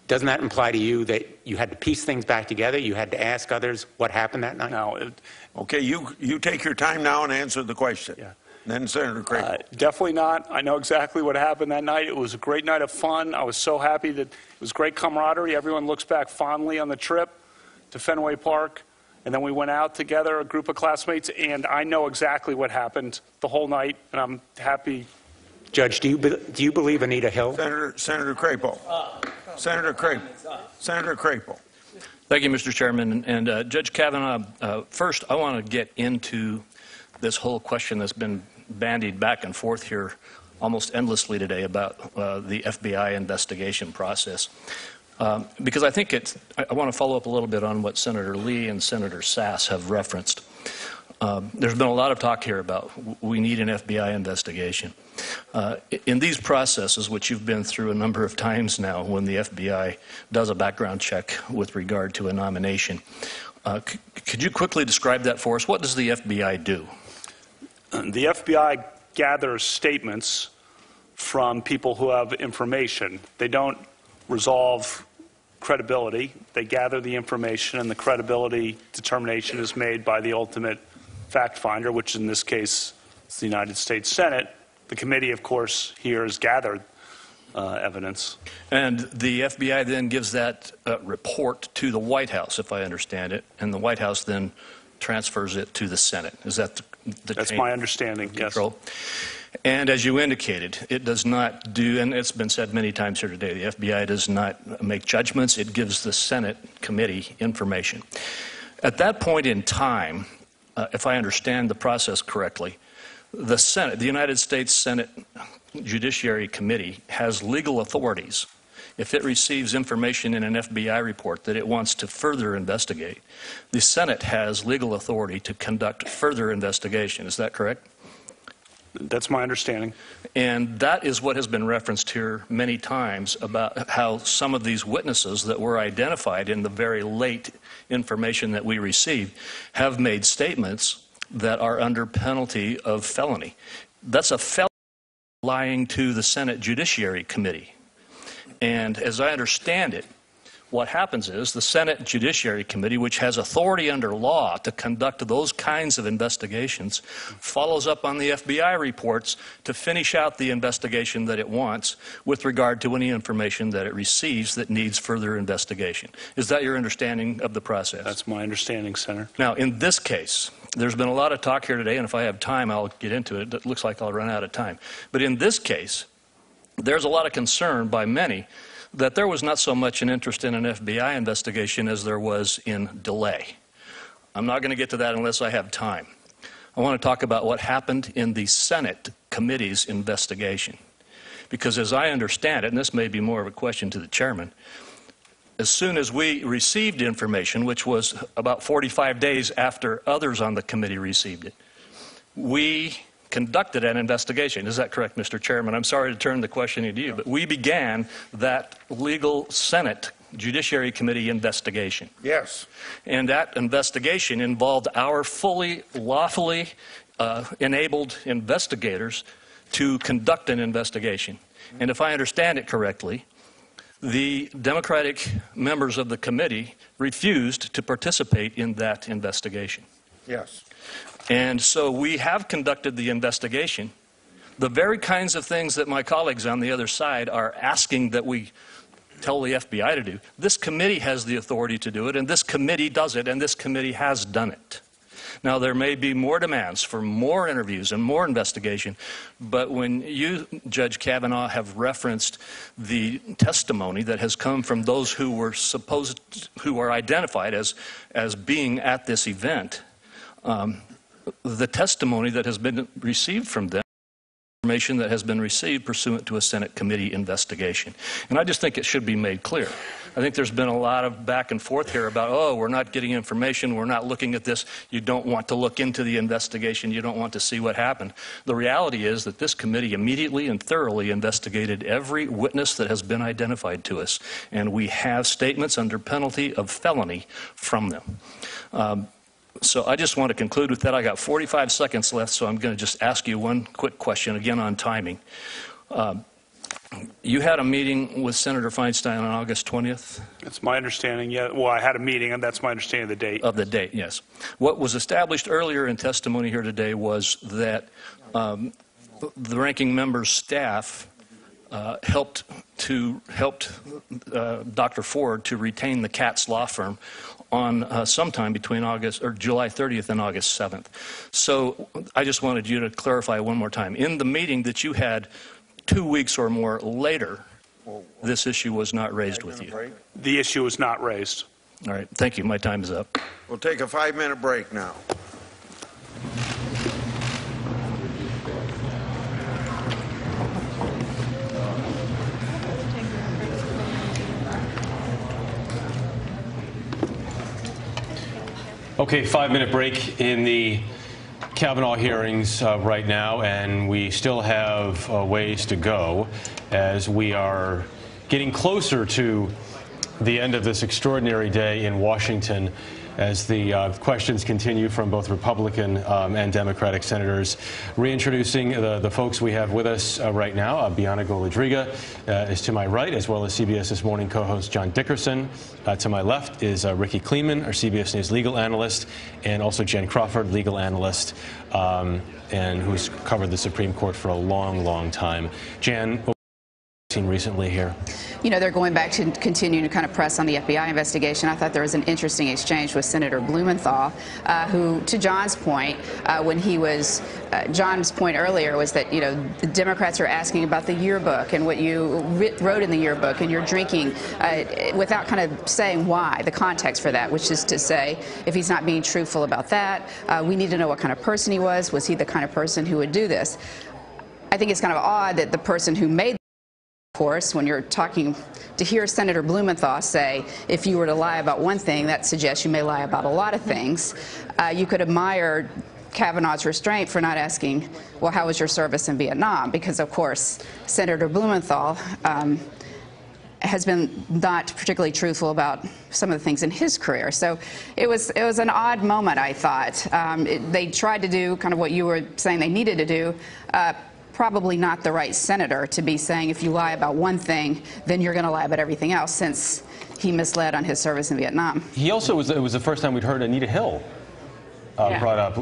Doesn't that imply to you that you had to piece things back together? You had to ask others what happened that night? No. Okay, you take your time now and answer the question. Yeah. Then Senator Craig. Definitely not. I know exactly what happened that night. It was a great night of fun. I was so happy that it was great camaraderie. Everyone looks back fondly on the trip to Fenway Park. And then we went out together, a group of classmates, and I know exactly what happened the whole night, and I'm happy. Judge, do you believe Anita Hill? Senator Crapo. Senator Crapo. Thank you, Mr. Chairman. And Judge Kavanaugh, first, I want to get into this whole question that's been bandied back and forth here almost endlessly today about the FBI investigation process. Because I think I want to follow up a little bit on what Senator Lee and Senator Sass have referenced. There's been a lot of talk here about we need an FBI investigation. In these processes, which you've been through a number of times now, when the FBI does a background check with regard to a nomination, could you quickly describe that for us? What does the FBI do? The FBI gathers statements from people who have information. They don't resolve credibility. They gather the information, and the credibility determination is made by the ultimate fact finder, which in this case is the United States Senate. The committee, of course, here has gathered evidence. And the FBI then gives that report to the White House, if I understand it, and the White House then transfers it to the Senate. Is that the That's my understanding, yes. And as you indicated, it does not do, and it's been said many times here today, the FBI does not make judgments. It gives the Senate committee information. At that point in time, if I understand the process correctly, the Senate, the United States Senate Judiciary Committee, has legal authorities. If it receives information in an FBI report that it wants to further investigate, the Senate has legal authority to conduct further investigation. Is that correct? That's my understanding. And that is what has been referenced here many times about how some of these witnesses that were identified in the very late information that we received have made statements that are under penalty of felony. That's a felony lying to the Senate Judiciary Committee. And as I understand it, what happens is the Senate Judiciary Committee, which has authority under law to conduct those kinds of investigations, follows up on the FBI reports to finish out the investigation that it wants with regard to any information that it receives that needs further investigation. Is that your understanding of the process? That's my understanding, Senator. Now, in this case, there's been a lot of talk here today, and if I have time, I'll get into it. It looks like I'll run out of time. But in this case, there's a lot of concern by many that there was not so much an interest in an FBI investigation as there was in delay. I'm not going to get to that unless I have time. I want to talk about what happened in the Senate committee's investigation. Because as I understand it, and this may be more of a question to the chairman, as soon as we received information, which was about 45 days after others on the committee received it, we conducted an investigation. Is that correct, Mr. Chairman? I'm sorry to turn the question to you, but we began that legal Senate Judiciary Committee investigation. Yes. And that investigation involved our fully, lawfully enabled investigators to conduct an investigation. And if I understand it correctly, The Democratic members of the committee refused to participate in that investigation. Yes. And so we have conducted the investigation. The very kinds of things that my colleagues on the other side are asking that we tell the FBI to do, this committee has the authority to do it, and this committee does it, and this committee has done it. Now, there may be more demands for more interviews and more investigation, but when you, Judge Kavanaugh, have referenced the testimony that has come from those who are identified as being at this event, the testimony that has been received from them, information that has been received pursuant to a Senate committee investigation. And I just think it should be made clear. I think there's been a lot of back and forth here about, oh, we're not getting information, we're not looking at this, you don't want to look into the investigation, you don't want to see what happened. The reality is that this committee immediately and thoroughly investigated every witness that has been identified to us, and we have statements under penalty of felony from them. So I just want to conclude with that. I got 45 seconds left, so I'm going to just ask you one quick question, again on timing. You had a meeting with Senator Feinstein on August 20th? That's my understanding, yeah. Well, I had a meeting, and that's my understanding of the date. Of the date, yes. What was established earlier in testimony here today was that the ranking member's staff helped Dr. Ford to retain the Katz law firm on sometime between July 30th and August 7th. So I just wanted you to clarify one more time. In the meeting that you had 2 weeks or more later, this issue was not raised with you. The issue was not raised. All right. Thank you. My time is up. We'll take a 5-minute break now. Okay, 5-minute break in the Kavanaugh hearings right now, and we still have ways to go as we are getting closer to the end of this extraordinary day in Washington as the questions continue from both Republican and Democratic senators. Reintroducing the folks we have with us right now. Bianna Golodryga is to my right, as well as CBS This Morning co-host John Dickerson. To my left is Ricky Kleeman, our CBS News legal analyst, and also Jen Crawford, legal analyst, and who's covered the Supreme Court for a long, long time. Jan, what have you seen recently here? You know, they're going back to continue to kind of press on the FBI investigation. I thought there was an interesting exchange with Senator Blumenthal, who, to John's point, John's point earlier was that, you know, the Democrats are asking about the yearbook and what you wrote in the yearbook and your drinking without kind of saying why, the context for that, which is to say, if he's not being truthful about that, we need to know what kind of person he was. Was he the kind of person who would do this? I think it's kind of odd that the person who made course, when you're talking, to hear Senator Blumenthal say, if you were to lie about one thing, that suggests you may lie about a lot of things. You could admire Kavanaugh's restraint for not asking, well, how was your service in Vietnam? Because, of course, Senator Blumenthal has been not particularly truthful about some of the things in his career. So it was an odd moment, I thought. They tried to do kind of what you were saying they needed to do. Probably not the right senator to be saying if you lie about one thing, then you're going to lie about everything else, since he misled on his service in Vietnam. He also it was the first time we'd heard Anita Hill brought up,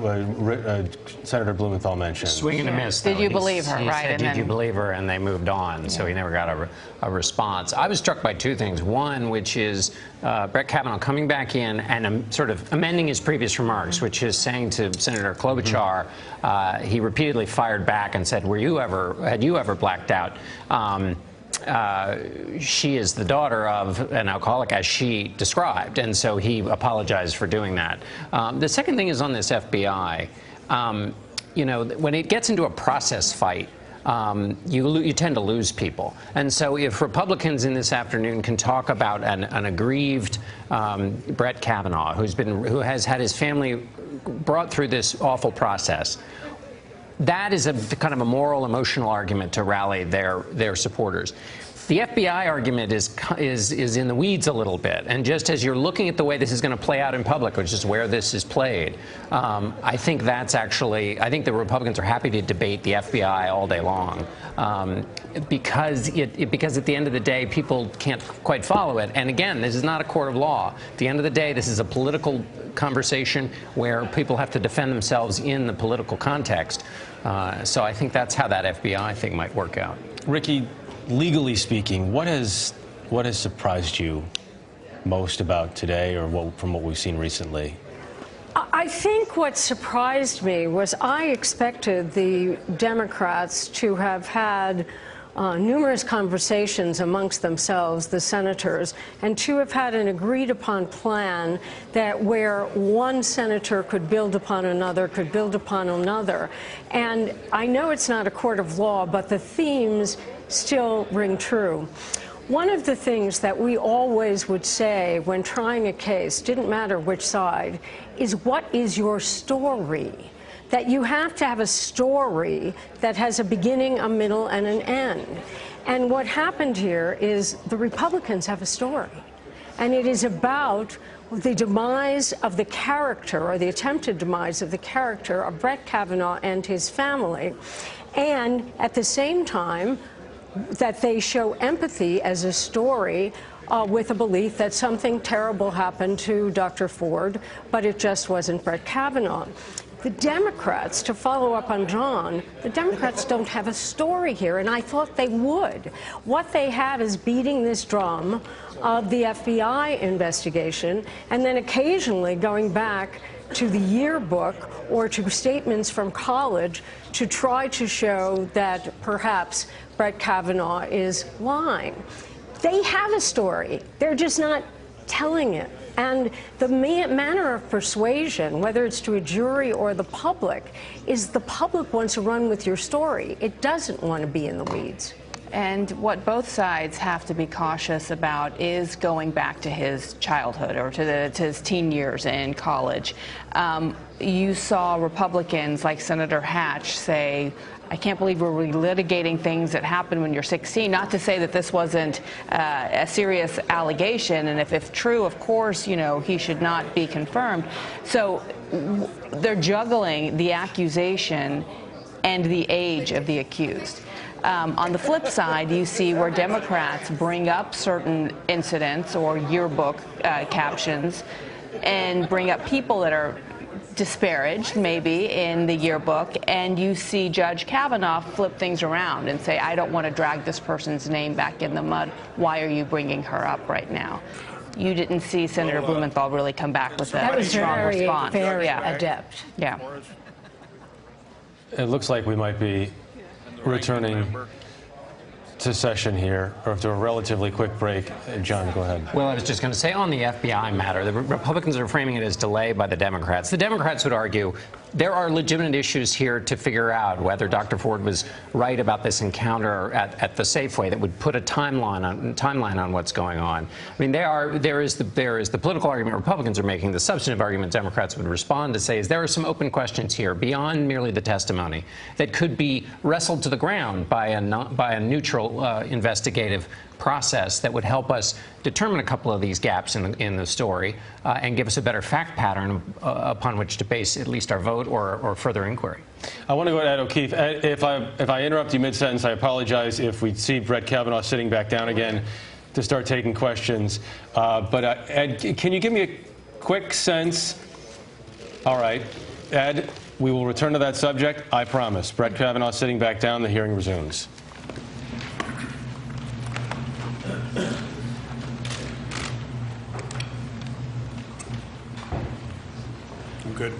Senator Blumenthal mentioned. Swing and a miss. Did you believe her? He Right. said, did you believe her? And they moved on. So he never got a response. I was struck by two things. One, which is Brett Kavanaugh coming back in and sort of amending his previous remarks, which is saying to Senator Klobuchar, he repeatedly fired back and said, had you ever blacked out? She is the daughter of an alcoholic, as she described, and so he apologized for doing that. The second thing is on this FBI. You know, when it gets into a process fight, you tend to lose people. And so if Republicans in this afternoon can talk about an aggrieved Brett Kavanaugh, who has had his family brought through this awful process, that is a kind of a moral, emotional argument to rally their supporters. The FBI argument is in the weeds a little bit, and just as you're looking at the way this is going to play out in public, which is where this is played, I think that's actually, I think the Republicans are happy to debate the FBI all day long, because at the end of the day, people can't quite follow it. And again, this is not a court of law. At the end of the day, this is a political conversation where people have to defend themselves in the political context. So I think that's how that FBI thing might work out. Ricky, legally speaking, what has surprised you most about today, or from what we've seen recently? I think what surprised me was I expected the Democrats to have had numerous conversations amongst themselves, the senators, and to have had an agreed-upon plan that where one senator could build upon another, And I know it's not a court of law, but the themes still ring true. One of the things that we always would say when trying a case, didn't matter which side, is what is your story? That you have to have a story that has a beginning, a middle, and an end. And what happened here is the Republicans have a story. And it is about the demise of the character, or the attempted demise of the character of Brett Kavanaugh and his family. And at the same time, that they show empathy as a story with a belief that something terrible happened to Dr. Ford, but it just wasn't Brett Kavanaugh. The Democrats, to follow up on John, the Democrats don't have a story here, and I thought they would. What they have is beating this drum of the FBI investigation, and then occasionally going back to the yearbook or to statements from college to try to show that perhaps Brett Kavanaugh is lying. They have a story. They're just not telling it. And the manner of persuasion, whether it's to a jury or the public, is the public wants to run with your story. It doesn't want to be in the weeds. And what both sides have to be cautious about is going back to his childhood or to his teen years in college. You saw Republicans like Senator Hatch say, I can't believe we're relitigating things that happened when you're 16. Not to say that this wasn't a serious allegation, and if true, of course, you know, he should not be confirmed. So they're juggling the accusation and the age of the accused. On the flip side, you see where Democrats bring up certain incidents or yearbook captions and bring up people that are disparaged, maybe, in the yearbook, and you see Judge Kavanaugh flip things around and say, I don't want to drag this person's name back in the mud. Why are you bringing her up right now? You didn't see Senator Blumenthal really come back with a strong response. Very adept. Yeah. It looks like we might be returning to session here, or to a relatively quick break. John, go ahead. Well, I was just going to say on the FBI matter, the Republicans are framing it as delay by the Democrats. The Democrats would argue there are legitimate issues here to figure out whether Dr. Ford was right about this encounter at the Safeway that would put a timeline on what's going on. I mean, there is the political argument Republicans are making. The substantive argument Democrats would respond to say is there are some open questions here beyond merely the testimony that could be wrestled to the ground by a neutral investigative process that would help us determine a couple of these gaps in the story and give us a better fact pattern upon which to base at least our vote or further inquiry. I want to go to Ed O'Keefe. Ed, if I interrupt you mid-sentence, I apologize if we see Brett Kavanaugh sitting back down again to start taking questions. But Ed, can you give me a quick sense? All right, Ed, we will return to that subject, I promise. Brett Kavanaugh sitting back down, the hearing resumes. Good.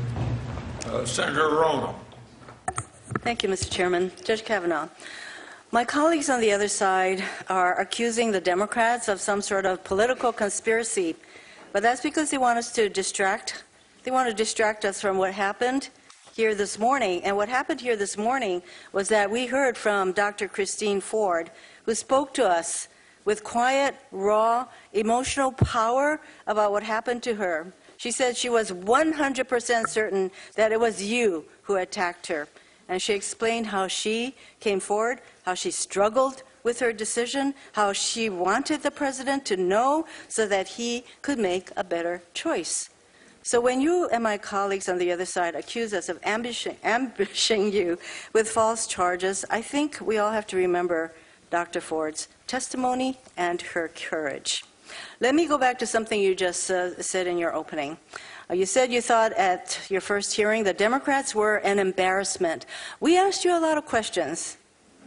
Senator Rono. Thank you, Mr. Chairman. Judge Kavanaugh, my colleagues on the other side are accusing the Democrats of some sort of political conspiracy, but that's because they want us to distract. They want to distract us from what happened here this morning. And what happened here this morning was that we heard from Dr. Christine Ford, who spoke to us with quiet, raw, emotional power about what happened to her. She said she was 100% certain that it was you who attacked her. And she explained how she came forward, how she struggled with her decision, how she wanted the president to know so that he could make a better choice. So when you and my colleagues on the other side accuse us of ambushing you with false charges, I think we all have to remember Dr. Ford's testimony and her courage. Let me go back to something you just said in your opening. You said you thought at your first hearing the Democrats were an embarrassment. We asked you a lot of questions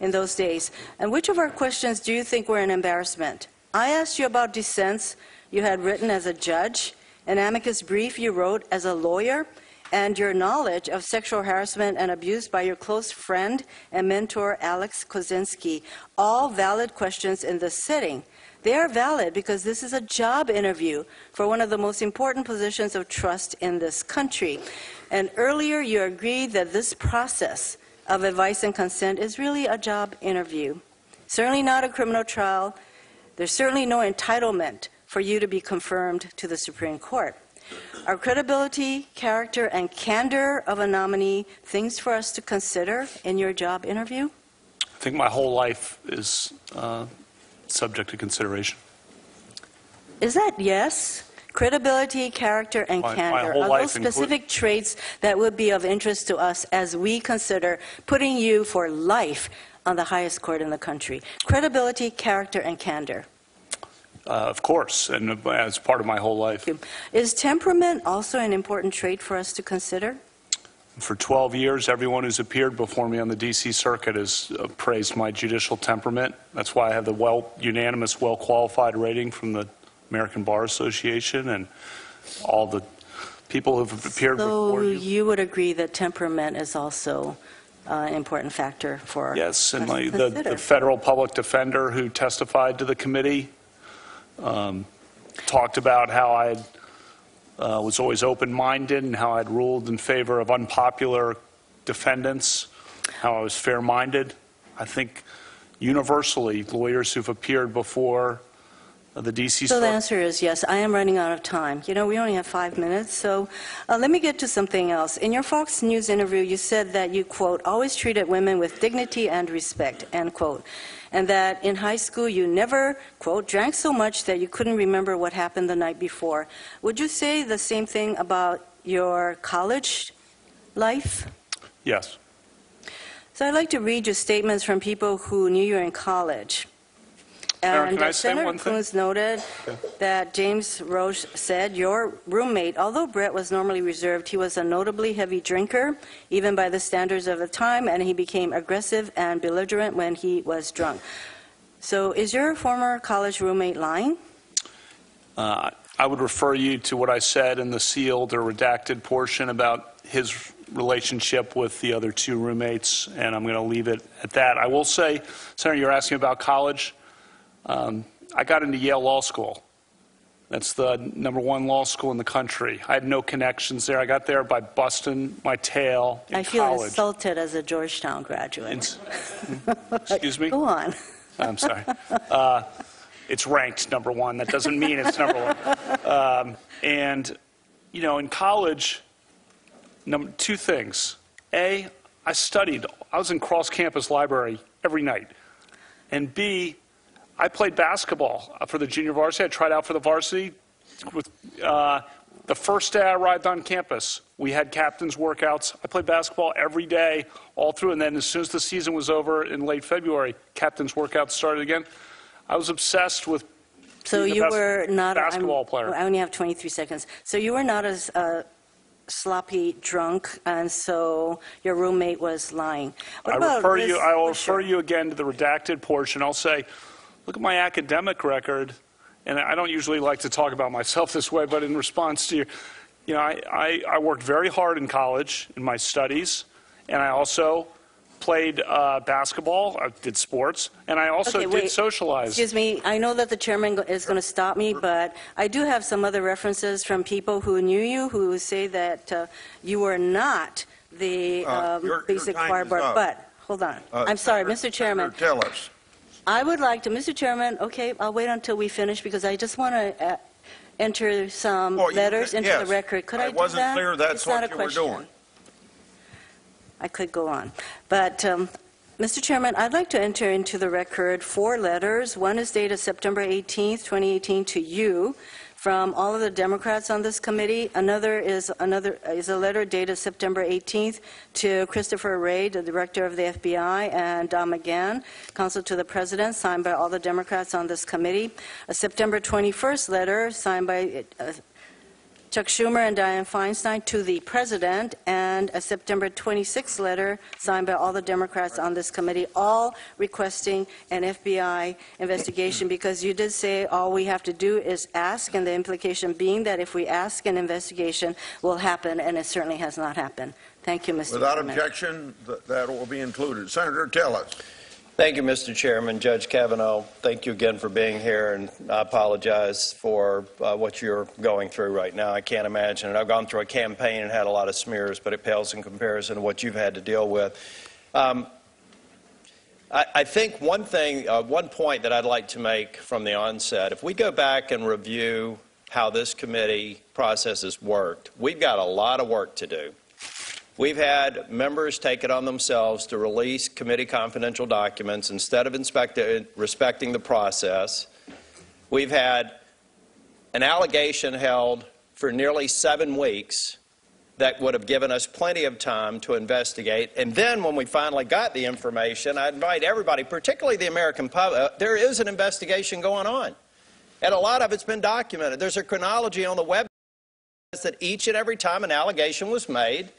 in those days. And which of our questions do you think were an embarrassment? I asked you about dissents you had written as a judge, an amicus brief you wrote as a lawyer, and your knowledge of sexual harassment and abuse by your close friend and mentor, Alex Kozinski. All valid questions in this setting. They are valid because this is a job interview for one of the most important positions of trust in this country. And earlier you agreed that this process of advice and consent is really a job interview. Certainly not a criminal trial. There's certainly no entitlement for you to be confirmed to the Supreme Court. Are credibility, character, and candor of a nominee things for us to consider in your job interview? I think my whole life is subject to consideration. Is that yes? Credibility, character, and candor. Are those specific traits that would be of interest to us as we consider putting you for life on the highest court in the country? Credibility, character, and candor. Of course, and as part of my whole life. Is temperament also an important trait for us to consider? For 12 years, everyone who's appeared before me on the D.C. Circuit has praised my judicial temperament. That's why I have the unanimous, well-qualified rating from the American Bar Association and all the people who've appeared before you. So you would agree that temperament is also an important factor for Yes, and the federal public defender who testified to the committee talked about how I was always open-minded and how I'd ruled in favor of unpopular defendants, how I was fair-minded. I think universally, lawyers who've appeared before the D.C. So the answer is yes. I am running out of time. You know, we only have 5 minutes, so let me get to something else. In your Fox News interview, you said that you, quote, always treated women with dignity and respect, end quote, and that in high school you never, quote, drank so much that you couldn't remember what happened the night before. Would you say the same thing about your college life? Yes. So I'd like to read you statements from people who knew you in college. And Senator Coons noted that James Roche said, your roommate, although Brett was normally reserved, he was a notably heavy drinker, even by the standards of the time, and he became aggressive and belligerent when he was drunk. So is your former college roommate lying? I would refer you to what I said in the sealed or redacted portion about his relationship with the other two roommates, and I'm going to leave it at that. I will say, Senator, you're asking about college. I got into Yale Law School. That's the #1 law school in the country. I had no connections there. I got there by busting my tail in college. I feel insulted as a Georgetown graduate. Excuse me? Go on. I'm sorry. It's ranked #1. That doesn't mean it's #1. And, you know, in college, two things. A, I studied. I was in cross-campus library every night. And B, I played basketball for the junior varsity. I tried out for the varsity. With, the first day I arrived on campus, we had captain's workouts. I played basketball every day, all through. And then as soon as the season was over in late February, captain's workouts started again. I was obsessed with being the basketball player. I only have 23 seconds. So you were not as sloppy drunk, and so your roommate was lying. I will refer you again to the redacted portion. I'll say, look at my academic record, and I don't usually like to talk about myself this way, but in response to you know, I worked very hard in college in my studies, and I also played basketball, I did sports, and I also did socialize. Excuse me, I know that the chairman is going to stop me, but I do have some other references from people who knew you who say that you were not the basic choir board. But, hold on. I'm sorry, Mr. Chairman. Tell us. I would like to, Mr. Chairman, okay, I'll wait until we finish because I just want to enter some letters into the record. Could I do that? It wasn't clear that's it's not what a you were question. doing. I could go on. But Mr. Chairman, I'd like to enter into the record 4 letters. One is dated September 18th, 2018 to you from all of the Democrats on this committee. Another is a letter dated September 18th to Christopher Wray, the director of the FBI, and Don McGahn, counsel to the president, signed by all the Democrats on this committee. A September 21st letter signed by Chuck Schumer and Dianne Feinstein to the president, and a September 26th letter signed by all the Democrats on this committee, all requesting an FBI investigation, because you did say all we have to do is ask, and the implication being that if we ask, an investigation will happen, and it certainly has not happened. Thank you, Mr. Without Chairman. objection, that will be included. Senator Tillis. Thank you, Mr. Chairman. Judge Kavanaugh, thank you again for being here, and I apologize for what you're going through right now. I can't imagine it. I've gone through a campaign and had a lot of smears, but it pales in comparison to what you've had to deal with. I think one point that I'd like to make from the onset, if we go back and review how this committee process has worked, we've got a lot of work to do. We've had members take it on themselves to release committee confidential documents instead of respecting the process. We've had an allegation held for nearly 7 weeks that would have given us plenty of time to investigate. And then when we finally got the information, I invite everybody, particularly the American public, there is an investigation going on. And a lot of it's been documented. There's a chronology on the website that each and every time an allegation was made,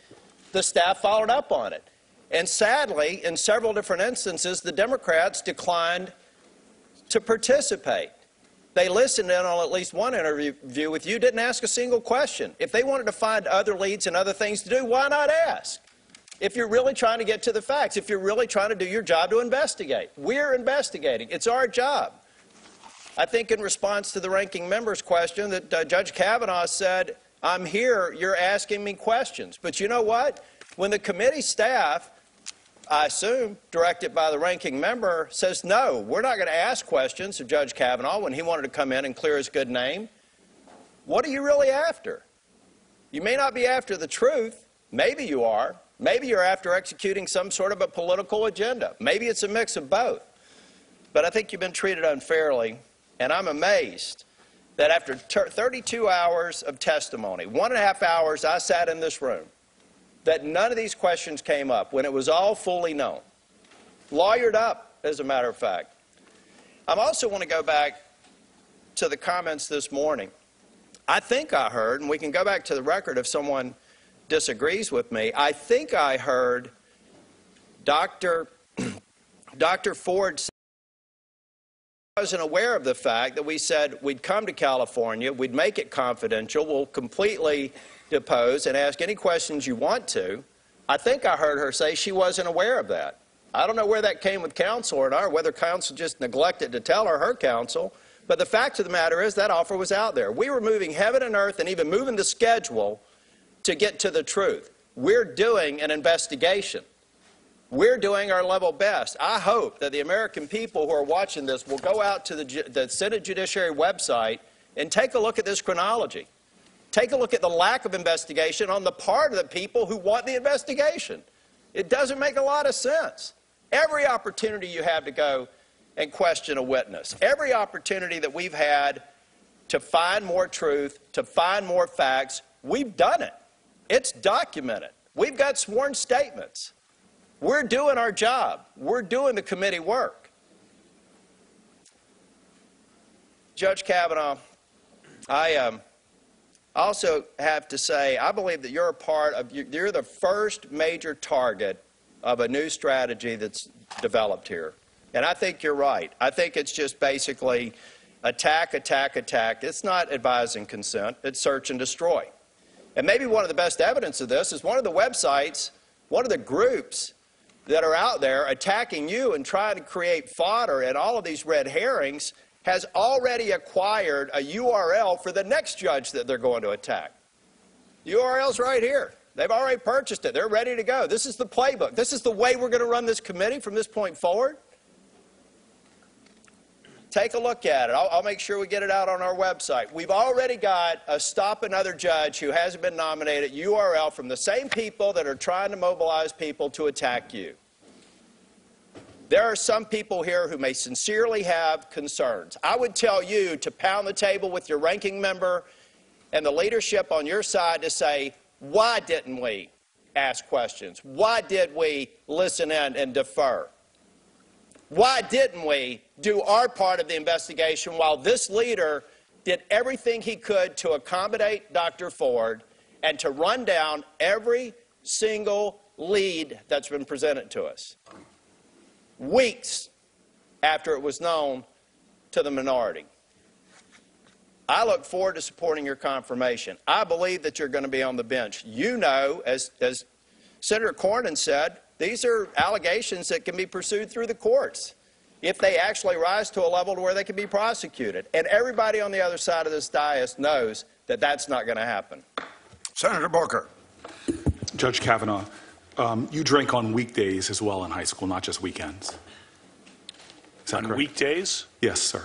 the staff followed up on it. And sadly, in several different instances, the Democrats declined to participate. They listened in on at least one interview with you, didn't ask a single question. If they wanted to find other leads and other things to do, why not ask? If you're really trying to get to the facts, if you're really trying to do your job to investigate. We're investigating. It's our job. I think in response to the ranking member's question that Judge Kavanaugh said, I'm here, you're asking me questions. But you know what? When the committee staff, I assume, directed by the ranking member, says, no, we're not going to ask questions of Judge Kavanaugh when he wanted to come in and clear his good name, what are you really after? You may not be after the truth. Maybe you are. Maybe you're after executing some sort of a political agenda. Maybe it's a mix of both. But I think you've been treated unfairly, and I'm amazed that after 32 hours of testimony, 1.5 hours I sat in this room, that none of these questions came up when it was all fully known. Lawyered up, as a matter of fact. I also want to go back to the comments this morning. I think I heard, and we can go back to the record if someone disagrees with me, I think I heard Dr. Ford say I wasn't aware of the fact that we said we'd come to California, we'd make it confidential, we'll completely depose and ask any questions you want to. I think I heard her say she wasn't aware of that. I don't know where that came with counsel or not, or whether counsel just neglected to tell her counsel, but the fact of the matter is that offer was out there. We were moving heaven and earth and even moving the schedule to get to the truth. We're doing an investigation. We're doing our level best. I hope that the American people who are watching this will go out to the Senate Judiciary website and take a look at this chronology. Take a look at the lack of investigation on the part of the people who want the investigation. It doesn't make a lot of sense. Every opportunity you have to go and question a witness, every opportunity that we've had to find more truth, to find more facts, we've done it. It's documented. We've got sworn statements. We're doing our job. We're doing the committee work. Judge Kavanaugh, I also have to say, I believe that you're you're the first major target of a new strategy that's developed here. And I think you're right. I think it's just basically attack, attack, attack. It's not advise and consent. It's search and destroy. And maybe one of the best evidence of this is one of the websites, one of the groups that are out there attacking you and trying to create fodder and all of these red herrings has already acquired a URL for the next judge that they're going to attack. The URL's right here. They've already purchased it. They're ready to go. This is the playbook. This is the way we're going to run this committee from this point forward. Take a look at it. I'll make sure we get it out on our website. We've already got a Stop Another Judge who hasn't been nominated URL from the same people that are trying to mobilize people to attack you. There are some people here who may sincerely have concerns. I would tell you to pound the table with your ranking member and the leadership on your side to say, why didn't we ask questions? Why did we listen in and defer? Why didn't we do our part of the investigation while this leader did everything he could to accommodate Dr. Ford and to run down every single lead that's been presented to us, weeks after it was known to the minority? I look forward to supporting your confirmation. I believe that you're going to be on the bench. You know, as Senator Cornyn said, these are allegations that can be pursued through the courts if they actually rise to a level to where they can be prosecuted. And everybody on the other side of this dais knows that that's not going to happen. Senator Booker. Judge Kavanaugh, you drank on weekdays as well in high school, not just weekends. Is that correct? Weekdays? Yes, sir.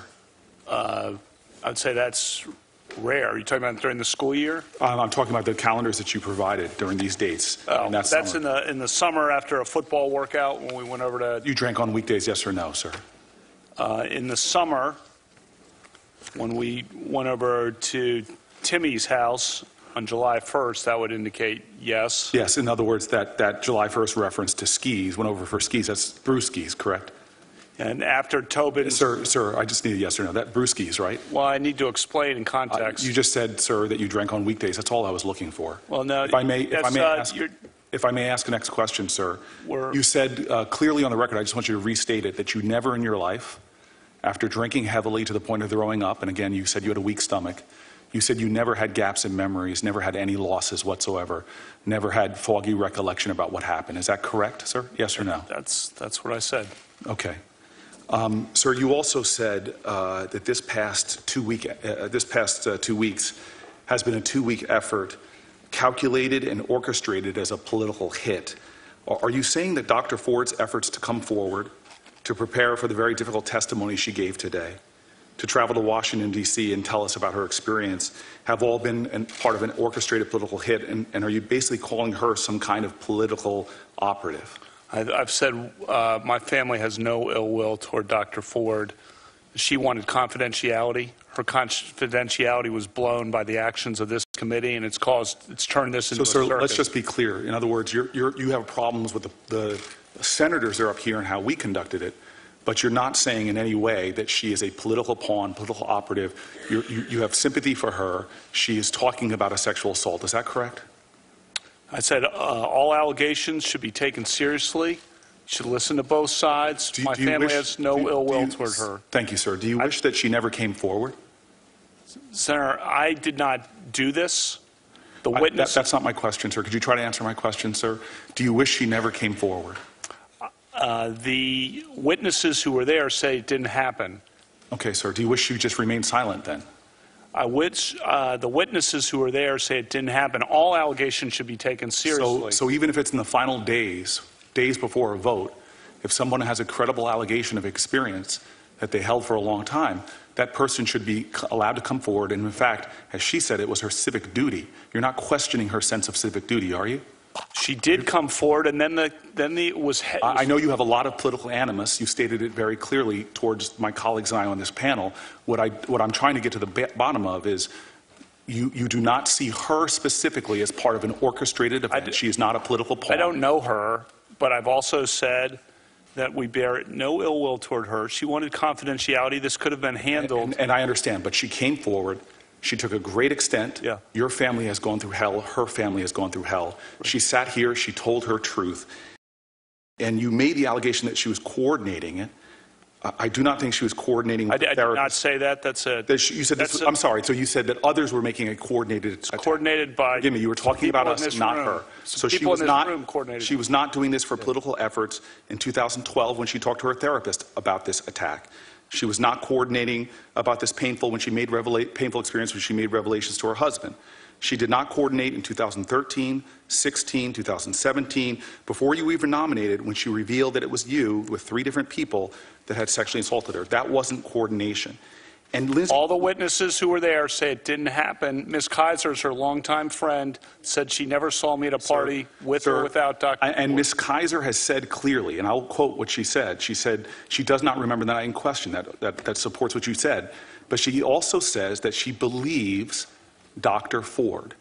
I'd say that's rare. Are you talking about during the school year? I'm talking about the calendars that you provided during these dates. Oh, and that's in the summer after a football workout when we went over to... You drank on weekdays, yes or no, sir? In the summer, when we went over to Timmy's house on July 1st, that would indicate yes. Yes, in other words, that July 1st reference to skis, went over for skis, that's brewskis, correct? And after Tobin... Sir, I just need a yes or no. That brewskis, right? Well, I need to explain in context. You just said, sir, that you drank on weekdays. That's all I was looking for. Well, no, if I may ask the next question, sir. You said clearly on the record, I just want you to restate it, that you never in your life, after drinking heavily to the point of throwing up, and again, you said you had a weak stomach, you said you never had gaps in memories, never had any losses whatsoever, never had foggy recollection about what happened. Is that correct, sir? Yes or no? That's what I said. Okay. Sir, you also said that this past 2 weeks has been a 2-week effort calculated and orchestrated as a political hit. Are you saying that Dr. Ford's efforts to come forward, to prepare for the very difficult testimony she gave today, to travel to Washington, D.C. and tell us about her experience, have all been part of an orchestrated political hit? And are you basically calling her some kind of political operative? I've said my family has no ill will toward Dr. Ford. She wanted confidentiality. Her confidentiality was blown by the actions of this committee, and it's turned this into a circus. So, sir, let's just be clear. In other words, you have problems with the senators that are up here and how we conducted it, but you're not saying in any way that she is a political pawn, political operative. You have sympathy for her. She is talking about a sexual assault. Is that correct? I said all allegations should be taken seriously. Should listen to both sides. My family has no ill will toward her. Thank you, sir. Do you wish that she never came forward? Senator, I did not do this. The witness... That's not my question, sir. Could you try to answer my question, sir? Do you wish she never came forward? The witnesses who were there say it didn't happen. Okay, sir. Do you wish she just remained silent then? The witnesses who were there say it didn't happen. All allegations should be taken seriously. So even if it's in the final days before a vote, if someone has a credible allegation of experience that they held for a long time, that person should be allowed to come forward. And in fact, as she said, it was her civic duty. You're not questioning her sense of civic duty, are you? She did come forward, and then it was... I know you have a lot of political animus. You stated it very clearly towards my colleagues and I on this panel. What I'm trying to get to the bottom of is you do not see her specifically as part of an orchestrated event. She is not a political pawn. I don't know her, but I've also said that we bear no ill will toward her. She wanted confidentiality. This could have been handled. And I understand, but she came forward. She took a great extent. Yeah. Your family has gone through hell. Her family has gone through hell. Right. She sat here. She told her truth. And you made the allegation that she was coordinating it. I do not think she was coordinating with I did not say that. You said I'm sorry. So you said that others were making a coordinated attack. Coordinated by... Forgive me. You were talking about us, not her. So she was not doing this for political efforts in 2012 when she talked to her therapist about this attack. She was not coordinating about this painful experience when she made revelations to her husband. She did not coordinate in 2013, 16, 2017, before you even nominated, when she revealed that it was you with 3 different people that had sexually assaulted her. That wasn't coordination. And Lindsay, All the witnesses who were there say it didn't happen. Ms. Kaiser's her longtime friend, said she never saw me at a party with or without Dr. And Ms. Kaiser has said clearly, and I'll quote what she said she does not remember the night in question. That supports what you said. But she also says that she believes Dr. Ford.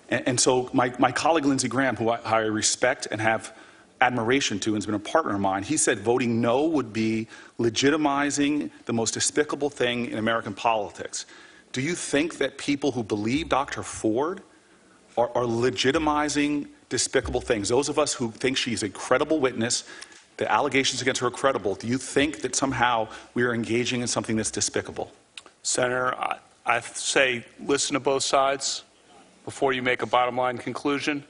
And so my colleague Lindsey Graham, who I respect and have admiration to and has been a partner of mine, he said voting no would be legitimizing the most despicable thing in American politics. Do you think that people who believe Dr. Ford are legitimizing despicable things? Those of us who think she's a credible witness, the allegations against her are credible, do you think that somehow we are engaging in something that's despicable? Senator, I say listen to both sides before you make a bottom line conclusion,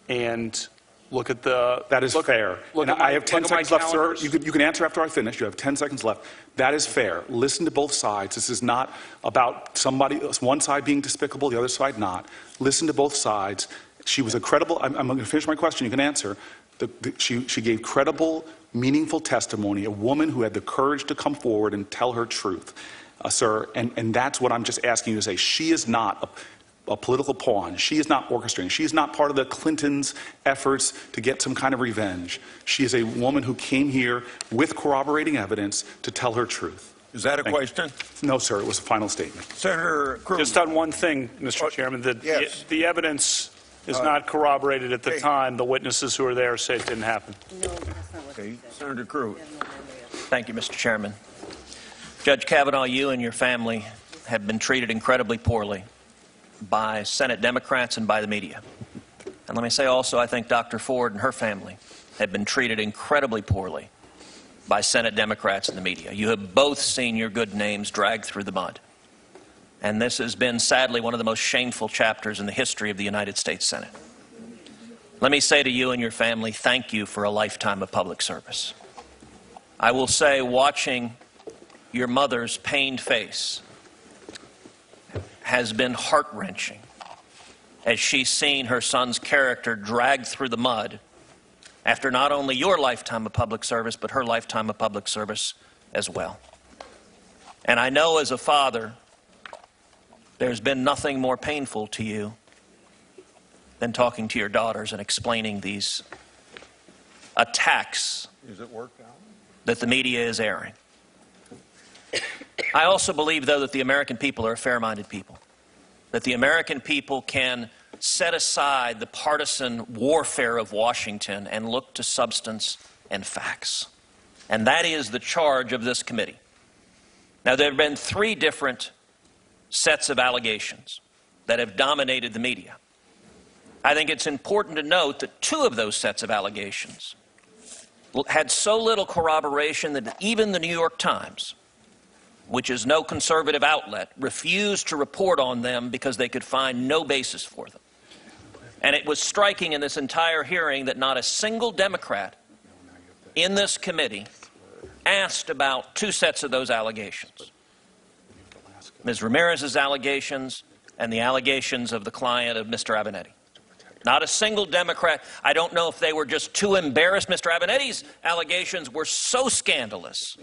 and look at the... That is fair. And I have 10 seconds left, sir. You can answer after I finish. You have 10 seconds left. That is fair. Listen to both sides. This is not about one side being despicable, the other side not. Listen to both sides. She was a credible... I'm going to finish my question. You can answer. She gave credible, meaningful testimony, a woman who had the courage to come forward and tell her truth, sir. And that's what I'm just asking you to say. She is not a political pawn. She is not orchestrating. She is not part of the Clintons' efforts to get some kind of revenge. She is a woman who came here with corroborating evidence to tell her truth. Is that a question? No, sir. It was a final statement. Senator Cruz. Just on one thing, Mr. Chairman, yes. the evidence is not corroborated at the time. The witnesses who were there say it didn't happen. Okay. Senator Cruz. Thank you, Mr. Chairman. Judge Kavanaugh, you and your family have been treated incredibly poorly by Senate Democrats and by the media. And let me say also, I think Dr. Ford and her family have been treated incredibly poorly by Senate Democrats and the media. You have both seen your good names dragged through the mud. And this has been, sadly, one of the most shameful chapters in the history of the United States Senate. Let me say to you and your family, thank you for a lifetime of public service. I will say, watching your mother's pained face has been heart-wrenching as she's seen her son's character dragged through the mud after not only your lifetime of public service, but her lifetime of public service as well. And I know as a father, there's been nothing more painful to you than talking to your daughters and explaining these attacks that the media is airing. I also believe, though, that the American people are a fair-minded people, that the American people can set aside the partisan warfare of Washington and look to substance and facts. And that is the charge of this committee. Now, there have been 3 different sets of allegations that have dominated the media. I think it's important to note that 2 of those sets of allegations had so little corroboration that even the New York Times, which is no conservative outlet, refused to report on them because they could find no basis for them. And it was striking in this entire hearing that not a single Democrat in this committee asked about 2 sets of those allegations. Ms. Ramirez's allegations and the allegations of the client of Mr. Avenatti. Not a single Democrat. I don't know if they were just too embarrassed. Mr. Avenatti's allegations were so scandalous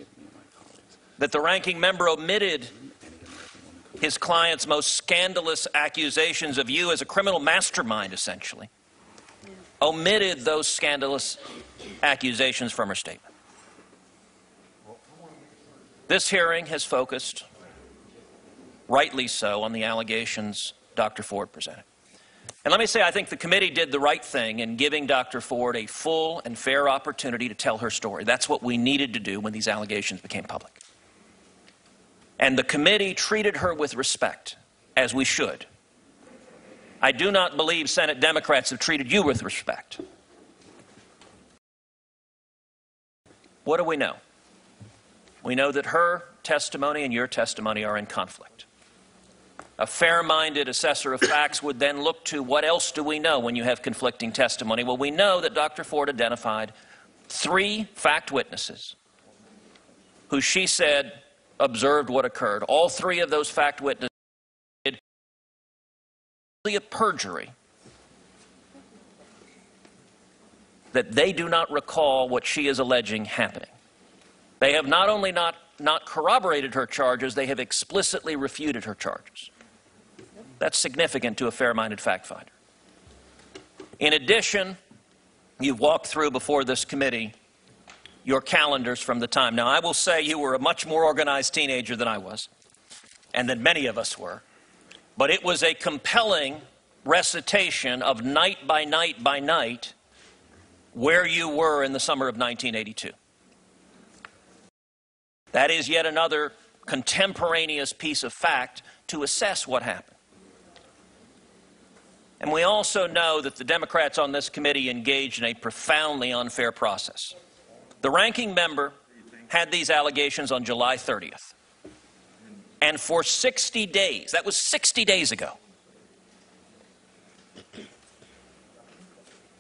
that the ranking member omitted his client's most scandalous accusations of you as a criminal mastermind, essentially. Omitted those scandalous accusations from her statement. This hearing has focused, rightly so, on the allegations Dr. Ford presented. And let me say, I think the committee did the right thing in giving Dr. Ford a full and fair opportunity to tell her story. That's what we needed to do when these allegations became public. And the committee treated her with respect, as we should. I do not believe Senate Democrats have treated you with respect. What do we know? We know that her testimony and your testimony are in conflict. A fair-minded assessor of facts would then look to what else do we know when you have conflicting testimony? Well, we know that Dr. Ford identified 3 fact witnesses who she said observed what occurred. All 3 of those fact witnesses did a perjury that they do not recall what she is alleging happening. They have not only not not corroborated her charges, they have explicitly refuted her charges. That's significant to a fair-minded fact finder. In addition, you've walked through before this committee your calendars from the time. Now, I will say you were a much more organized teenager than I was, and than many of us were, but it was a compelling recitation of night by night by night where you were in the summer of 1982. That is yet another contemporaneous piece of fact to assess what happened. And we also know that the Democrats on this committee engaged in a profoundly unfair process. The ranking member had these allegations on July 30th. And for 60 days, that was 60 days ago,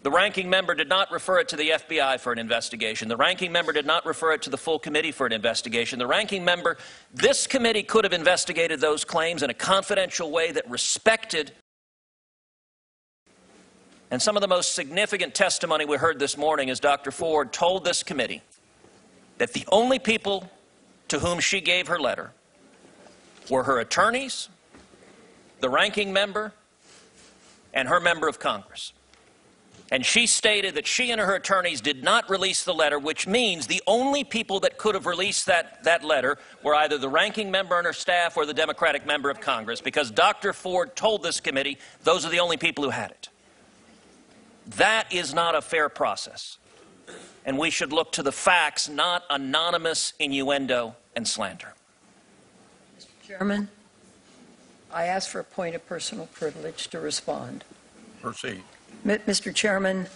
the ranking member did not refer it to the FBI for an investigation. The ranking member did not refer it to the full committee for an investigation. The ranking member, this committee could have investigated those claims in a confidential way that respected. And some of the most significant testimony we heard this morning is Dr. Ford told this committee that the only people to whom she gave her letter were her attorneys, the ranking member, and her member of Congress. And she stated that she and her attorneys did not release the letter, which means the only people that could have released that letter were either the ranking member and her staff or the Democratic member of Congress, because Dr. Ford told this committee those are the only people who had it. That is not a fair process. And we should look to the facts, not anonymous innuendo and slander. Mr. Chairman, I ask for a point of personal privilege to respond. Proceed. Mr. Chairman,